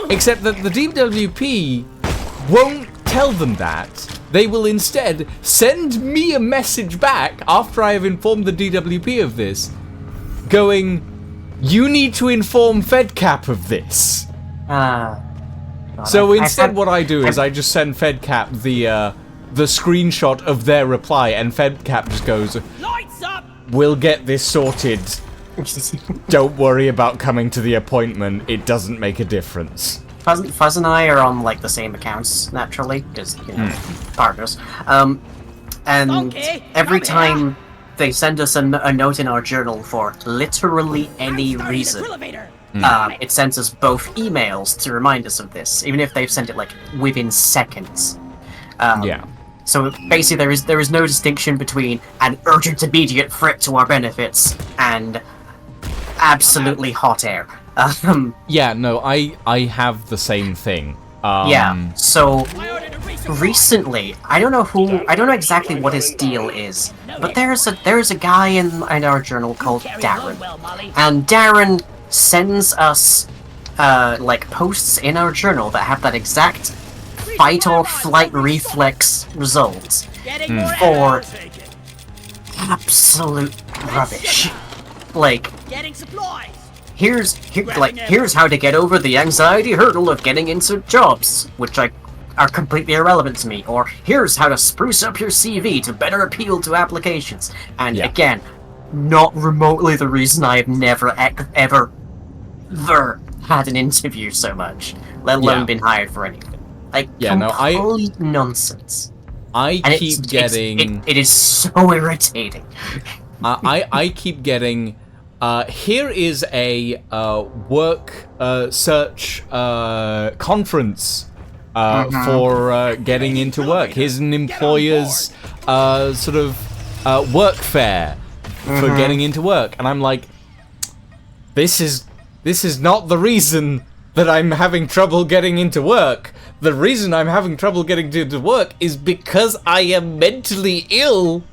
Except that the DWP won't tell them that. They will instead send me a message back after I have informed the DWP of this, going, you need to inform FedCap of this. So instead what I do is I just send FedCap the screenshot of their reply, and FedCap just goes, Lights up. we'll get this sorted. Don't worry about coming to the appointment. It doesn't make a difference. Fuzz and I are on like the same accounts naturally, because you know, partners. And Okay, every come time they send us a note in our journal for literally any Starting reason, the Drillevator. it sends us both emails to remind us of this, even if they've sent it like within seconds. Yeah. So basically, there is no distinction between an urgent, immediate threat to our benefits and absolutely hot air. Yeah, no, I have the same thing. Yeah. So I ordered a recent recently, I don't know exactly what his deal is, but there's a guy in our journal called carry Darren, along well, Molly. and Darren sends us like posts in our journal that have that exact fight or flight reflex result Getting more for ammo. absolute rubbish. Like, Getting supplies. here's how to get over the anxiety hurdle of getting into jobs, which are completely irrelevant to me. Or here's how to spruce up your CV to better appeal to applications. And Yeah. again, not remotely the reason I have never ever had an interview so much, let alone Yeah. been hired for anything. Like, Yeah, no, complete nonsense. I And keep getting it is so irritating. I keep getting here is a work search conference for getting into work. Here's an employer's sort of work fair for getting into work, and I'm like, this is not the reason that I'm having trouble getting into work. The reason I'm having trouble getting into work is because I am mentally ill.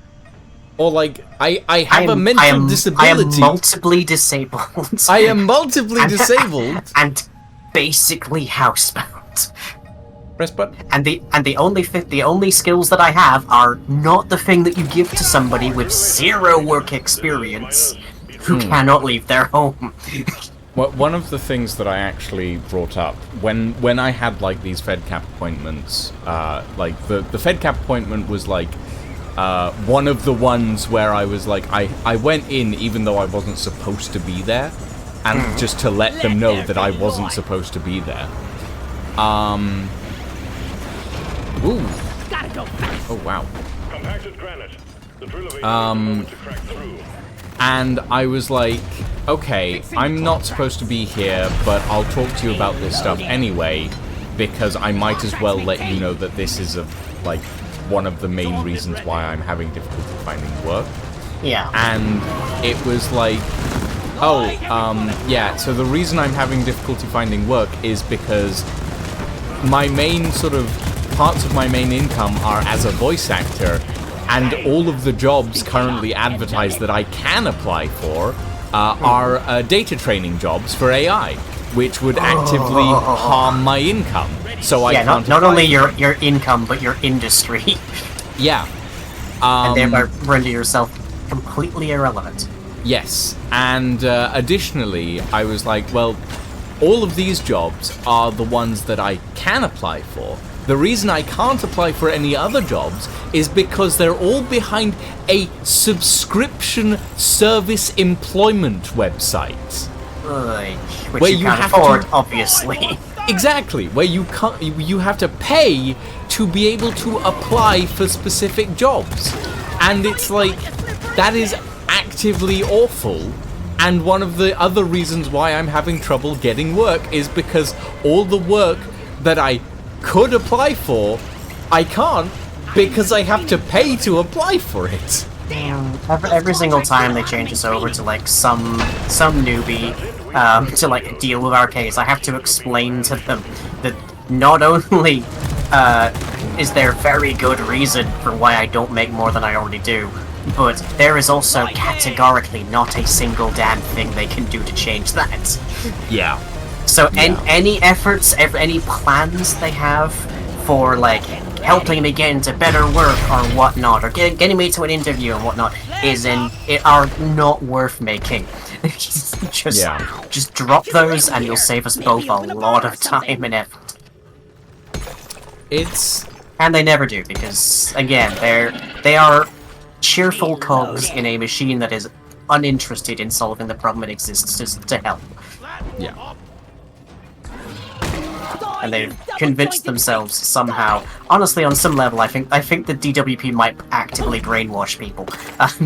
Or like, I have a mental disability. I am multiply disabled. I am multiply disabled. And basically housebound. Press button. And the only skills that I have are not the thing that you give to somebody with zero work experience who cannot leave their home. Well, one of the things that I actually brought up when I had like these FedCap appointments, like the FedCap appointment was like one of the ones where I was like, I went in even though I wasn't supposed to be there, and just to let them know that I wasn't supposed to be there. Ooh. Gotta go fast. Oh wow. Compacted granite. The Drillevator is the moment to crack through. And I was like, okay, I'm not supposed to be here, but I'll talk to you about this stuff anyway, because I might as well let you know that this is a, like, one of the main reasons why I'm having difficulty finding work. Yeah. And it was like, yeah, so the reason I'm having difficulty finding work is because my main sort of parts of my main income are as a voice actor, and all of the jobs currently advertised that I can apply for are data training jobs for AI, which would actively harm my income. So I can't not only your income, but your industry. Yeah. And thereby render yourself completely irrelevant. Yes, and additionally, I was like, well, all of these jobs are the ones that I can apply for. The reason I can't apply for any other jobs is because they're all behind a subscription service employment website. Which Where you you can't have afford, to- obviously. Exactly, where you have to pay to be able to apply for specific jobs. And it's like, that is actively awful. And one of the other reasons why I'm having trouble getting work is because all the work that I could apply for, I can't, because I have to pay to apply for it. Every single time they change us over to like some newbie to like deal with our case, I have to explain to them that not only is there very good reason for why I don't make more than I already do, but there is also categorically not a single damn thing they can do to change that. Yeah. So any efforts, any plans they have for like helping me get into better work or whatnot, or getting me to an interview and whatnot, are not worth making. Just drop those, and you'll save us both a lot of time and effort. And they never do, because again, they are cheerful cogs in a machine that is uninterested in solving the problem it exists to help. Yeah. And they've convinced themselves somehow. Honestly, on some level, I think the DWP might actively brainwash people,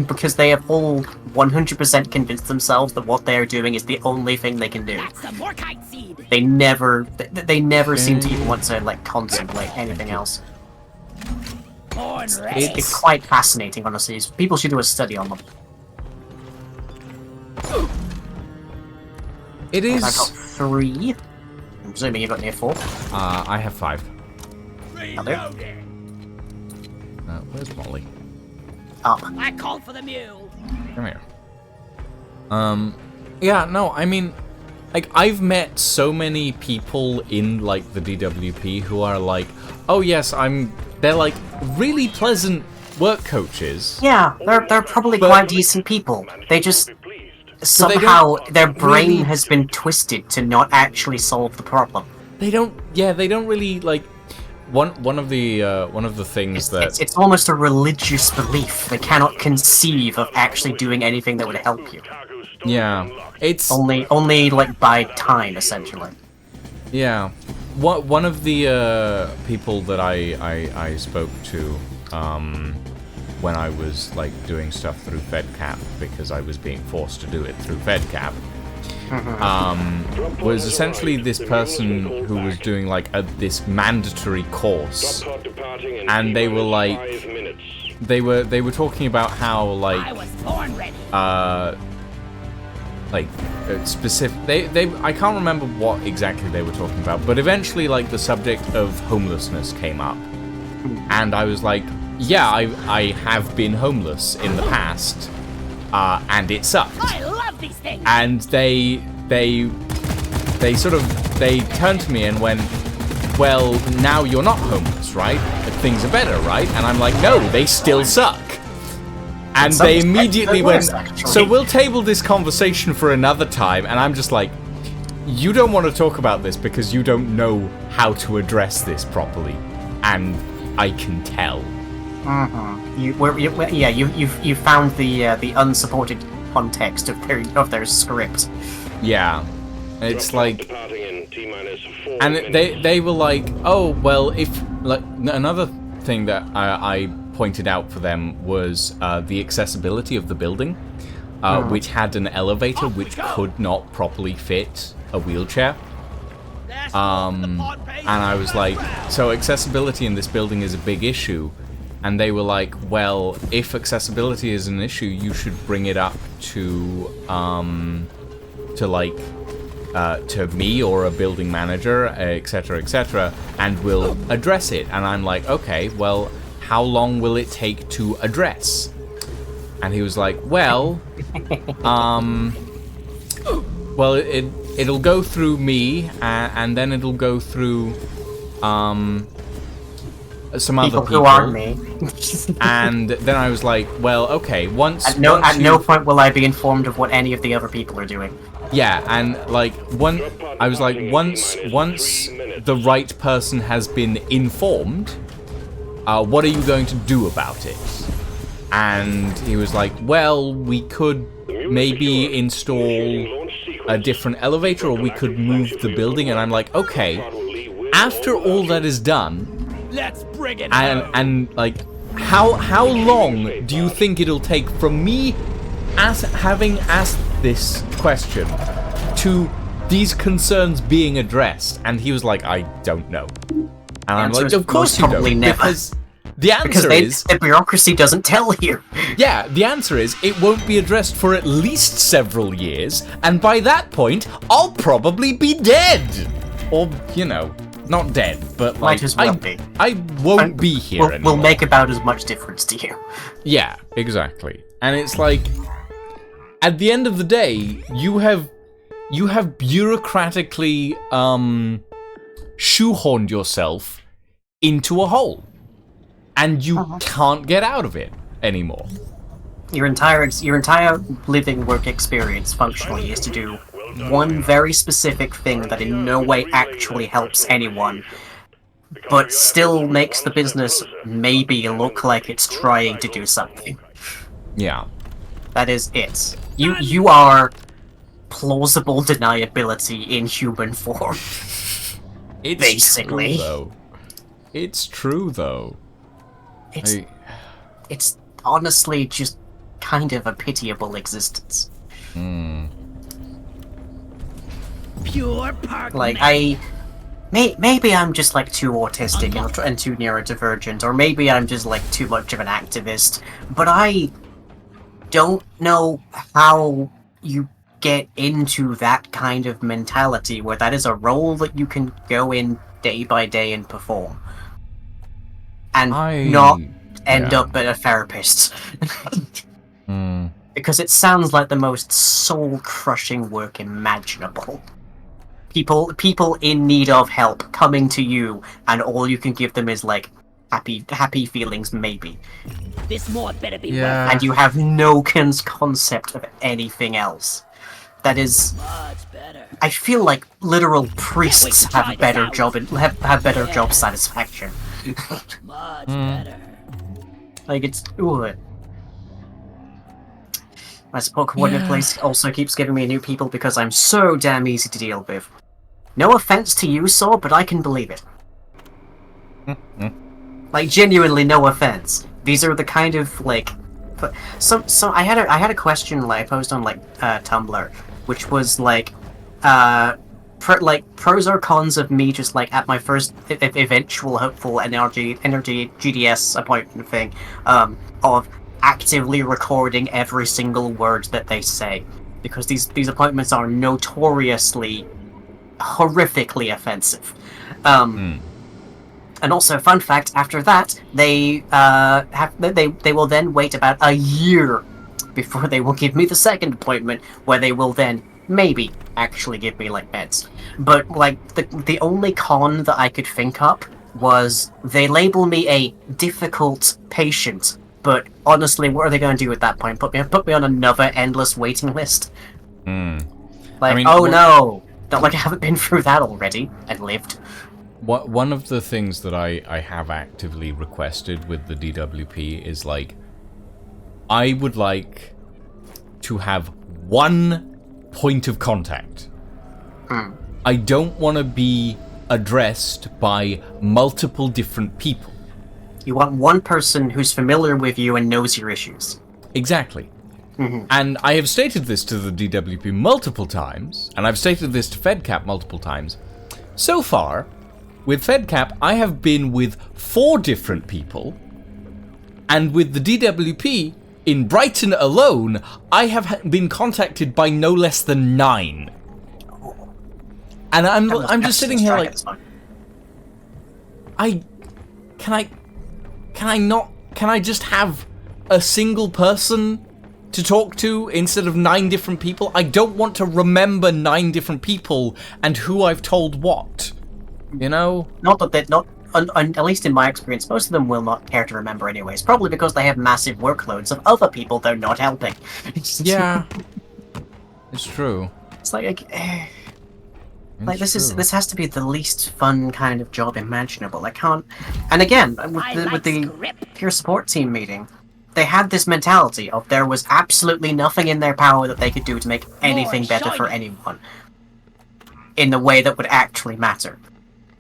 because they have all 100% convinced themselves that what they are doing is the only thing they can do. They never seem to even want to like contemplate anything else. It's quite fascinating, honestly. People should do a study on them. It is. I got 3. I'm presuming you got near 4. I have 5. Hello? Where's Molly? Up. I called for the mule. Come here. Yeah, no, I mean, like, I've met so many people in, like, the DWP who are like, oh yes, they're, like, really pleasant work coaches. Yeah, they're probably quite decent people. They just... somehow their brain really has been twisted to not actually solve the problem. They don't really, like, one of the things that... It's almost a religious belief. They cannot conceive of actually doing anything that would help you. Yeah, it's... Only like, by time, essentially. Yeah. One of the people that I spoke to when I was like doing stuff through FedCap, because I was being forced to do it through FedCap, was essentially this person who was doing like this mandatory course, and they were like, they were talking about how like specific. I can't remember what exactly they were talking about, but eventually, like, the subject of homelessness came up, and I was like, yeah, I have been homeless in the past, and it sucked. I love these things. And they turned to me and went, well, now you're not homeless, right? Things are better, right? And I'm like, no, they still suck. And they immediately went, so we'll table this conversation for another time. And I'm just like, you don't want to talk about this because you don't know how to address this properly. And I can tell. You found the unsupported context of their script. Yeah. It's like... And they were like, oh, well, if... like another thing that I pointed out for them was the accessibility of the building, which had an elevator which could not properly fit a wheelchair. And I was like, so accessibility in this building is a big issue, And they were like, well, if accessibility is an issue, you should bring it up to me or a building manager, etc., and we'll address it. And I'm like, okay, well, how long will it take to address? And he was like, well, it'll go through me, and then it'll go through some other people who aren't me. And then I was like, well, okay, At no point will I be informed of what any of the other people are doing. Yeah, and like once the right person has been informed, what are you going to do about it? And he was like, well, we could maybe install a different elevator, or we could move the building. And I'm like, okay, after all that is done, Let's bring it and like, how long do you think it'll take from me having asked this question to these concerns being addressed? And he was like, I don't know. And I'm like, of course you don't, because the answer is the bureaucracy doesn't tell you. Yeah, the answer is it won't be addressed for at least several years, and by that point, I'll probably be dead. Or, you know, not dead, but like, Might as well be. I won't be here anymore. Will make about as much difference to you. Yeah, exactly. And it's like, at the end of the day, you have bureaucratically shoehorned yourself into a hole, and you can't get out of it anymore. Your entire living work experience functionally is to do one very specific thing that in no way actually helps anyone, but still makes the business maybe look like it's trying to do something. Yeah. That is it. You are plausible deniability in human form. It's basically. True, though. It's true, though. It's honestly just kind of a pitiable existence. Pure park. Like, maybe I'm just like too autistic and too neurodivergent, or maybe I'm just like too much of an activist, but I don't know how you get into that kind of mentality where that is a role that you can go in day by day and perform. And not end up at a therapist. Because it sounds like the most soul-crushing work imaginable. People in need of help coming to you, and all you can give them is like happy feelings, maybe. This mod better be And you have no concept of anything else. That is, much better. I feel like literal priests have better job satisfaction. Much better. Like, it's... Ooh. My support coordinate place also keeps giving me new people because I'm so damn easy to deal with. No offense to you, Saw, but I can believe it. Like, genuinely no offense. These are the kind of, like... So I had a question like I posed on, like, Tumblr, which was, like, pros or cons of me just, like, at my first eventual hopeful energy GDS appointment thing, of actively recording every single word that they say, because these appointments are notoriously horrifically offensive. And also, fun fact, after that, they will then wait about a year before they will give me the second appointment, where they will then maybe actually give me like meds. But like the only con that I could think up was they label me a difficult patient. But honestly, what are they going to do at that point? Put me on another endless waiting list? Like, I mean, no! Not like I haven't been through that already and lived. One of the things that I have actively requested with the DWP is, like, I would like to have one point of contact. I don't want to be addressed by multiple different people. You want one person who's familiar with you and knows your issues. Exactly. And I have stated this to the DWP multiple times, and I've stated this to FedCap multiple times. So far, with FedCap, I have been with 4 different people And with the DWP, in Brighton alone, I have been contacted by no less than 9. And I'm just sitting here like, can I just have a single person to talk to instead of 9 different people? I don't want to remember 9 different people and who I've told what. You know? Not that they're not. At least in my experience, most of them will not care to remember anyways. Probably because they have massive workloads of other people they're not helping. Yeah, it's true. It's like this has to be the least fun kind of job imaginable. I can't. And again, with the peer support team meeting, they had this mentality of there was absolutely nothing in their power that they could do to make anything better for anyone in the way that would actually matter.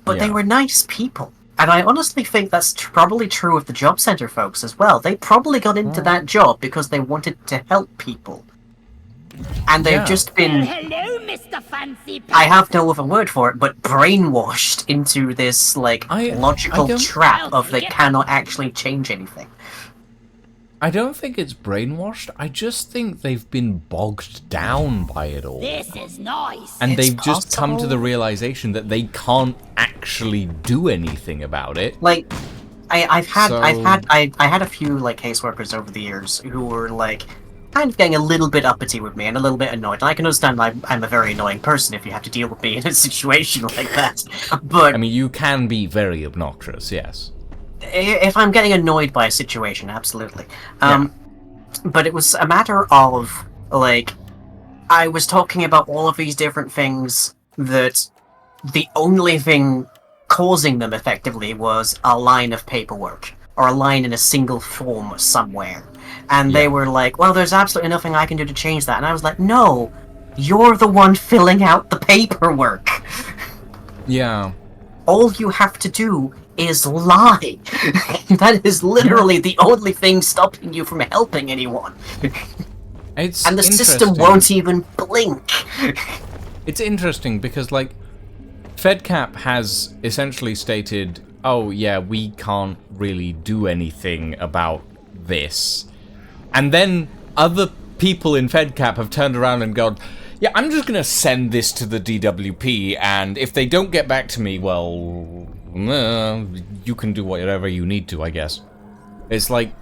But they were nice people. And I honestly think that's probably true of the job center folks as well. They probably got into that job because they wanted to help people. And they've just been... Hello, Mr. Fancy Pants. I have no other word for it, but brainwashed into this, like, logical trap of they cannot actually change anything. I don't think it's brainwashed. I just think they've been bogged down by it all. This is nice. And they've just come to the realization that they can't actually do anything about it. Like, I had a few like caseworkers over the years who were like kind of getting a little bit uppity with me and a little bit annoyed. And I can understand I'm a very annoying person if you have to deal with me in a situation like that. But I mean, you can be very obnoxious, yes. If I'm getting annoyed by a situation, absolutely. But it was a matter of, like, I was talking about all of these different things that the only thing causing them effectively was a line of paperwork, or a line in a single form somewhere. And they were like, well, there's absolutely nothing I can do to change that. And I was like, no, you're the one filling out the paperwork. Yeah. All you have to do is lie. That is literally the only thing stopping you from helping anyone. And the system won't even blink. It's interesting because, like, FedCap has essentially stated, oh yeah, we can't really do anything about this. And then other people in FedCap have turned around and gone, yeah, I'm just gonna send this to the DWP, and if they don't get back to me, well, you can do whatever you need to, I guess. It's like,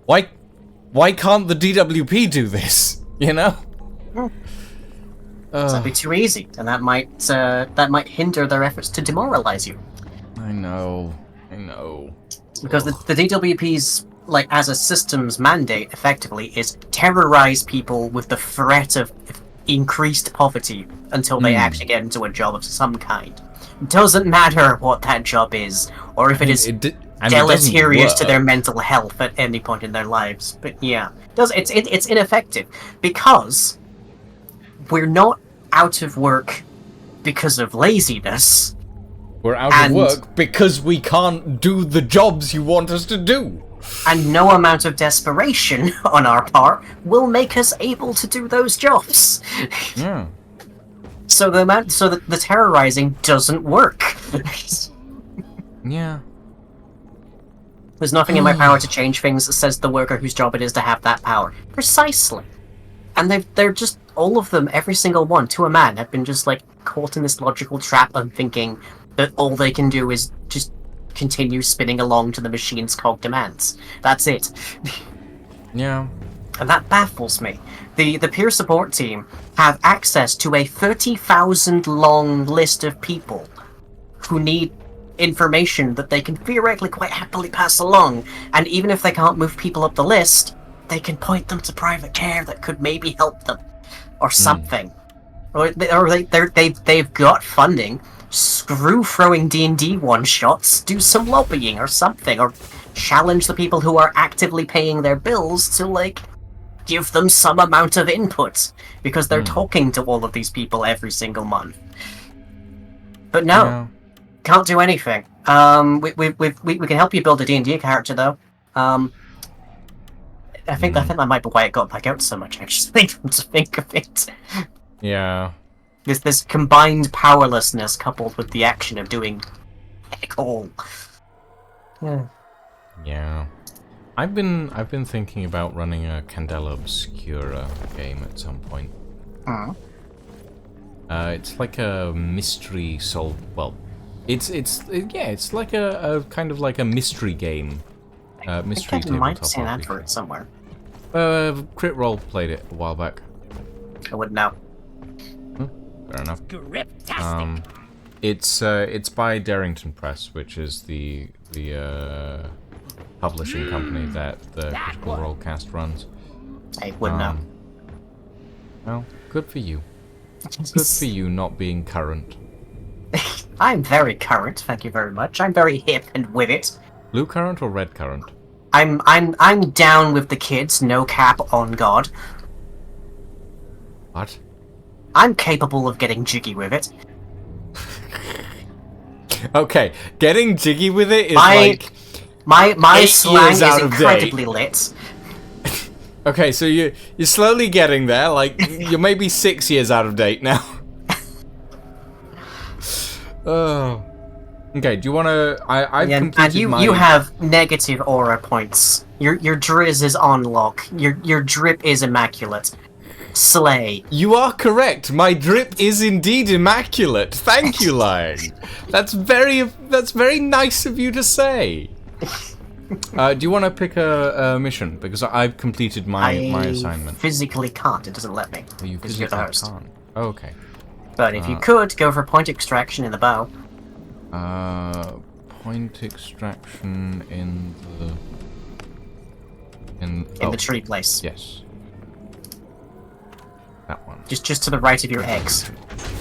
why can't the DWP do this? You know? That'd be too easy, and that might hinder their efforts to demoralize you. I know. Because the DWP's, like, as a systems mandate, effectively, is terrorize people with the threat of increased poverty until they actually get into a job of some kind. Doesn't matter what that job is, or if it is deleterious to their mental health at any point in their lives. But yeah, it's ineffective because we're not out of work because of laziness. We're out of work because we can't do the jobs you want us to do. And no amount of desperation on our part will make us able to do those jobs. Yeah. So the terrorizing doesn't work. Yeah. There's nothing in my power to change things, says the worker whose job it is to have that power. Precisely. And they're just, all of them, every single one, to a man, have been just, like, caught in this logical trap of thinking that all they can do is just continue spinning along to the machine's cog demands. That's it. Yeah. And that baffles me. The peer support team have access to a 30,000 long list of people who need information that they can theoretically quite happily pass along, and even if they can't move people up the list, they can point them to private care that could maybe help them, or something. Or they've got funding. Screw throwing D&D one-shots, do some lobbying or something, or challenge the people who are actively paying their bills to, like, give them some amount of input, because they're talking to all of these people every single month. But no, can't do anything. We can help you build a D&D character, though. I think that might be why it got back out so much, actually, to think of it. Yeah. This combined powerlessness coupled with the action of doing heck all. Yeah. Yeah. I've been thinking about running a Candela Obscura game at some point. It's like a mystery Well, it's like a kind of like a mystery game. Mystery I think I might tabletop see an ad RPG. for it somewhere. Crit Roll played it a while back. I wouldn't know. Fair enough. Grip-tastic. It's by Darrington Press, which is the publishing company that the Critical Role cast runs. I wouldn't know. Well, good for you. Good for you not being current. I'm very current, thank you very much. I'm very hip and with it. Blue current or red current? I'm down with the kids, no cap on God. What? I'm capable of getting jiggy with it. Okay, getting jiggy with it is My 8 slang years is out of incredibly date. lit. Okay, so you're slowly getting there. Like you're maybe 6 years out of date now. Oh. Okay. Do you want to? I've And completed my. you have negative aura points. Your drizz is on lock. Your drip is immaculate. Slay. You are correct. My drip is indeed immaculate. Thank you, Lion. That's very nice of you to say. Do you want to pick a mission? Because I've completed my assignment. Physically can't. It doesn't let me. Oh, you because you're the host. can't. Oh, okay. But if you could go for point extraction in the bow. Point extraction in the tree place. Yes. That one. Just to the right of your eggs.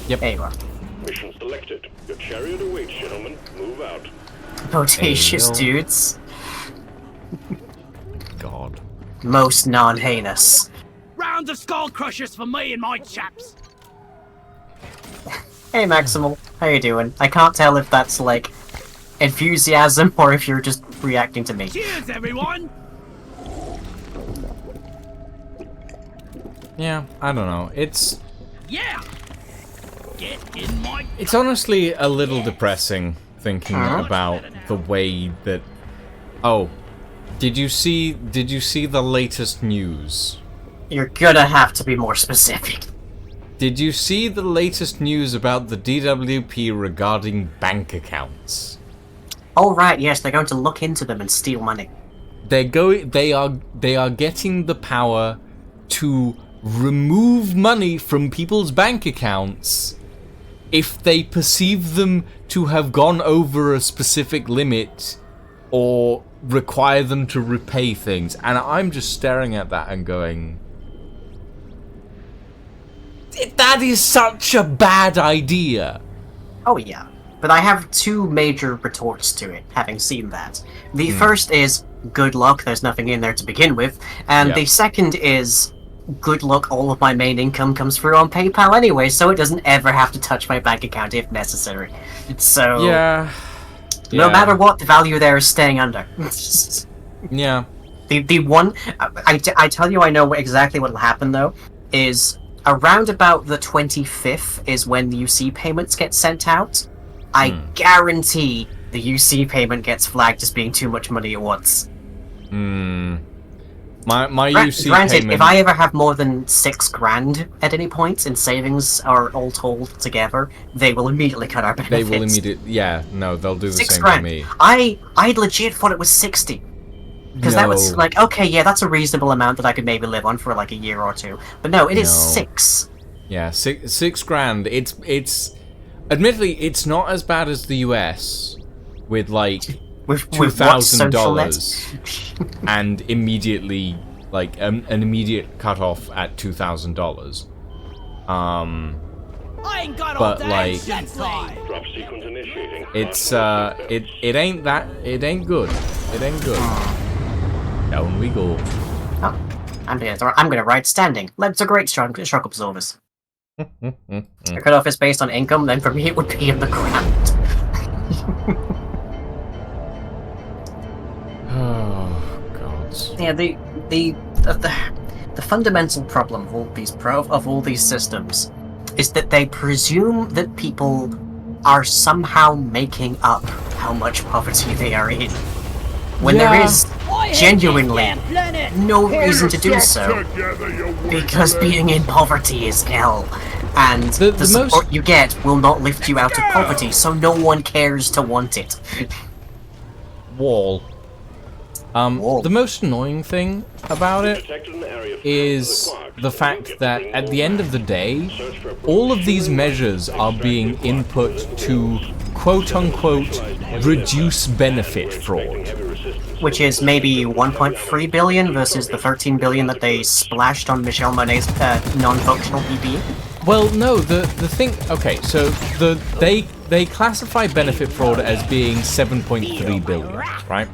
Yep. There you are. Mission selected. Your chariot awaits, gentlemen. Move out. Bodacious Hey, yo. dudes. God. Most non-heinous. Round of skull crushers for me and my chaps. Hey Maximal, how you doing? I can't tell if that's like enthusiasm or if you're just reacting to me. Cheers, everyone. Yeah, I don't know. It's Yeah. Get in my. It's honestly a little depressing thinking about the way that. Oh, did you see the latest news? You're gonna have to be more specific. Did you see the latest news about the DWP regarding bank accounts? Oh right, yes, they're going to look into them and steal money. They are getting the power to remove money from people's bank accounts if they perceive them to have gone over a specific limit or require them to repay things. And I'm just staring at that and going, that is such a bad idea. Oh yeah, but I have two major retorts to it, having seen that. The first is, good luck, there's nothing in there to begin with. And Yep. the second is, good luck, all of my main income comes through on PayPal anyway, so it doesn't ever have to touch my bank account if necessary. So, Yeah. no matter what, the value there is staying under. Yeah. The one, I tell you I know exactly what will happen though, is around about the 25th is when the UC payments get sent out. I guarantee the UC payment gets flagged as being too much money at once. My UC Granted, payment. if I ever have more than $6,000 at any point in savings or all told together, they will immediately cut our benefits. They will immediately. Yeah, no, they'll do the same to $6,000. me. I legit thought it was 60. Because that was No. like, okay, yeah, that's a reasonable amount that I could maybe live on for like a year or two. But no, it is No. 6. Yeah, $6,000. It's admittedly it's not as bad as the US with like With what, social net? $2,000 and immediately like an immediate cutoff at $2,000. I ain't got all But, day. like- That's time. Drop sequence initiating. It's it ain't that it ain't good. It ain't good. Down we go. Oh, I'm gonna write standing. Legs are great shock absorbers. The cutoff is based on income, then for me it would be in the ground. Oh gods. Yeah, the fundamental problem of all these systems is that they presume that people are somehow making up how much poverty they are in. When there Yeah. is genuinely no reason to do Pull so. yourself together, you Because wicked being in poverty is hell. And The the support most- you get will not lift you out of poverty, so no one cares to want it. Wall. Wall. The most annoying thing about it Detected an area of is the Quarks. the fact that at the end of the day, all of these measures are being input to quote-unquote reduce benefit fraud. Which is maybe 1.3 billion versus the 13 billion that they splashed on Michelle Monet's non-functional PPE. Well, no, the thing. Okay, so they classify benefit fraud as being 7.3 billion, right?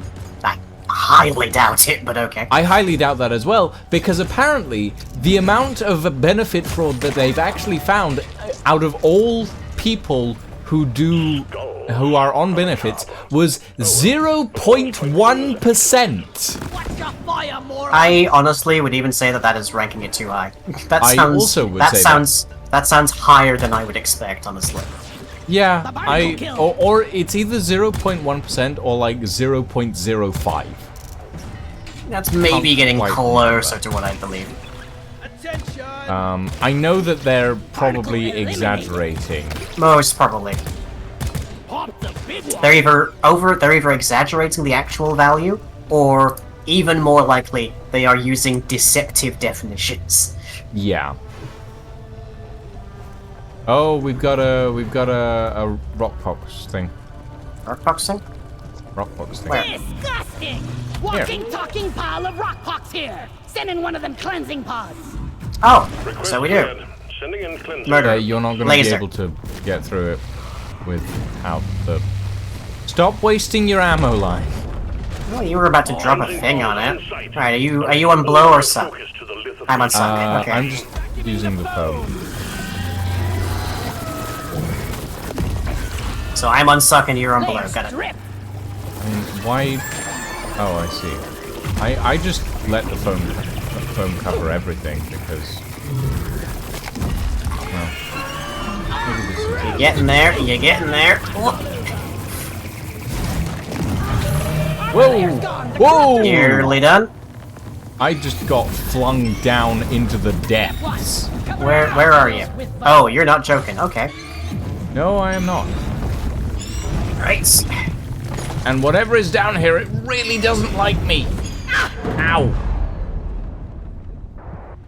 I highly doubt it, but okay. I highly doubt that as well, because apparently the amount of benefit fraud that they've actually found out of all people who are on benefits was 0.1%. I honestly would even say that that is ranking it too high. That I sounds. also would that say sounds. That sounds higher than I would expect, honestly. Yeah, or it's either 0.1% or like 0.05. That's maybe Can't getting quite closer to what I believe. I know that they're probably exaggerating. Most probably. They're either exaggerating the actual value, or even more likely, they are using deceptive definitions. Yeah. Oh, we've got a rockpox thing. Rockboxing? Rockpox thing. Where? Disgusting! Walking, talking pile of rock pox here! Send in one of them cleansing pods! Oh, so we do. Required. Sending in cleanser. Murder. You're not going to be Laser. able to get through it without the. Stop wasting your ammo line. Oh, you were about to drop a thing on it. Alright, are you on blow or suck? Focus to the lithophane. I'm on suck. Okay. I'm just using the foam. So I'm on suck and you're on blow. Got it. I mean, why? Oh, I see. I just let the foam cover everything because. Well, maybe this is. You're getting there. You're getting there. Whoa! Whoa! Nearly done. I just got flung down into the depths. Where are you? Oh, you're not joking. Okay. No, I am not. Right. And whatever is down here, it really doesn't like me. Ow!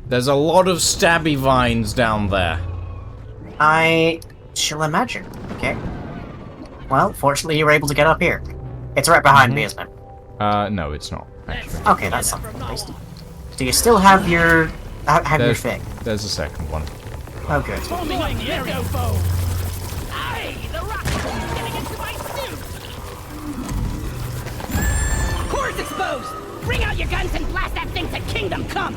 There's a lot of stabby vines down there. I shall imagine. Okay. Well, fortunately you were able to get up here. It's right behind me, isn't it? No, it's not, actually. Okay, that's something at least. Do you still have your your thing? There's a second one. Oh, good. Core's exposed! Bring out your guns and blast that thing to kingdom come!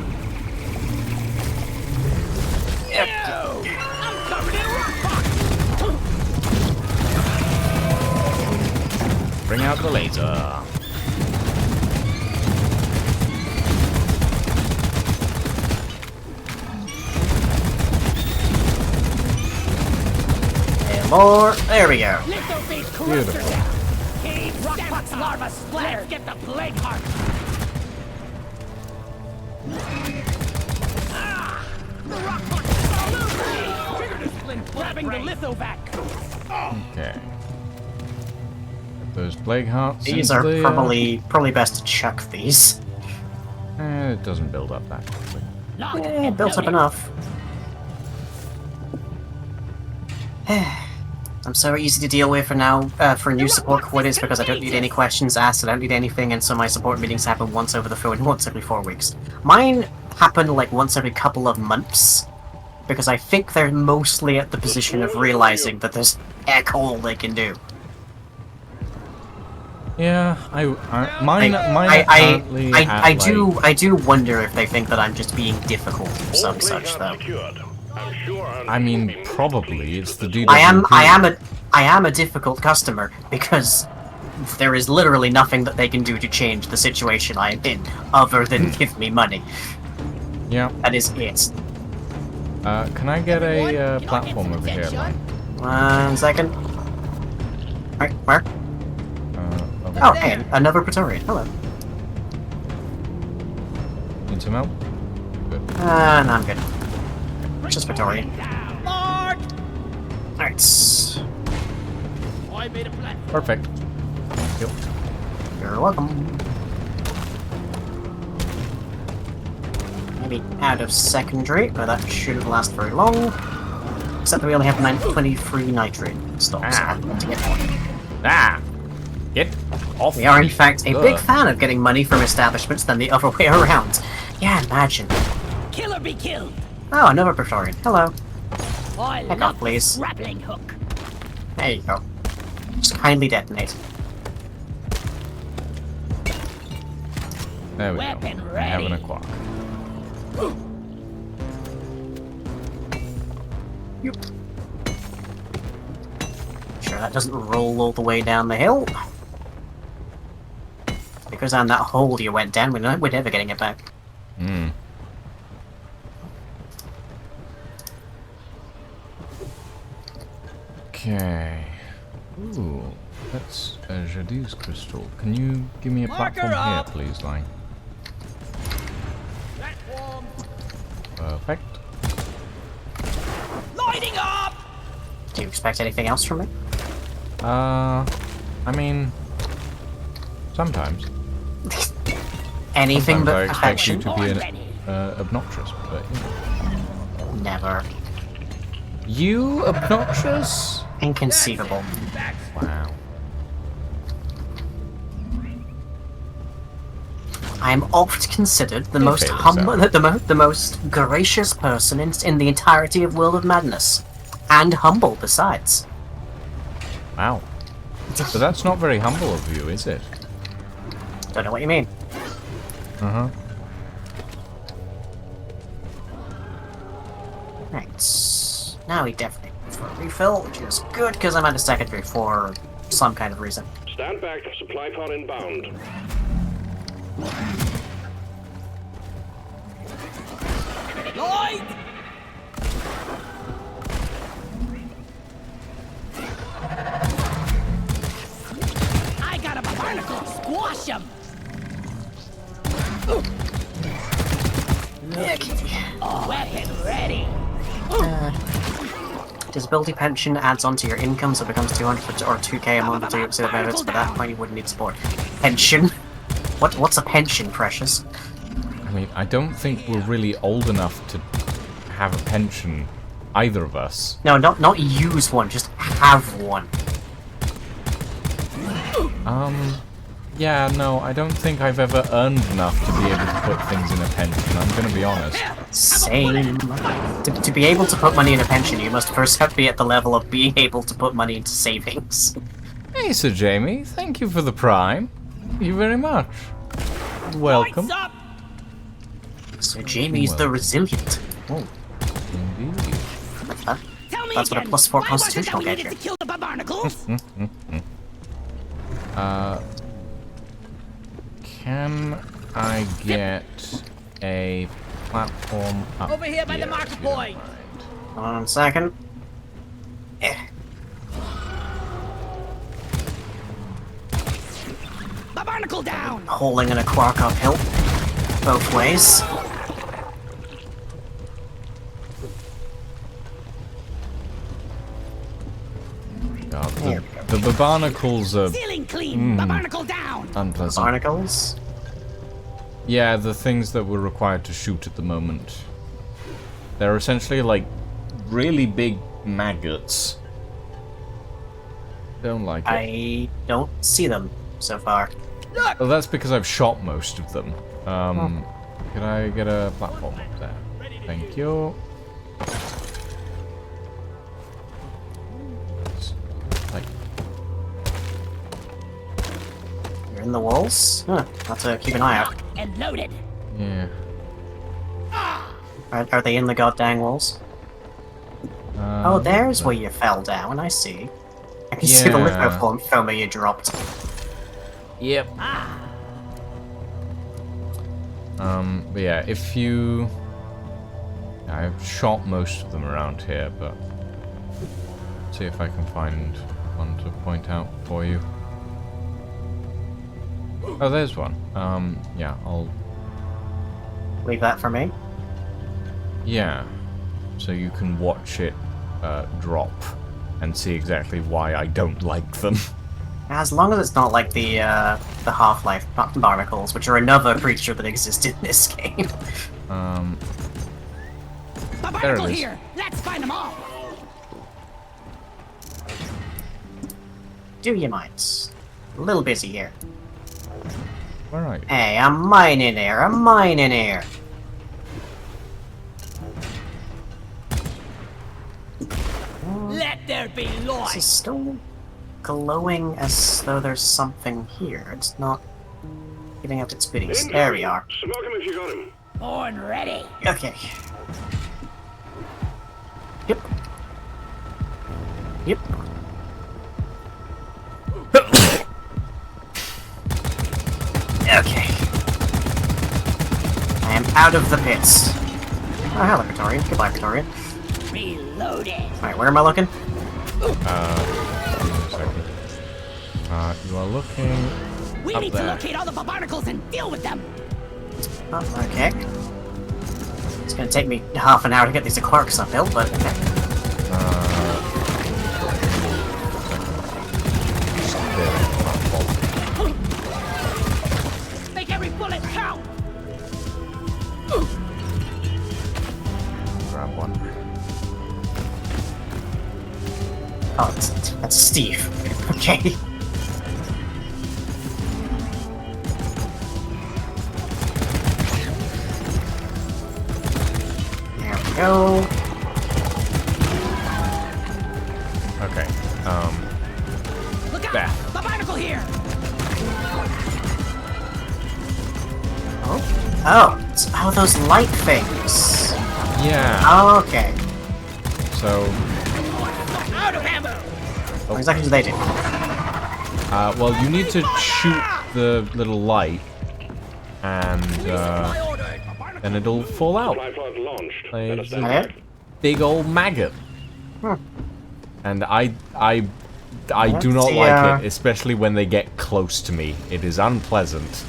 Ew! I'm covered in rock box! Bring out the laser. And more. There we go. Lithophage corruptor Beautiful. down! Cave rock box larva splatter! Get the plague heart! Ah! The rock box is all over me! Trigger discipline grabbing the lithovac! Okay. Get those plague hearts. These into are the, probably best to chuck these. it doesn't build up that quickly. It built up enough. I'm so easy to deal with for now, for new support quotas, because I don't need any questions asked, I don't need anything, and so my support meetings happen once over the phone, once every 4 weeks. Mine happen like once every couple of months, because I think they're mostly at the position of realizing that there's heck all they can do. Yeah, mine apparently I do wonder if they think that I'm just being difficult or All some plague such, hearts though. secured. I'm sure I mean, probably it's the DWP. I am a difficult customer because there is literally nothing that they can do to change the situation I am in, other than give me money. Yeah. That is it. Can I get a platform over here, Mike? 1 second. Right, where? Over Oh, hey, another Praetorian. Hello. want some help? Good. No, I'm good. Just Victoria. Mark! Alright. I made a plan. Perfect. Thank you. You're welcome. Maybe out of secondary, but that shouldn't last very long. Except that we only have 23 nitrate stocks, so I want to get more. Ah! Get off We are, in me. fact, a Ugh. big fan of getting money from establishments than the other way around. Yeah, imagine. Kill or be killed. Oh, another Praetorian. Hello. I Heck love off, please. the grappling hook. There you go. Just kindly detonate. There we Weapon go. ready. Having a quark. Sure that doesn't roll all the way down the hill. Because down that hole you went down, we're never getting it back. Hmm. Okay. Ooh, that's a Jadis crystal. Can you give me a Marker platform here, up. please, Lang? Platform. Perfect. Lighting up! Do you expect anything else from me? I mean, sometimes. Anything Sometimes I but expect you affection? to be Already. obnoxious, but you know. Never. You obnoxious? Inconceivable. Wow. I am oft considered the You most failed, humble, Sarah. the most gracious person in the entirety of World of Madness, and humble besides. Wow. But that's not very humble of you, is it? Don't know what you mean. Uh-huh. Right. Now we definitely go for a refill, which is good because I'm at a secondary for some kind of reason. Stand back. Supply pod inbound. Light! I got a barnacle. Squash him. Weapon ready. Disability pension adds onto your income, so it becomes 200 or 2k a month to exit benefits. But at that point, you wouldn't need support. Pension? What's a pension, Precious? I mean, I don't think we're really old enough to have a pension, either of us. No, not use one, just have one. Yeah, no, I don't think I've ever earned enough to be able to put things in a pension, I'm gonna be honest. Same. To be able to put money in a pension, you must first have to be at the level of being able to put money into savings. Hey, Sir Jamie, thank you for the prime. Thank you very much. Welcome. Lights up. So Jamie's the resilient. Oh, Indeed. Tell me That's what a again, +4 why was it constitutional that we gets needed you. to kill the barnacles? Can I get a platform up Over here by the marker if you don't point. mind? hold on a second. The barnacle down. Hauling in a quark uphill. Both ways. God, There the barnacles are Ceiling clean. The barnacle down. unpleasant. Barnacles. Yeah, the things that we're required to shoot at the moment. They're essentially like really big maggots. Don't like it. I don't see them so far. Well, that's because I've shot most of them. Could I get a platform up there? Thank you. Like, You're in the walls? Huh, have to keep an eye out. And loaded. yeah. Are they in the goddamn walls? Oh, there's where you fell down, I see. I can see the Yeah. lithophome you dropped. Yep. But yeah, if you... I've shot most of them around here, but... see if I can find one to point out for you. Oh, there's one. Yeah, I'll... Leave that for me. Yeah. So you can watch it drop and see exactly why I don't like them. As long as it's not like the Half-Life barnacles, which are another creature that exists in this game. The There barnacle it is. here! Let's find them all! Do you mind? A little busy here. Where are you? Hey, I'm mining here. I'm mining here. Let there be This is light! still glowing as though there's something here. It's not giving up its goodies. There we are. Smoke him if you got him. Born ready! Okay. Yep. Yep. Okay. I am out of the pits. Oh, hello, Praetorian. Goodbye, Praetorian. Reloaded! Alright, where am I looking? Give me a second. You are looking We up need there. to locate all the barnacles and deal with them! Oh, okay. It's gonna take me half an hour to get these clerks uphill, but okay. Make every bullet count! Grab one. Oh, that's Steve. Okay. There we go. Okay. Look out! There. The barnacle here! Oh, those light things. Yeah. Okay. So, Out of ammo! What exactly do they do? well, you need to shoot the little light, and then it'll fall out. Supply pod launched. Like, Let us stand Okay. back. Big old maggot. And I do not See, like it, especially when they get close to me. It is unpleasant.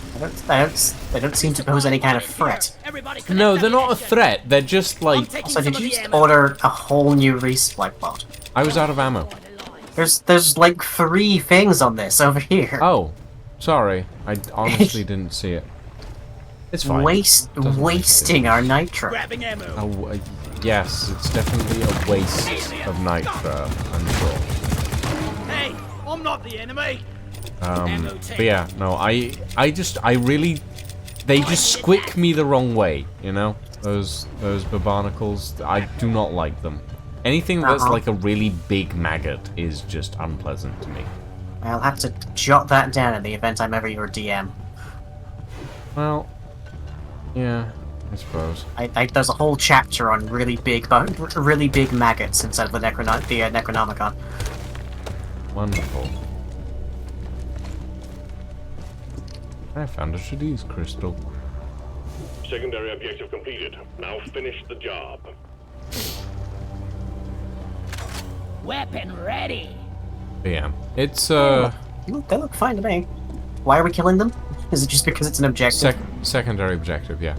They don't seem to pose any kind of threat. Everybody No, they're not a threat. They're just like... So did you just order a whole new resupply pod? I was out of ammo. There's like 3 things on this over here. Oh, sorry. I honestly didn't see it. It's fine. Wasting our nitro. Grabbing ammo! Oh, yes, it's definitely a waste of nitro, I'm sure. Hey, I'm not the enemy! But yeah, no, I really, they just squick me the wrong way, you know? Those barnacles, I do not like them. Anything that's like a really big maggot is just unpleasant to me. I'll have to jot that down in the event I'm ever your DM. Well, yeah, I suppose. There's a whole chapter on really big maggots inside of the Necronomicon. Wonderful. I found a Shadis crystal. Secondary objective completed. Now finish the job. Weapon ready! But yeah, it's They look fine to me. Why are we killing them? Is it just because it's an objective? secondary objective, yeah.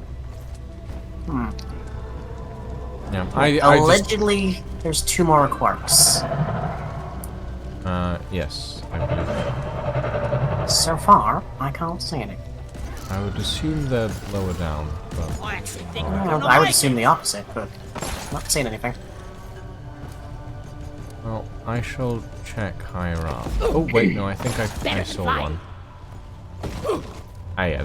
Yeah, Allegedly, there's 2 more quarks. Yes, I believe. So far, I can't see any. I would assume they're lower down, but I actually think Well, I would assume the opposite, but not seeing anything. well, I shall check higher up. Oh wait, no, I think I saw one. Ah yeah,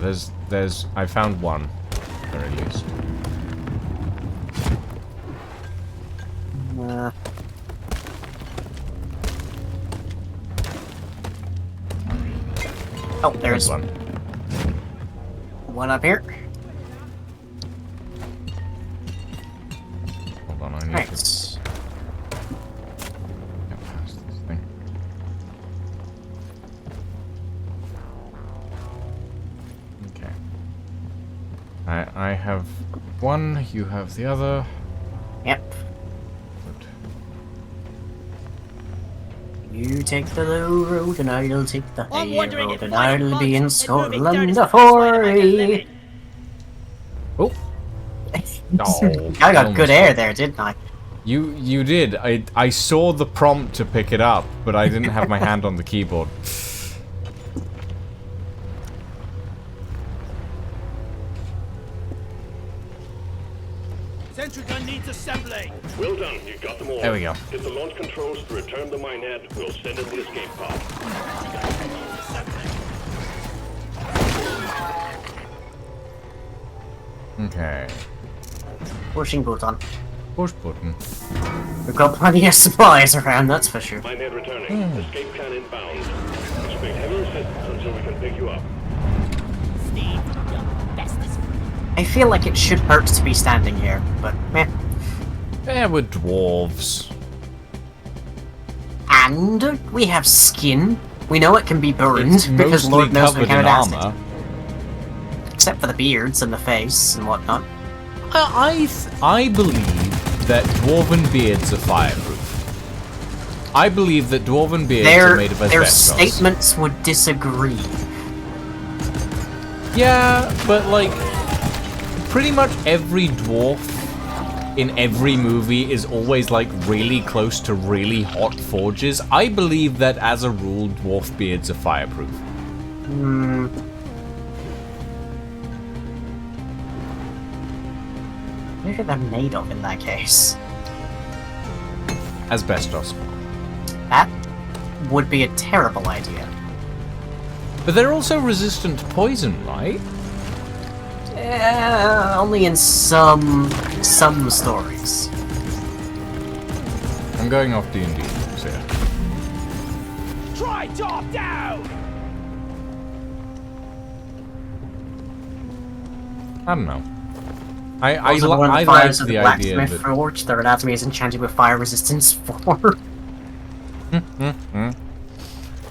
there's I found one, at the very least. Oh, there's one. one up here. Hold on, I need Right. to get past this thing. Okay. I have one, you have the other. Yep. Good. You take the low road and I'll take the I'm high wondering road if and flying I'll be in bugs and moving dirt Scotland is the for best way to make a a living. Oh, Oh, I got almost good air did. there, didn't I? You did. I saw the prompt to pick it up, but I didn't have my hand on the keyboard. Sentry gun needs assembly. Well done, you got them all. There we go. Get the launch controls to return the minehead. We'll send in the escape pod. Okay. Pushing button. Push button. We've got plenty of supplies around, that's for sure. Minehead returning. Escape plan inbound. Expect heavy resistance until we can pick you up. Steve, your bestest. I feel like it should hurt to be standing here, but meh. There were dwarves. And we have skin. We know it can be burned, It's because mostly Lord knows we covered in haven't asked armor. it. Except for the beards and the face and whatnot. I believe that dwarven beards are fireproof. I believe that dwarven beards are made of Their asbestos. statements would disagree. Yeah, but like, pretty much every dwarf in every movie is always like really close to really hot forges. I believe that as a rule, dwarf beards are fireproof. What are they made of in that case? Asbestos. That would be a terrible idea. But they're also resistant to poison, right? Only in some stories. I'm going off D&D, so yeah. Try top down. I don't know. I Also, one of like the fires of the the idea blacksmith that... forge, their anatomy is enchanted with fire resistance 4.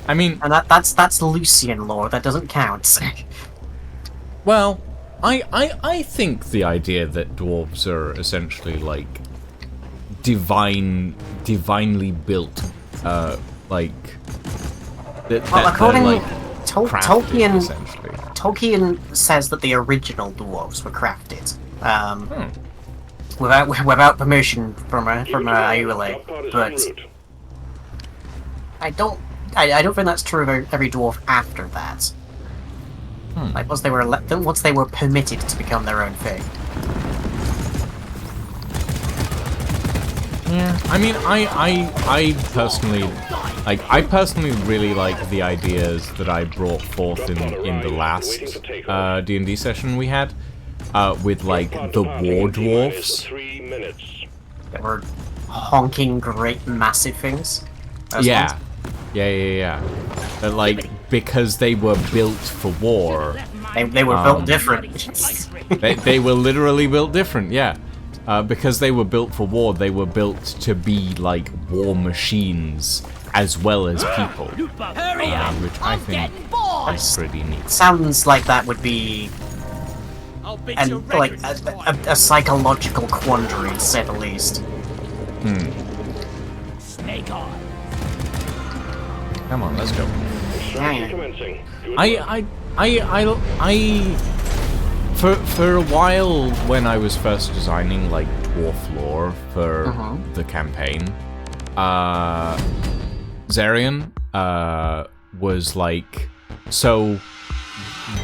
I mean, And that's Lucian lore, that doesn't count. well, I think the idea that dwarves are essentially like divinely built, like Well, according they're, like, crafted, Tolkien, essentially. Tolkien says that the original dwarves were crafted, without permission from Ayula, but I don't think that's true of every dwarf after that. Like once they were permitted to become their own thing. Yeah, I mean, I personally really like the ideas that I brought forth in the last D&D session we had, with like the war dwarfs. 3 minutes. They were honking, great, massive things. Those Yeah. ones. Yeah. But like, because they were built for war, They were built different. they were literally built different, yeah. Because they were built for war, they were built to be like war machines as well as people, Hurry up. which I think is pretty neat. Sounds like that would be I'll beat your like records, boy. a psychological quandary, to say the least. Snake on. Come on, let's go. Yeah. Commencing. For a while when I was first designing like dwarf lore for the campaign, Zarian was like, so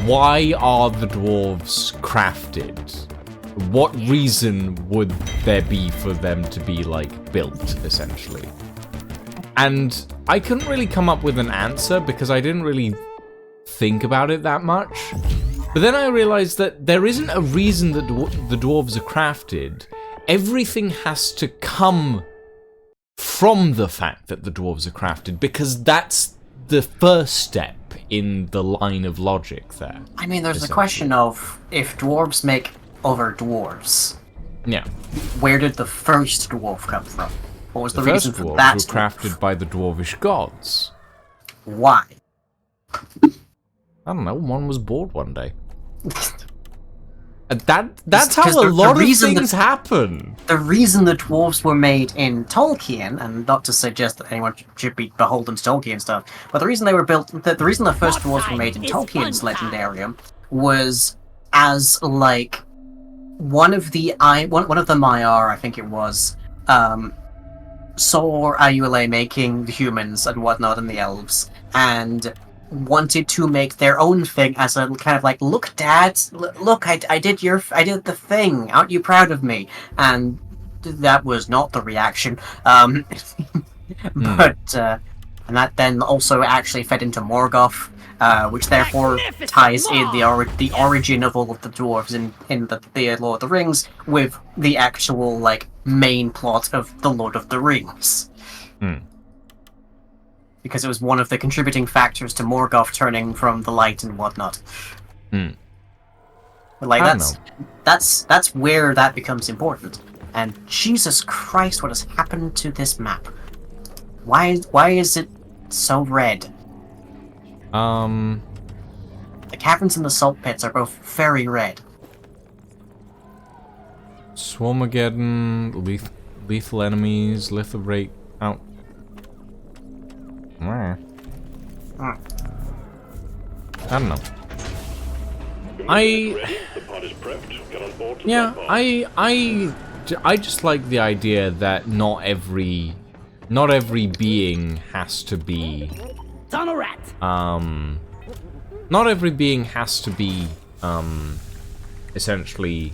why are the dwarves crafted? What reason would there be for them to be like built, essentially? And I couldn't really come up with an answer because I didn't really think about it that much. But then I realized that there isn't a reason that the dwarves are crafted. Everything has to come from the fact that the dwarves are crafted, because that's the first step in the line of logic there. I mean, there's the question of if dwarves make other dwarves, Yeah. where did the first dwarf come from? What was the, The reason first for dwarves that? were crafted by the dwarvish gods. Why? I don't know, one was bored one day. That's how 'Cause a the lot of reason things happen. The reason the dwarves were made in Tolkien, and not to suggest that anyone should be beholden to Tolkien stuff, but the reason they were built, the reason the first dwarves were made in Tolkien's Legendarium was as, like, one of the Maiar, I think it was, saw Ayule making the humans and whatnot and the elves, and wanted to make their own thing as a kind of like, look, Dad, look, I did the thing. Aren't you proud of me? And that was not the reaction. But and that then also actually fed into Morgoth, which therefore ties in the origin of all of the dwarves in the Lord of the Rings with the actual like main plot of the Lord of the Rings. Because it was one of the contributing factors to Morgoth turning from the light and whatnot. But like that's where that becomes important. And Jesus Christ, what has happened to this map? Why is it so red? The caverns and the salt pits are both very red. Swarmageddon, lethal enemies, lithobrate out. I don't know. I just like the idea that not every being has to be Tunnel rat. not every being has to be essentially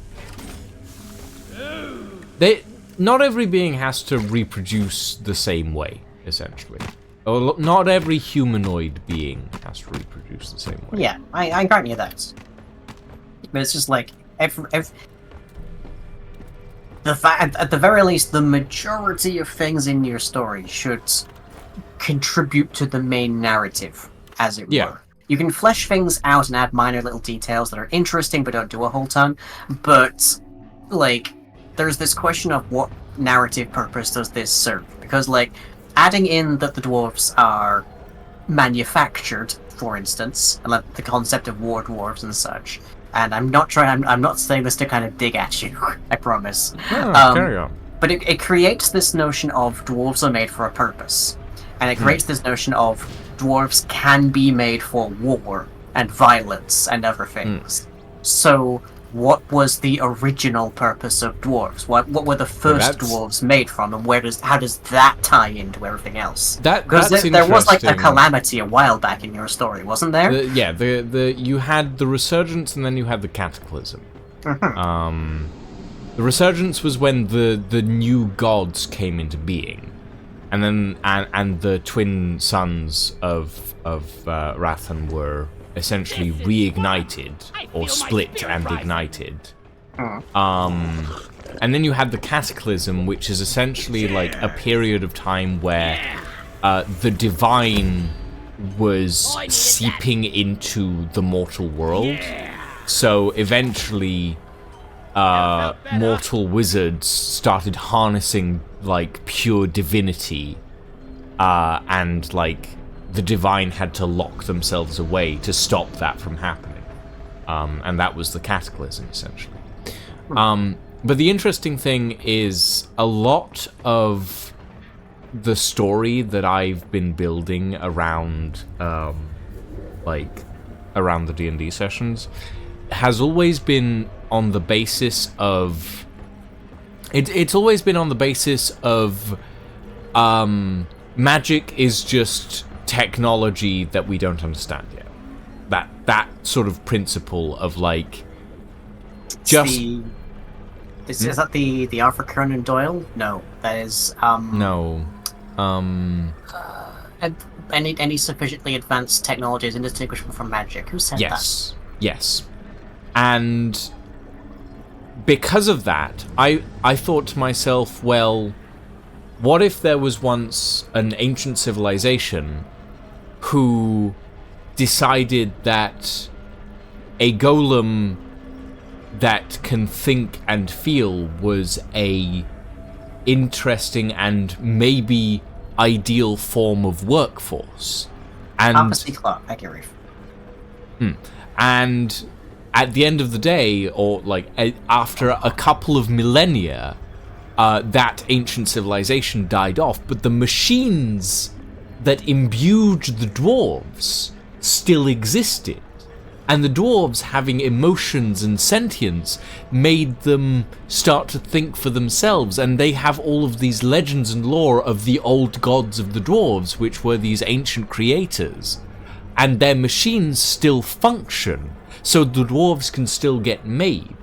not every being has to reproduce the same way, essentially. Or not every humanoid being has to reproduce the same way. Yeah, I grant you that. But it's just like at the very least, the majority of things in your story should contribute to the main narrative, as it were. You can flesh things out and add minor little details that are interesting but don't do a whole ton. But like, there's this question of what narrative purpose does this serve? Because like, adding in that the dwarves are manufactured, for instance, and like the concept of war dwarves and such. And I'm not saying this to kind of dig at you, I promise. Carry on. But it creates this notion of dwarves are made for a purpose. And it creates this notion of dwarves can be made for war and violence and other things. So what was the original purpose of dwarves? What were the first dwarves made from, and how does that tie into everything else? Because there was like a calamity a while back in your story, wasn't there? You had the resurgence and then you had the cataclysm. The resurgence was when the new gods came into being, and then and the twin sons of Rathan were essentially reignited or split and ignited. And then you had the cataclysm, which is essentially like a period of time where the divine was seeping into the mortal world. So eventually mortal wizards started harnessing like pure divinity, and like the divine had to lock themselves away to stop that from happening. And that was the cataclysm, essentially. But the interesting thing is a lot of the story that I've been building around, around the D&D sessions has always been on the basis of... It's always been on the basis of magic is just technology that we don't understand yet. That sort of principle of like just is that the Arthur Conan Doyle? No, that is no. Any sufficiently advanced technology is indistinguishable from magic. Who said that? Yes. And because of that, I thought to myself, well, what if there was once an ancient civilization who decided that a golem that can think and feel was a interesting and maybe ideal form of workforce. And and at the end of the day, or like after a couple of millennia, that ancient civilization died off, but the machines that imbued the dwarves still existed. And the dwarves having emotions and sentience made them start to think for themselves, and they have all of these legends and lore of the old gods of the dwarves, which were these ancient creators. And their machines still function, so the dwarves can still get made.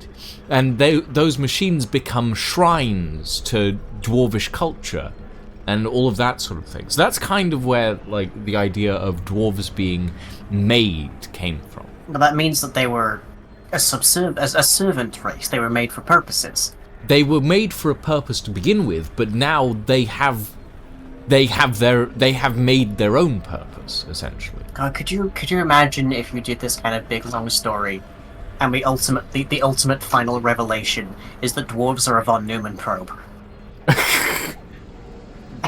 And those machines become shrines to dwarvish culture, and all of that sort of thing. So that's kind of where, like, the idea of dwarves being made came from. But that means that they were a servant race. They were made for purposes. They were made for a purpose to begin with, but now they have made their own purpose, essentially. God, could you imagine if you did this kind of big long story, and the ultimate final revelation is that dwarves are a von Neumann probe?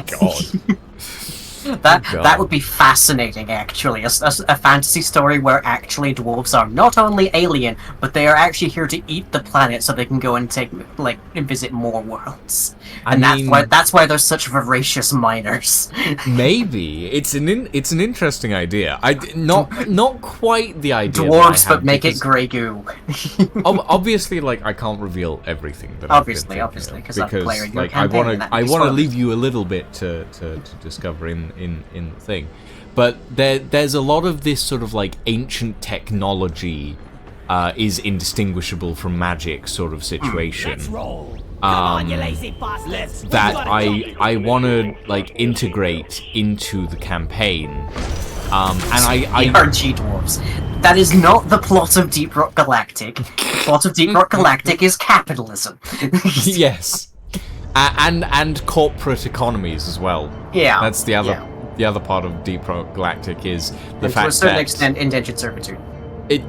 God. That would be fascinating, actually. A fantasy story where actually dwarves are not only alien, but they are actually here to eat the planet so they can go and and visit more worlds. And that's why they're such voracious miners. Maybe it's an interesting idea. Not quite the idea. Dwarves, but make it grey goo. Obviously, like, I can't reveal everything. That obviously, because I'm playing your campaign. I want to leave you a little bit to discover in the thing, but there's a lot of this sort of like ancient technology is indistinguishable from magic sort of situation. Let's roll. Come on, you lazy bastards. That I want to like integrate into the campaign. And I RG dwarves. That is not the plot of Deep Rock Galactic. The plot of Deep Rock Galactic is capitalism. Yes. And corporate economies as well. Yeah. That's the other part of Deep Rock Galactic is the and fact to a certain that extent indentured servitude.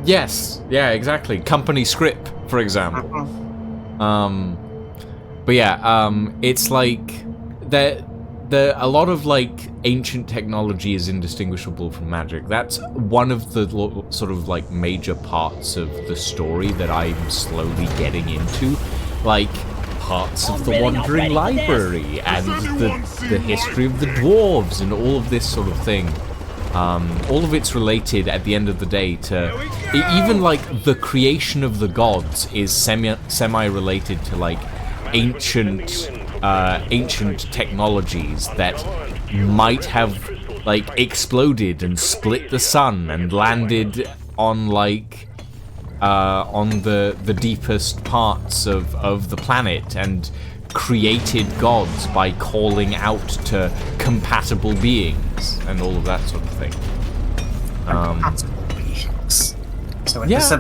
Yes, yeah, exactly. Company script, for example. But yeah, it's like a lot of like ancient technology is indistinguishable from magic. That's one of the sort of like major parts of the story that I'm slowly getting into, like parts of the Wandering Library and the history of the dwarves and all of this sort of thing. All of it's related at the end of the day to even like the creation of the gods is semi-related to like ancient technologies that might have like exploded and split the sun and landed on like on the deepest parts of the planet and created gods by calling out to compatible beings and all of that sort of thing. Compatible beings. So yeah. So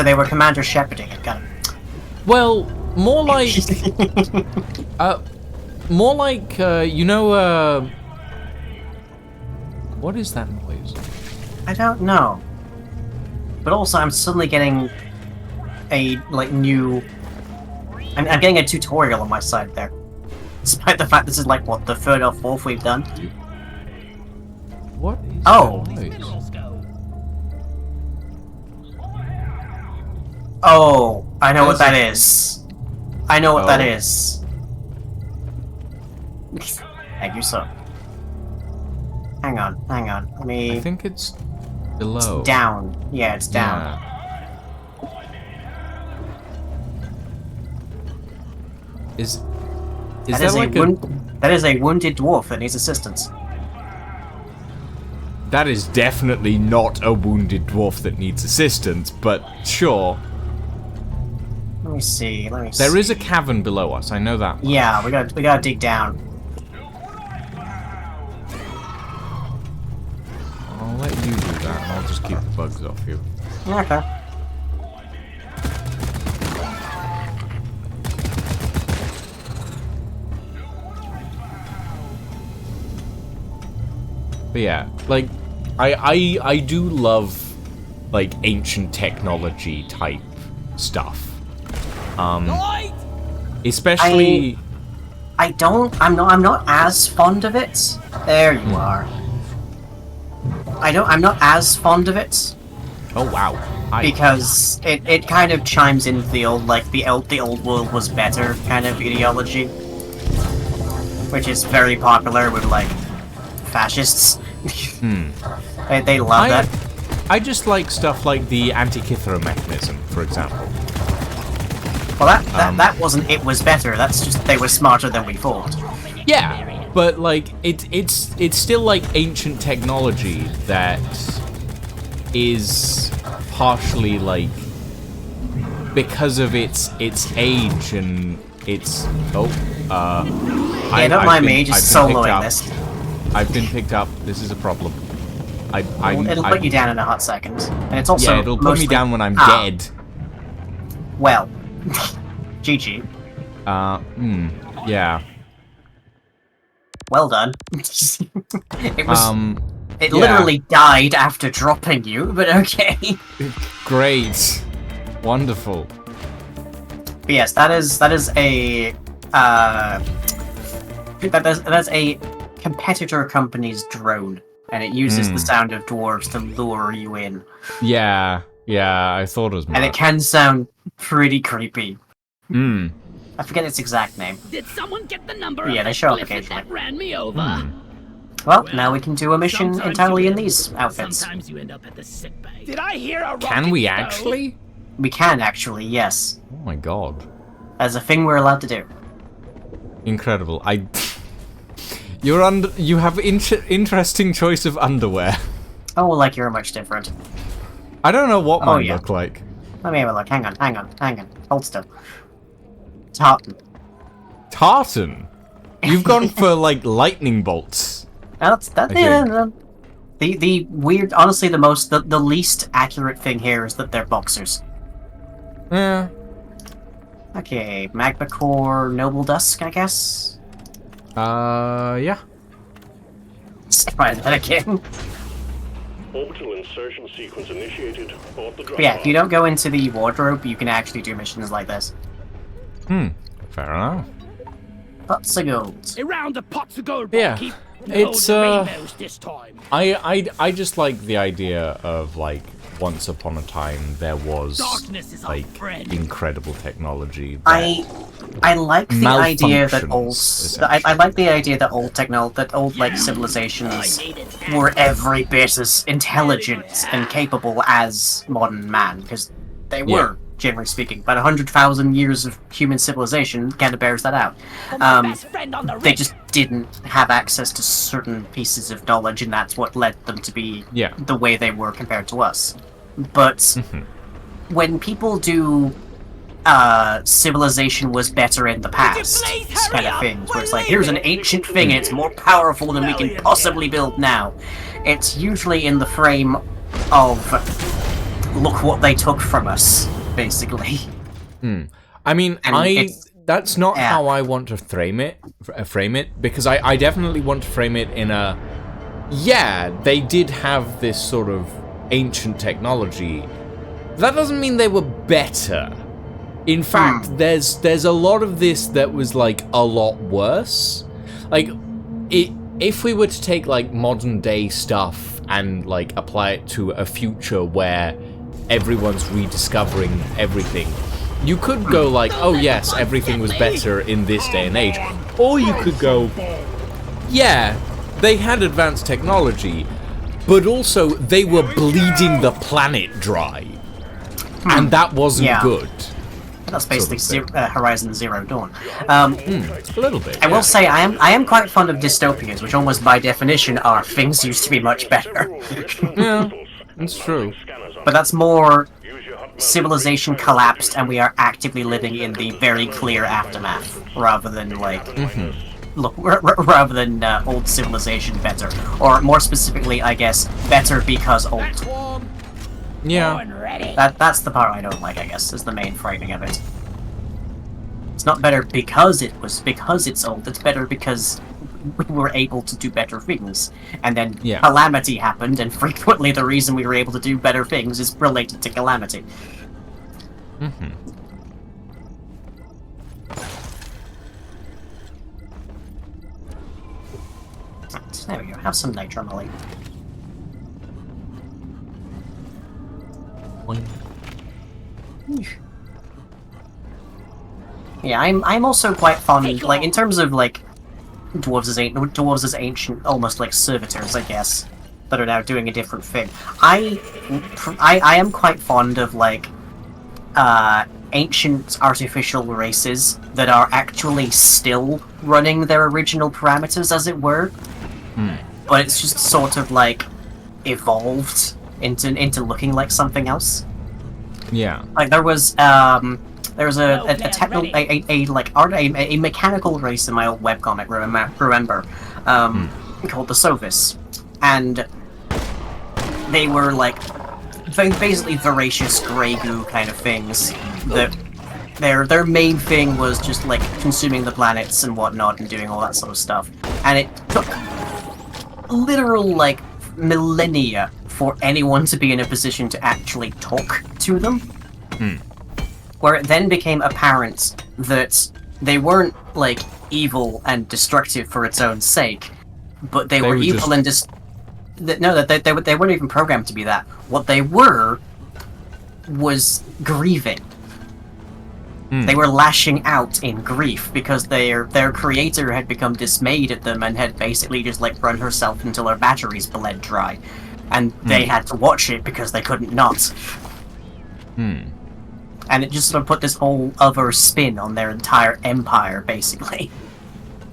they were Commander Shepherding it. Got it. Well, more like you know, what is that noise? I don't know. But also, I'm suddenly getting a like new. I'm getting a tutorial on my side there, despite the fact this is like what the third or fourth we've done. What is that noise? Oh, I know what that is. I know what that is. Thank you, sir. Hang on. Let me. I think it's below. It's down. Yeah, it's down. Yeah. Is that like that is a wounded dwarf that needs assistance. That is definitely not a wounded dwarf that needs assistance, but sure. Let me see. There is a cavern below us. I know that. Yeah, we gotta dig down. I'll let you do that, and I'll just keep the bugs off you. Yeah, okay. But yeah, like, I do love, like, ancient technology type stuff. Especially... I'm not as fond of it. There you are. I'm not as fond of it. Oh wow. Because it kind of chimes into the old, like, the old world was better kind of ideology. Which is very popular with, like, fascists. They love that. I just like stuff like the Antikythera mechanism, for example. Well, that wasn't it was better. That's just they were smarter than we thought. Yeah, but like it's still like ancient technology that is partially like because of its age and its Yeah, don't mind me, just soloing this. I've been picked up. This is a problem. It'll put you down in a hot second, and it's also yeah, it'll put me down when I'm dead. Well, GG. Yeah. Well done. It was. It yeah. literally died after dropping you, but okay. Great. Wonderful. But yes, that is a that's a competitor company's drone, and it uses the sound of dwarves to lure you in. Yeah, I thought as much. And it can sound pretty creepy. Hmm. I forget its exact name. Did someone get the number? Yeah, of they the show up Clifford occasionally. That ran me over. Well, now we can do a mission Sometimes entirely you in end- these outfits. Sometimes you end up at the sick bay. Did I hear a Can we rocket go? actually? We can actually, yes. Oh my god. As a thing we're allowed to do. Incredible. You have interesting choice of underwear. Oh, well, like you're much different. I don't know what mine yeah. look like. Let me have a look. Hang on. Hold still. Tartan. Tartan. You've gone for like lightning bolts. That's I yeah. The weird, honestly, the least accurate thing here is that they're boxers. Yeah. Okay, Magma Core, Noble Dusk, I guess. Yeah. Let's try that again. Orbital insertion sequence initiated. Abort the drop. But yeah, if you don't go into the wardrobe, you can actually do missions like this. Fair enough. Pots of gold. Around the pots of gold. Yeah, Keep it's, the rainbows this time. I just like the idea of like once upon a time there was Darkness is our like friend. incredible technology. That I like the idea that malfunctions, I like the idea that old like civilizations were every bit as intelligent and capable as modern man, because they were, generally speaking. But 100,000 years of human civilization kind of bears that out. Best friend on the They rig. just didn't have access to certain pieces of knowledge, and that's what led them to be the way they were compared to us. But when people do civilization was better in the past kind of things, where it's like, here's an ancient thing, and it's more powerful than we can possibly build now, it's usually in the frame of, look what they took from us, basically. I mean, And that's not how I want to frame it, because I definitely want to frame it in a, they did have this sort of ancient technology. That doesn't mean they were better. In fact, there's a lot of this that was like a lot worse. Like, if we were to take like modern day stuff and like apply it to a future where everyone's rediscovering everything, you could go like, oh yes, everything was better in this day and age. Or you could go, yeah, they had advanced technology, but also they were bleeding the planet dry. And that wasn't good. That's basically Horizon Zero Dawn. A little bit. I will say I am quite fond of dystopias, which almost by definition are things used to be much better. Yeah, it's true. But that's more civilization collapsed and we are actively living in the very clear aftermath, rather than like rather than old civilization better, or more specifically, I guess, better because old. Yeah. That's the part I don't like, I guess, is the main framing of it. It's not better because it's old, it's better because we were able to do better things. And then calamity happened, and frequently the reason we were able to do better things is related to calamity. Right, there we go, have some nitro molly. Yeah, I'm also quite fond, like, in terms of, like, dwarves as ancient, almost like servitors, I guess. that are now doing a different thing. I am quite fond of like ancient artificial races that are actually still running their original parameters, as it were. But it's just sort of like evolved into looking like something else. Yeah. Like there was a mechanical race in my old webcomic, remember, called the Sovis, and they were like basically voracious grey goo kind of things. That their main thing was just like consuming the planets and whatnot and doing all that sort of stuff. And it took literal like millennia for anyone to be in a position to actually talk to them. Where it then became apparent that they weren't like evil and destructive for its own sake, but they were evil and they weren't even programmed to be that. What they were was grieving. They were lashing out in grief because their creator had become dismayed at them and had basically just like run herself until her batteries bled dry, and they had to watch it because they couldn't not. And it just sort of put this whole other spin on their entire empire, basically,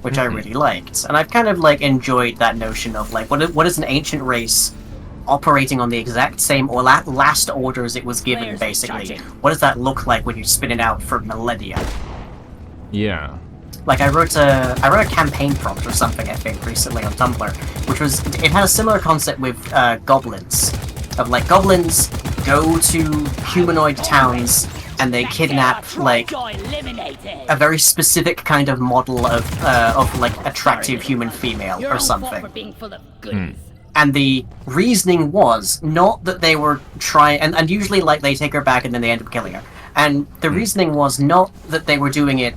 which I really liked. And I've kind of like enjoyed that notion of like what is an ancient race operating on the exact same or last orders it was given, basically. What does that look like when you spin it out for millennia? Yeah. Like I wrote a campaign prompt or something, I think, recently on Tumblr, which was it had a similar concept with goblins, of like goblins go to humanoid towns and they kidnap like a very specific kind of model of like attractive human female or something. And the reasoning was not that they were trying, and usually like they take her back and then they end up killing her. And the reasoning was not that they were doing it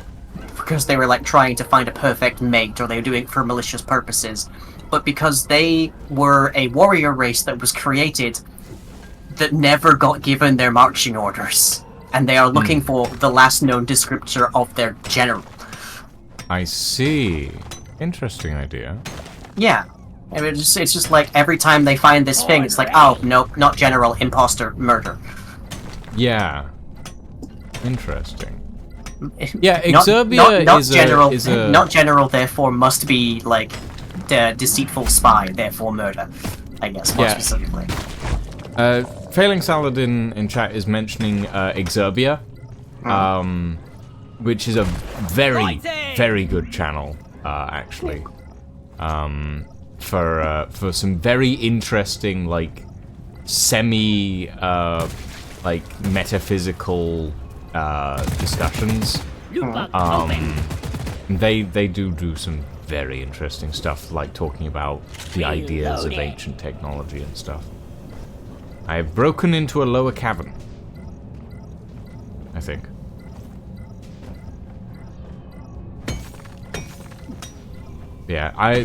because they were like trying to find a perfect mate or they were doing it for malicious purposes, but because they were a warrior race that was created that never got given their marching orders, and they are looking for the last known descriptor of their general. I see. Interesting idea. Yeah. It's just like every time they find this thing, it's like, oh, nope, not general, imposter, murder. Yeah. Interesting. Yeah, Exerbia is a... Not general, therefore must be, like, deceitful spy, therefore murder. I guess, more specifically. Failing Saladin in chat is mentioning Exerbia, which is a very, very good channel, actually. For some very interesting, like, semi, like, metaphysical, discussions. They do some very interesting stuff, like talking about the ideas of ancient technology and stuff. I have broken into a lower cavern, I think. Yeah, I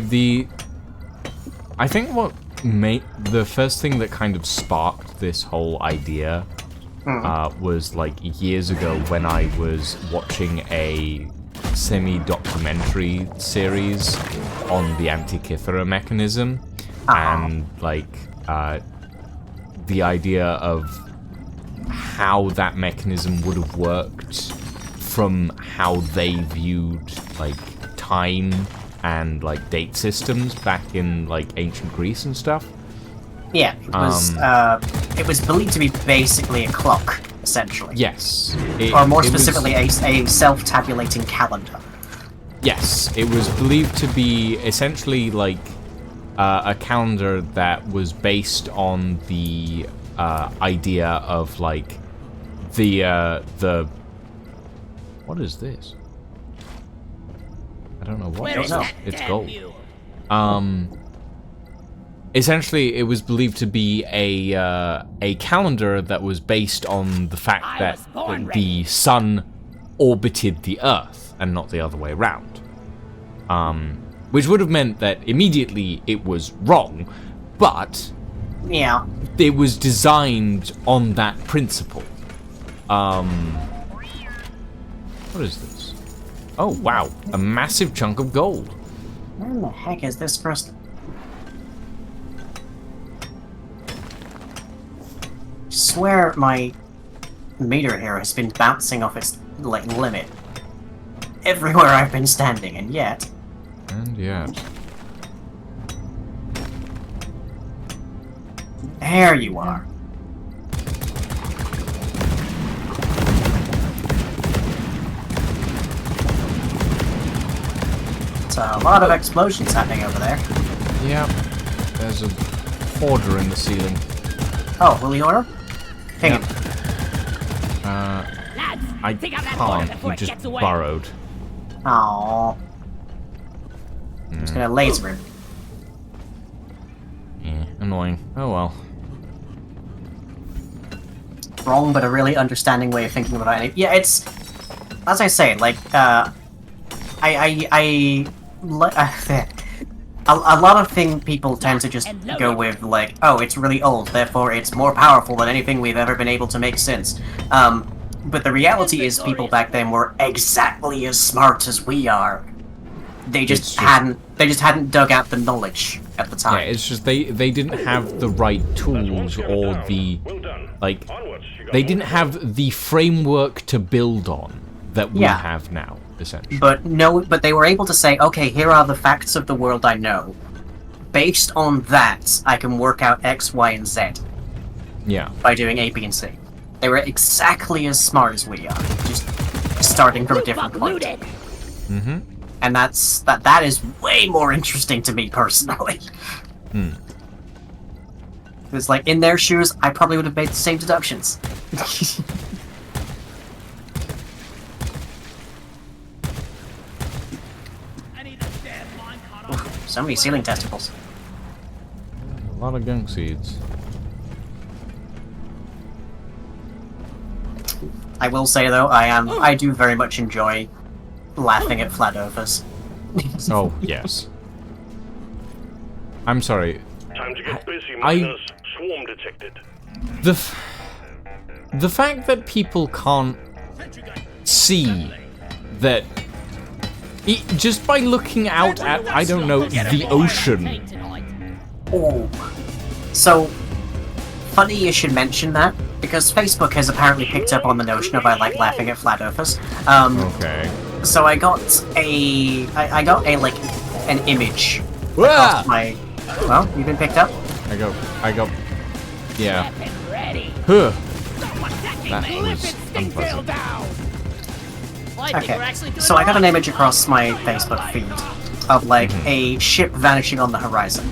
think what the first thing that kind of sparked this whole idea was like years ago when I was watching a semi-documentary series on the Antikythera mechanism, and like the idea of how that mechanism would have worked from how they viewed like time and like date systems back in like ancient Greece and stuff. Yeah, it was believed to be basically a clock, essentially. Yes. Or more specifically, a self-tabulating calendar. Yes, it was believed to be essentially like a calendar that was based on the idea of like the what is this? I don't know what it is. It's gold. Essentially, it was believed to be a calendar that was based on the fact that the sun orbited the Earth and not the other way around. Which would have meant that immediately it was wrong, but yeah, it was designed on that principle. What is this? Oh wow, a massive chunk of gold. Where in the heck is this first? swear my meter here has been bouncing off its, like, limit everywhere I've been standing, and yet... And yet... There you are. It's a lot of explosions happening over there. Yeah. There's a hoarder in the ceiling. Oh, will he order? Ping him. Lads, I take out that board can't. before He it just gets away. burrowed. Aww. Just gonna laser him. Yeah, annoying. Oh well. Wrong, but a really understanding way of thinking about it. Yeah, it's... As I say, like, a lot of people tend to just go with, like, oh, it's really old, therefore it's more powerful than anything we've ever been able to make since. But the reality is people back then were exactly as smart as we are. They just hadn't dug out the knowledge at the time. Yeah, it's just they didn't have the right tools or the, like, they didn't have the framework to build on that we have now, essentially. But they were able to say, okay, here are the facts of the world I know. Based on that, I can work out X, Y, and Z. Yeah. By doing A, B, and C. They were exactly as smart as we are, just starting from a different point. Mm-hmm. And that is way more interesting to me personally. It's like, in their shoes, I probably would have made the same deductions. Oof, so many ceiling testicles. A lot of gunk seeds. I will say though, I do very much enjoy laughing at flat earthers. Oh, yes. I'm sorry. Time to get busy, miners. Swarm detected. The fact that people can't see that just by looking out at, I don't know, the ocean. Oh. So, funny you should mention that, because Facebook has apparently picked up on the notion of I like laughing at flat earthers. Okay. So I got like an image across my. Well, you've been picked up. I go. Yeah. Huh. That was unpleasant. Okay. So I got an image across my Facebook feed of like a ship vanishing on the horizon.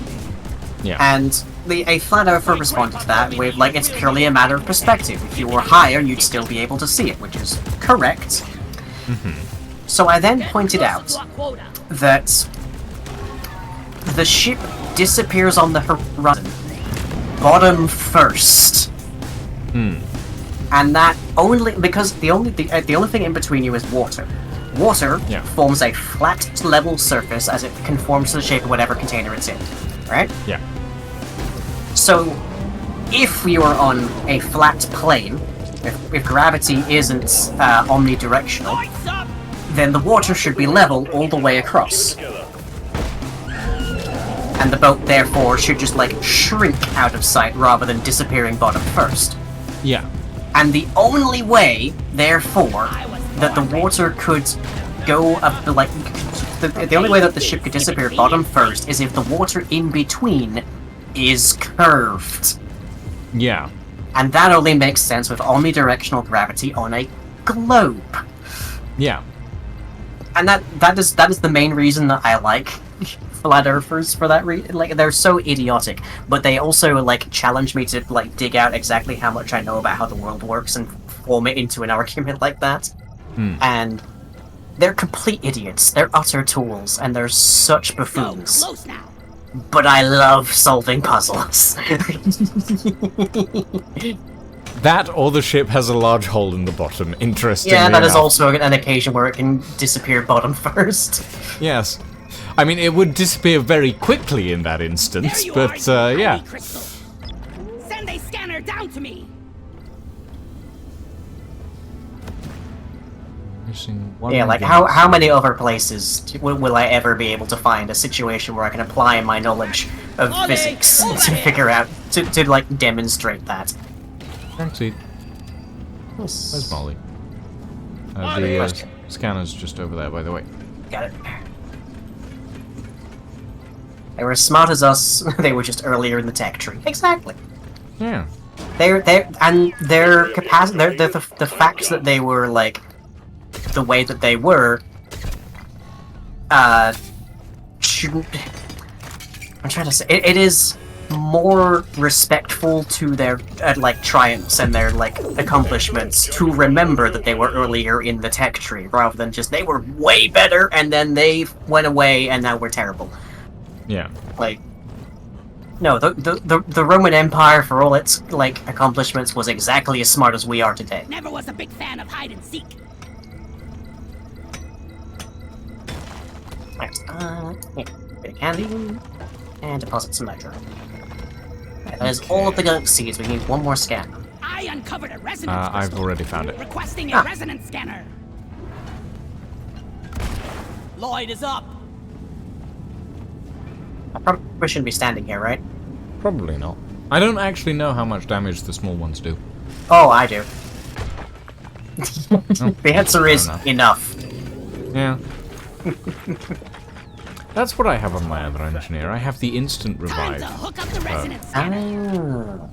Yeah. And a flat earther responded to that with like it's purely a matter of perspective. If you were higher, you'd still be able to see it, which is correct. So I then pointed out that the ship disappears on the horizon, bottom first. And that only because the only thing in between you is water. Water forms a flat, level surface as it conforms to the shape of whatever container it's in, right? Yeah. So, if we were on a flat plane, if gravity isn't omnidirectional, then the water should be level all the way across. And the boat, therefore, should just, like, shrink out of sight rather than disappearing bottom first. Yeah. And the only way, therefore, that the water could go up, like, the only way that the ship could disappear bottom first is if the water in between is curved. Yeah. And that only makes sense with omnidirectional gravity on a globe. Yeah. And that is the main reason that I like flat earthers for that reason. Like, they're so idiotic, but they also like challenge me to like dig out exactly how much I know about how the world works and form it into an argument like that. And they're complete idiots. They're utter tools, and they're such buffoons. Close now. But I love solving puzzles. That or the ship has a large hole in the bottom, interestingly Yeah, that is enough. also an occasion where it can disappear bottom first. Yes. I mean, it would disappear very quickly in that instance, but, yeah. Send a scanner down to me. Yeah, like, how many other places will I ever be able to find a situation where I can apply my knowledge of physics to figure out, to like, demonstrate that? Wrong seat. Yes. Where's Molly? Molly! The scanner's just over there, by the way. Got it. They were as smart as us. They were just earlier in the tech tree. Exactly. Yeah. Their capacity, the fact that they were like the way that they were, shouldn't. I'm trying to say it is more respectful to their like triumphs and their like accomplishments to remember that they were earlier in the tech tree rather than just they were way better and then they went away and now we're terrible. Yeah. Like, no, the Roman Empire, for all its like accomplishments, was exactly as smart as we are today. Never was a big fan of hide and seek. Right, yeah, bit of candy, and deposit some nitro. Right, that is all of the Galactic seeds. We need one more scan. I uncovered a resonance I've crystal. already found it. Requesting a resonance scanner. Lloyd is up. I probably shouldn't be standing here, right? Probably not. I don't actually know how much damage the small ones do. Oh, I do. Oh, The answer is fair enough. Yeah. That's what I have on my other engineer. I have the instant Time revive. to hook up the resonance scanner.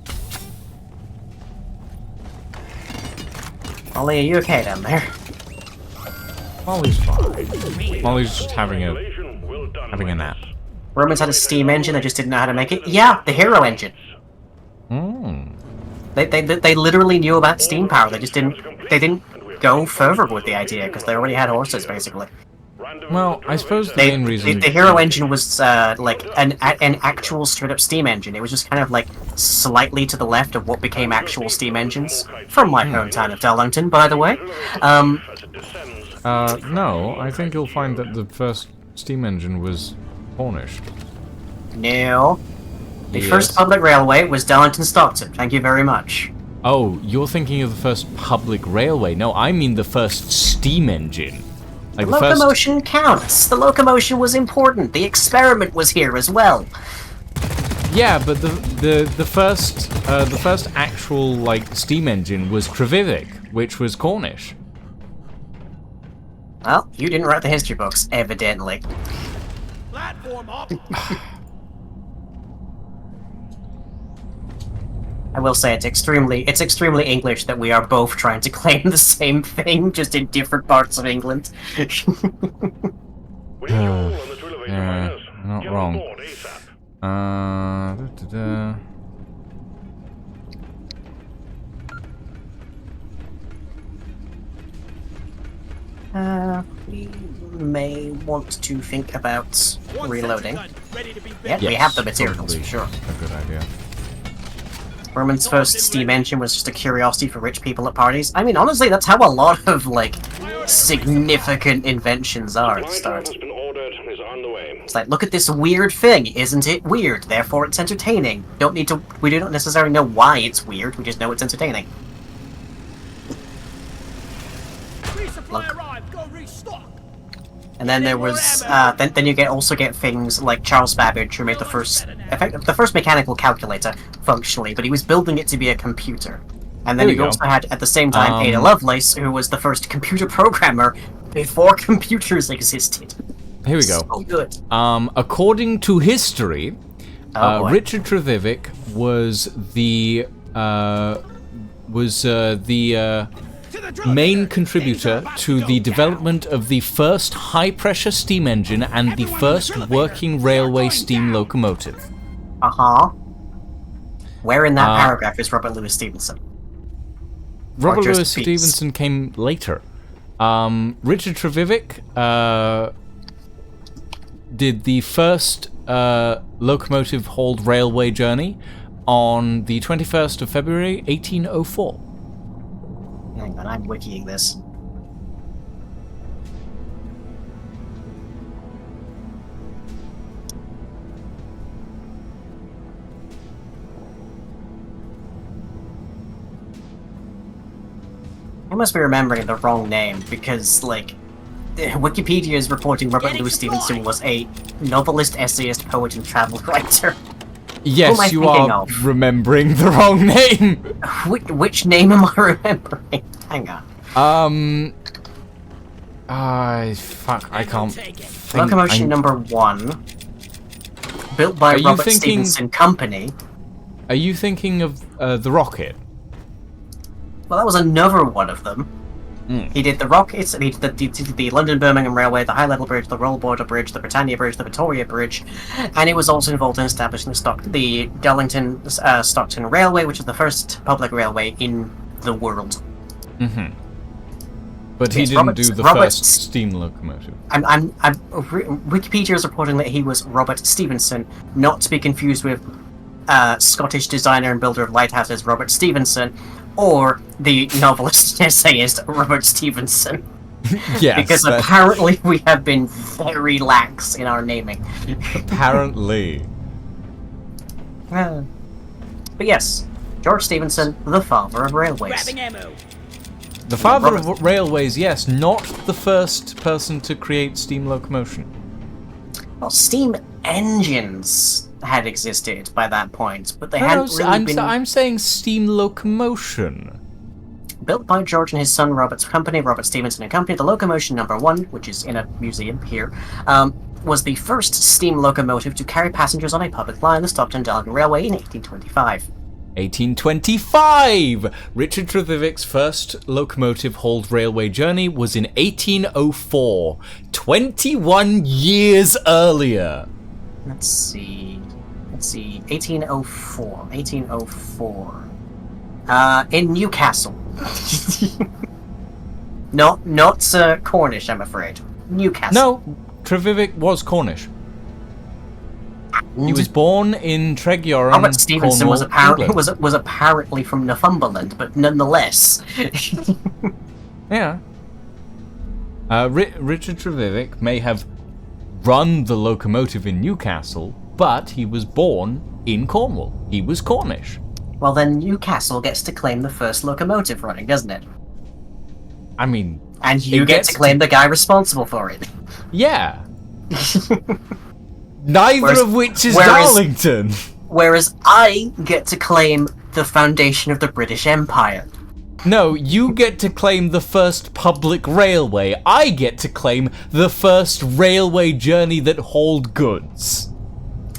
Ollie, are you okay down there? Molly's fine. Molly's just having a nap. Romans had a steam engine, they just didn't know how to make it. Yeah, the hero engine. Hmm. They literally knew about steam power. They just didn't go further with the idea because they already had horses basically. Well, I suppose the main reason... The hero engine was like an actual straight up steam engine. It was just kind of like slightly to the left of what became actual steam engines from my hometown of Darlington, by the way. No, I think you'll find that the first steam engine was Cornish. No. The Yes. first public railway was Darlington Stockton. Thank you very much. Oh, you're thinking of the first public railway. No, I mean the first steam engine. Like The the first... locomotion counts. The locomotion was important. The experiment was here as well. Yeah, but the first actual like steam engine was Drillevator, which was Cornish. Well, you didn't write the history books, evidently. Platform up. I will say it's extremely English that we are both trying to claim the same thing, just in different parts of England. We need you all on the Drillevator Yeah, miners. not Get on wrong. board ASAP. We may want to think about reloading. Ready to be Yeah, Yes, we have the materials probably for sure. a good idea. Roman's first steam engine was just a curiosity for rich people at parties. I mean, honestly, that's how a lot of, like, significant inventions are at the Supply start. drop has been ordered and is on the way. It's like, look at this weird thing, isn't it weird? Therefore it's entertaining. We do not necessarily know why it's weird, we just know it's entertaining. Resupply arrived. Go restock. And then there was, then you also get things like Charles Babbage, who made the first mechanical calculator, functionally, but he was building it to be a computer. And then There you you also go. had, at the same time, Ada Lovelace, who was the first computer programmer before computers existed. Here we go. So good. According to history, Oh, boy. Richard Drillevator was the main contributor to the development of the first high-pressure steam engine and the first working railway steam locomotive. Uh-huh. Where in that paragraph is Robert Louis Stevenson? Robert just Louis peace. Stevenson came later. Richard Drillevator did the first locomotive-hauled railway journey on the 21st of February, 1804. Hang on, I'm wikiing this. I must be remembering the wrong name, because, like, Wikipedia is reporting Robert Getting Louis supplied. Stevenson was a novelist, essayist, poet, and travel writer. Yes, am I you thinking are of? remembering the wrong name. Which name am I remembering? Hang on. Fuck, I can't think. Locomotion number 1. Built by Are you Robert thinking- Stevenson Company. Are you thinking of the rocket? Well, that was another one of them. He did the rockets, he did the London-Birmingham Railway, the High Level Bridge, the Royal Border Bridge, the Britannia Bridge, the Victoria Bridge, and he was also involved in establishing the Darlington Stockton Railway, which is the first public railway in the world. But he Yes, didn't Robert- do the Robert- first steam locomotive. Wikipedia is reporting that he was Robert Stevenson, not to be confused with Scottish designer and builder of lighthouses Robert Stevenson, or the novelist and essayist Robert Stevenson. Yes, Because apparently we have been very lax in our naming. apparently. But yes, George Stevenson, the father of railways. Grabbing ammo. The father of railways, yes, not the first person to create steam locomotion. Well, steam engines had existed by that point, but they No, hadn't really been I'm saying steam locomotion. built by George and his son Robert's company, Robert Stevenson and Company. The locomotion number 1, which is in a museum here, was the first steam locomotive to carry passengers on a public line, the Stockton-Darlington Railway, in 1825. 1825! Richard Trevithick's first locomotive-hauled railway journey was in 1804, 21 years earlier. Let's see, 1804, in Newcastle. not Cornish, I'm afraid. Newcastle. No, Trevithick was Cornish. He was born in Treguarren, Robert Stevenson was Cornwall, was apparently from Northumberland, but nonetheless. Yeah. Richard Trevithick may have run the locomotive in Newcastle, but he was born in Cornwall. He was Cornish. Well, then Newcastle gets to claim the first locomotive running, doesn't it? I mean, And you It get gets to claim the guy responsible for it. yeah. Neither Whereas- of which is whereas- Darlington. Whereas I get to claim the foundation of the British Empire. No, you get to claim the first public railway. I get to claim the first railway journey that hauled goods.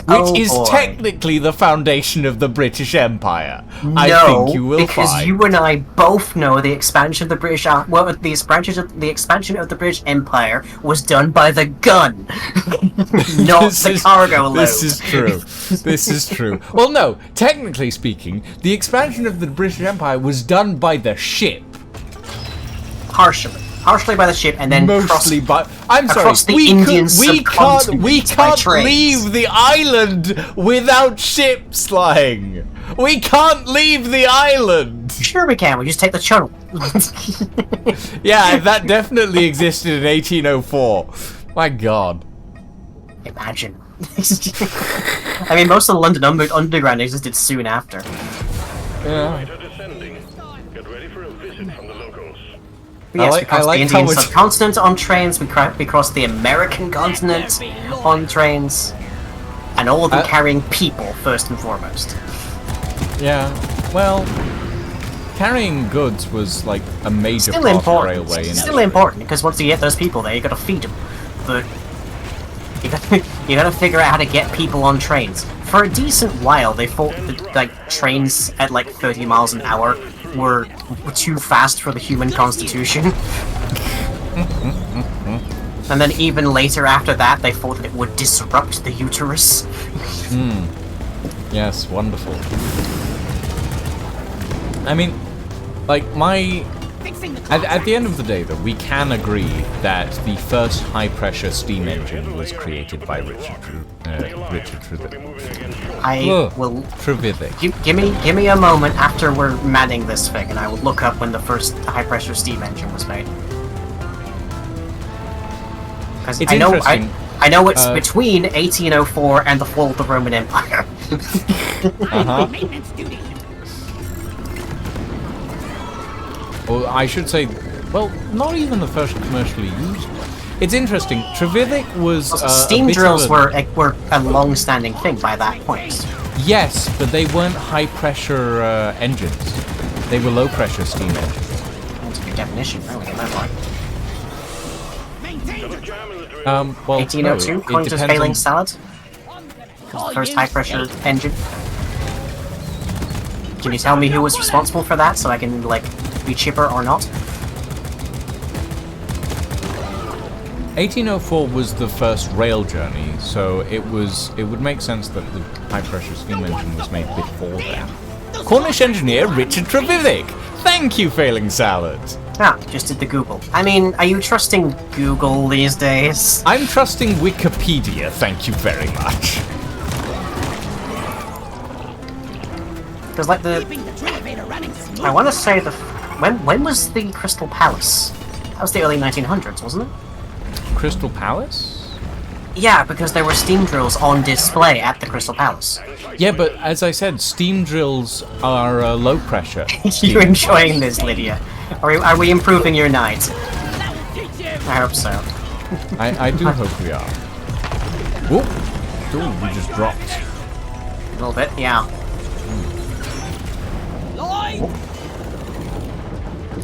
Which Oh, is boy. technically the foundation of the British Empire. No, I think you will because find. you and I both know the expansion of the British the expansion of the British Empire was done by the gun, not the cargo load. This is true. This is true. Well, no, technically speaking, the expansion of the British Empire was done by the ship. Partially by the ship, and then Mostly by. I'm sorry. across the We Indian can't subcontinent by trains. leave the island without ships lying. We can't leave the island. Sure we can. We just take the channel. Yeah, that definitely existed in 1804. My God. Imagine. I mean, most of the London Underground existed soon after. Yeah. Later descending. Get ready for a visit from the locals. But yes, I we crossed like the how Indian much- subcontinent on trains. We crossed the American continent on trains, and all of them carrying people first and foremost. Yeah. Well, carrying goods was like a major Still part of important. railway Still industry. important because once you get those people there, you got to feed them. But you got to figure out how to get people on trains. For a decent while, they thought that like trains at like 30 miles an hour were too fast for the human constitution. And then even later after that, they thought that it would disrupt the uterus. Yes, wonderful. I mean, like, At the end of the day, though, we can agree that the first high-pressure steam engine was created by Richard Trevithick. I Ugh. will... Trevithick. Give me a moment after we're manning this thing, and I will look up when the first high-pressure steam engine was made. Because It's I know interesting. I know it's between 1804 and the fall of the Roman Empire. Uh-huh. Maintenance duty. Well, I should say, well, not even the first commercially used one. It's interesting. Trevithick was Steam a bit drills of a- were a long-standing thing by that point. Yes, but they weren't high-pressure engines. They were low-pressure steam engines. That's a good definition, really, on that one. Got a jam in the drill. Well, 1802, no, according to depends Failing on- Salad. The first high-pressure engine. Can you tell me who was responsible for that, so I can, like, be chipper or not? 1804 was the first rail journey, so it would make sense that the high-pressure steam engine was made before that. Cornish engineer Richard Trevivic! Thank you, Failing Salad! Ah, just did the Google. I mean, are you trusting Google these days? I'm trusting Wikipedia, thank you very much. Because, like, Keeping the Drillevator running smooth. I want to say when was the Crystal Palace? That was the early 1900s, wasn't it? Crystal Palace? Yeah, because there were steam drills on display at the Crystal Palace. Yeah, but as I said, steam drills are low pressure. You're enjoying this, Lydia. Are we improving your night? That will teach you. I hope so. I do hope we are. Whoop! Ooh, we just dropped. A little bit, yeah. Lloyd.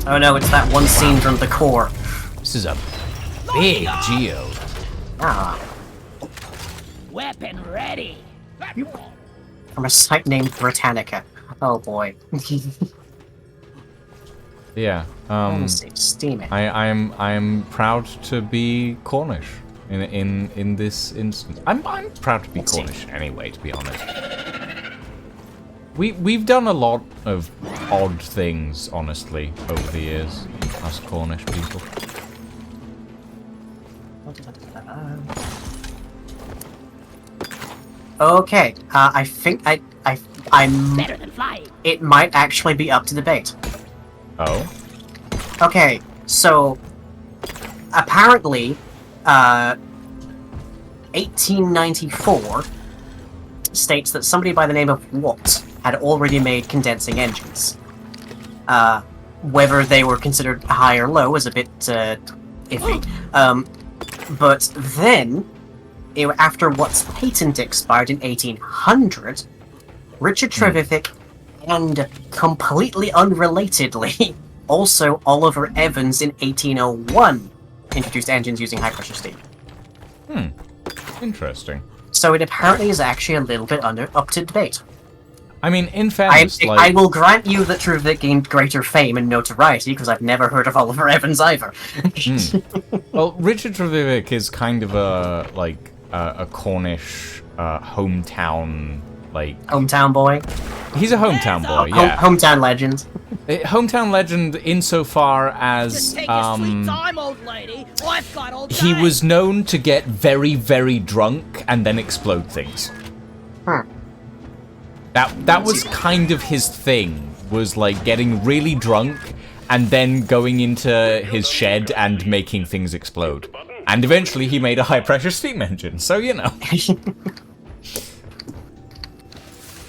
Oh no, it's that one scene from the core. This is a big geo. Ah, Weapon ready. from a site named Britannica. Oh boy. Yeah. Let me see, steam it. I'm proud to be Cornish in this instance. I'm proud to be Let's see. Cornish anyway, to be honest. We've done a lot of odd things, honestly, over the years, us Cornish people. Okay, I think I'm. Better than flying. It might actually be up to debate. Oh? Okay, so apparently, 1894 states that somebody by the name of Watt had already made condensing engines. Whether they were considered high or low is a bit iffy. But then, after Watt's patent expired in 1800, Richard Trevivic and completely unrelatedly, also Oliver Evans in 1801 introduced engines using high-pressure steam. Interesting. So it apparently is actually a little bit up to debate. I mean, in fairness, I will grant you that Trevivic gained greater fame and notoriety, because I've never heard of Oliver Evans either. well, Richard Trevivic is kind of a Cornish hometown, like... Hometown boy. He's a hometown boy, yeah. Hometown legend. Hometown legend insofar Just as, take your sweet time, old lady. I've got all day. he was known to get very, very drunk and then explode things. That was kind of his thing, was like getting really drunk and then going into his shed and making things explode. And eventually he made a high-pressure steam engine, so you know.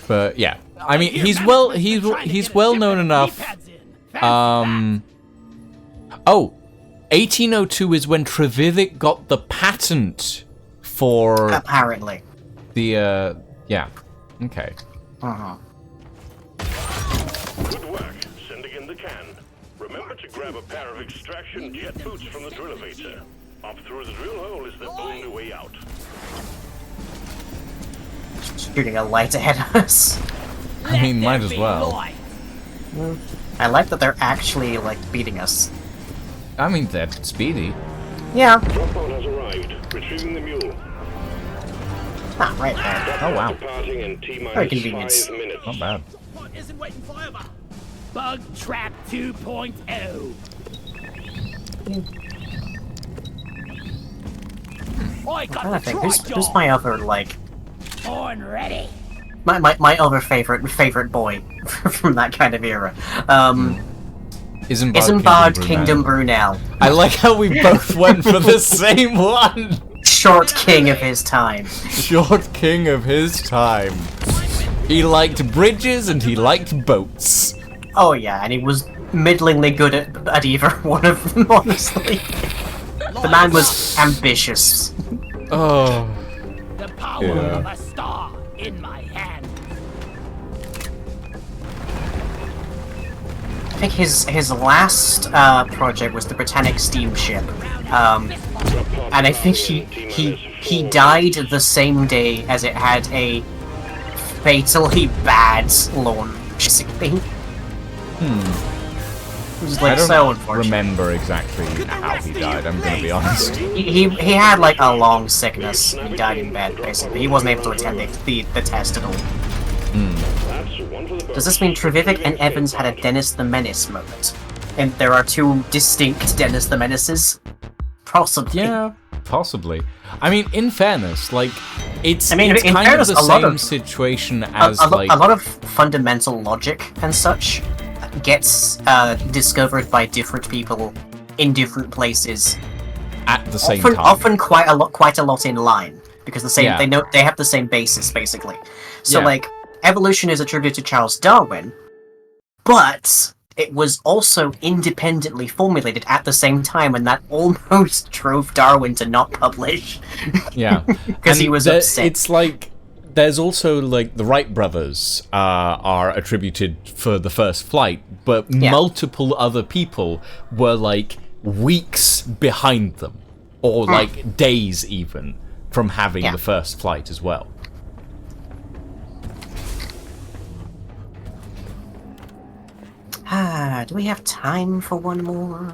But yeah, I mean, he's well known enough. 1802 is when Trevivic got the patent for Apparently. the yeah. Okay. Good work, sending in the can. Remember to grab a pair of extraction jet boots from the Drillevator. Up through the drill hole is the only way out. Shooting a light ahead of us. I mean, might as well. I like that they're actually, like, beating us. I mean, they're speedy. Yeah. Drop pod has arrived. Retrieving the mule. Ah, right there. Oh wow, Departing in Very T-minus convenient. 5 minutes. not bad. Isn't waiting forever. Bug Trap 2.0. I got I the think try who's job. my other, like, Born ready. my other favorite boy from that kind of era. Isambard Kingdom Brunel. I like how we both went for the same one. Short king of his time. Short king of his time. He liked bridges and he liked boats. Oh yeah, and he was middlingly good at either one of them, honestly. The man was ambitious. Oh, The power Yeah. of a star in my hand. think his last project was the Britannic steamship, and I think he died the same day as it had a fatally bad launch. Basically, which is like I don't so unfortunate. remember exactly how he died. I'm gonna be honest. He had like a long sickness. He died in bed. Basically, he wasn't able to attend the test at all. Does this mean Drillevator and Evans had a Dennis the Menace moment? And there are two distinct Dennis the Menaces? Possibly. Yeah, possibly. I mean, in fairness, like, it's in kind fairness, of the a lot same of- situation as, a like... lot of fundamental logic and such gets discovered by different people in different places. At the same Often, time. often quite a lot in line. Because Yeah. they have the same basis, basically. So, Yeah. like, evolution is attributed to Charles Darwin, but it was also independently formulated at the same time, and that almost drove Darwin to not publish. Yeah. Because he And was upset. It's like, there's also, like, the Wright brothers are attributed for the first flight, but Yeah. multiple other people were, like, weeks behind them. Or, like, days, even, from having Yeah. the first flight as well. Do we have time for one more?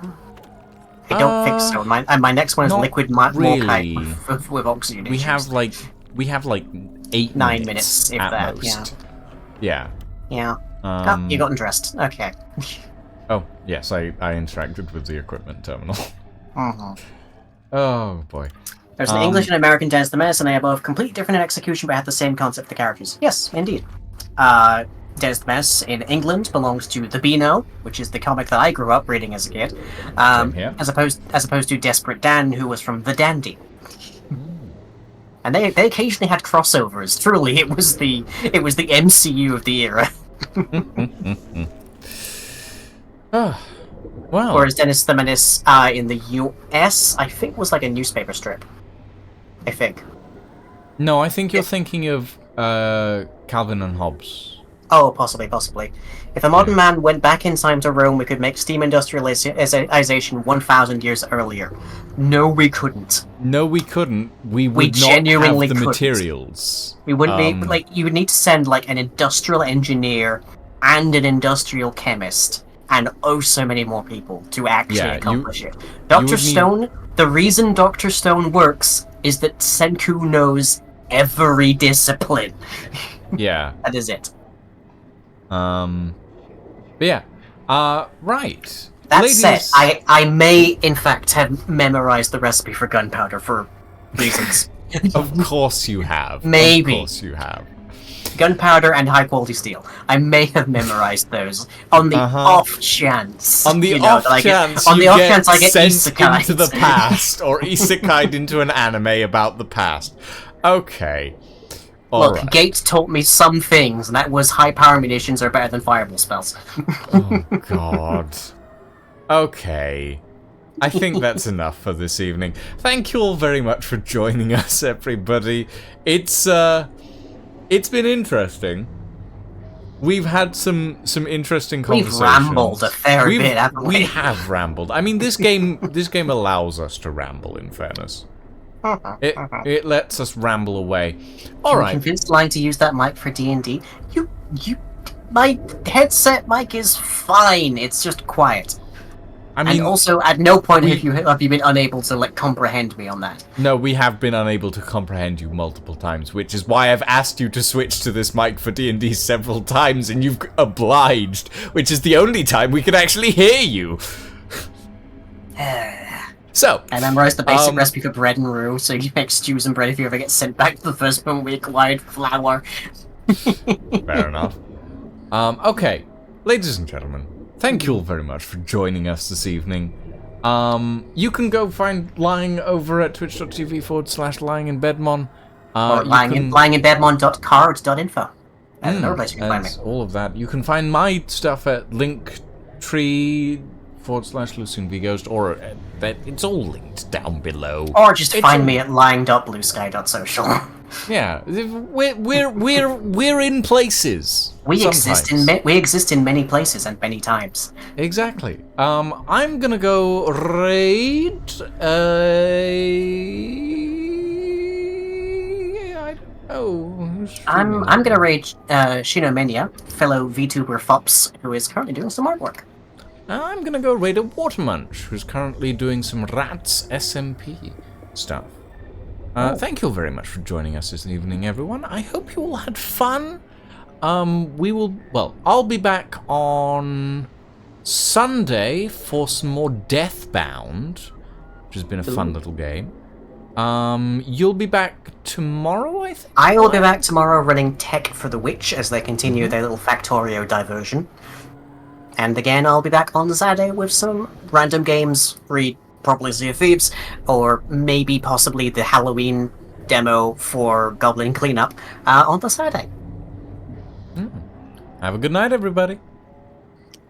I don't think so. My next one is not liquid really. morkite with oxygen. We have like 8 9 minutes, minutes, if at that, most. Yeah. Yeah. Oh, you got undressed. Okay. Oh, yes, I interacted with the equipment terminal. Mhm. Oh, boy. There's an English and American Dennis the Menace, and they are both completely different in execution, but have the same concept for characters. Yes, indeed. Dennis the Menace in England belongs to the Beano, which is the comic that I grew up reading as a kid, Same here. as opposed to Desperate Dan, who was from The Dandy. And they occasionally had crossovers. Truly, it was the MCU of the era. Oh, wow. Whereas Dennis the Menace in the US, I think, was like a newspaper strip. I think. No, I think you're thinking of Calvin and Hobbes. Oh, possibly. If a modern man went back in time to Rome, we could make steam industrialization 1,000 years earlier. No, we couldn't. No, we couldn't. We would not genuinely have the couldn't. materials. We wouldn't be like you would need to send like an industrial engineer and an industrial chemist and oh so many more people to actually Yeah, accomplish it. would Dr. need- Stone, the reason Dr. Stone works is that Senku knows every discipline. Yeah. That is it. But yeah. Right. That Ladies, said, I may in fact have memorized the recipe for gunpowder for reasons. Of course you have. Maybe. Of course you have. Gunpowder and high quality steel. I may have memorized those on the off chance. On the you know, off that I chance get, on you the off get chance I get sent isekai. into the past, or isekai'd into an anime about the past. Okay. Look, Alright. Gates taught me some things, and that was high power munitions are better than fireball spells. Oh, God. Okay. I think that's enough for this evening. Thank you all very much for joining us, everybody. It's been interesting. We've had some interesting conversations. We've rambled a fair bit, haven't we? We have rambled. I mean, this game allows us to ramble, in fairness. It lets us ramble away. All I'm right. convinced Line to use that mic for D&D. My headset mic is fine. It's just quiet. I mean, And also, at no point have you been unable to comprehend me on that. no, we have been unable to comprehend you multiple times, which is why I've asked you to switch to this mic for D&D several times, and you've obliged, which is the only time we can actually hear you. So, I memorized the basic recipe for bread and roux, so you make stews and bread if you ever get sent back to the first moment we acquired flour. fair enough. Okay, ladies and gentlemen, thank you all very much for joining us this evening. You can go find Lying over at twitch.tv/lyinginbedmon. Or lyinginbedmon.cards.info. That's another place you can find me. All of that. You can find my stuff at linktree/LucianVGhost, it's all linked down below. Or just It's find all- me at lying.bluesky.social. Yeah, we're in places. We exist sometimes. we exist in many places and many times. Exactly. I'm gonna go raid. I don't know. Who's streaming? I'm gonna raid Shinomania, fellow VTuber Fops, who is currently doing some artwork. I'm gonna go raid a Watermunch, who's currently doing some Rats SMP stuff. Thank you very much for joining us this evening, everyone. I hope you all had fun. I'll be back on Sunday for some more Deathbound, which has been a fun little game. You'll be back tomorrow, I think? I will be back tomorrow running tech for the Witch as they continue their little Factorio diversion. And again, I'll be back on Saturday with some random games, read probably Sea of Thieves, or maybe possibly the Halloween demo for Goblin Cleanup on the Saturday. Have a good night, everybody.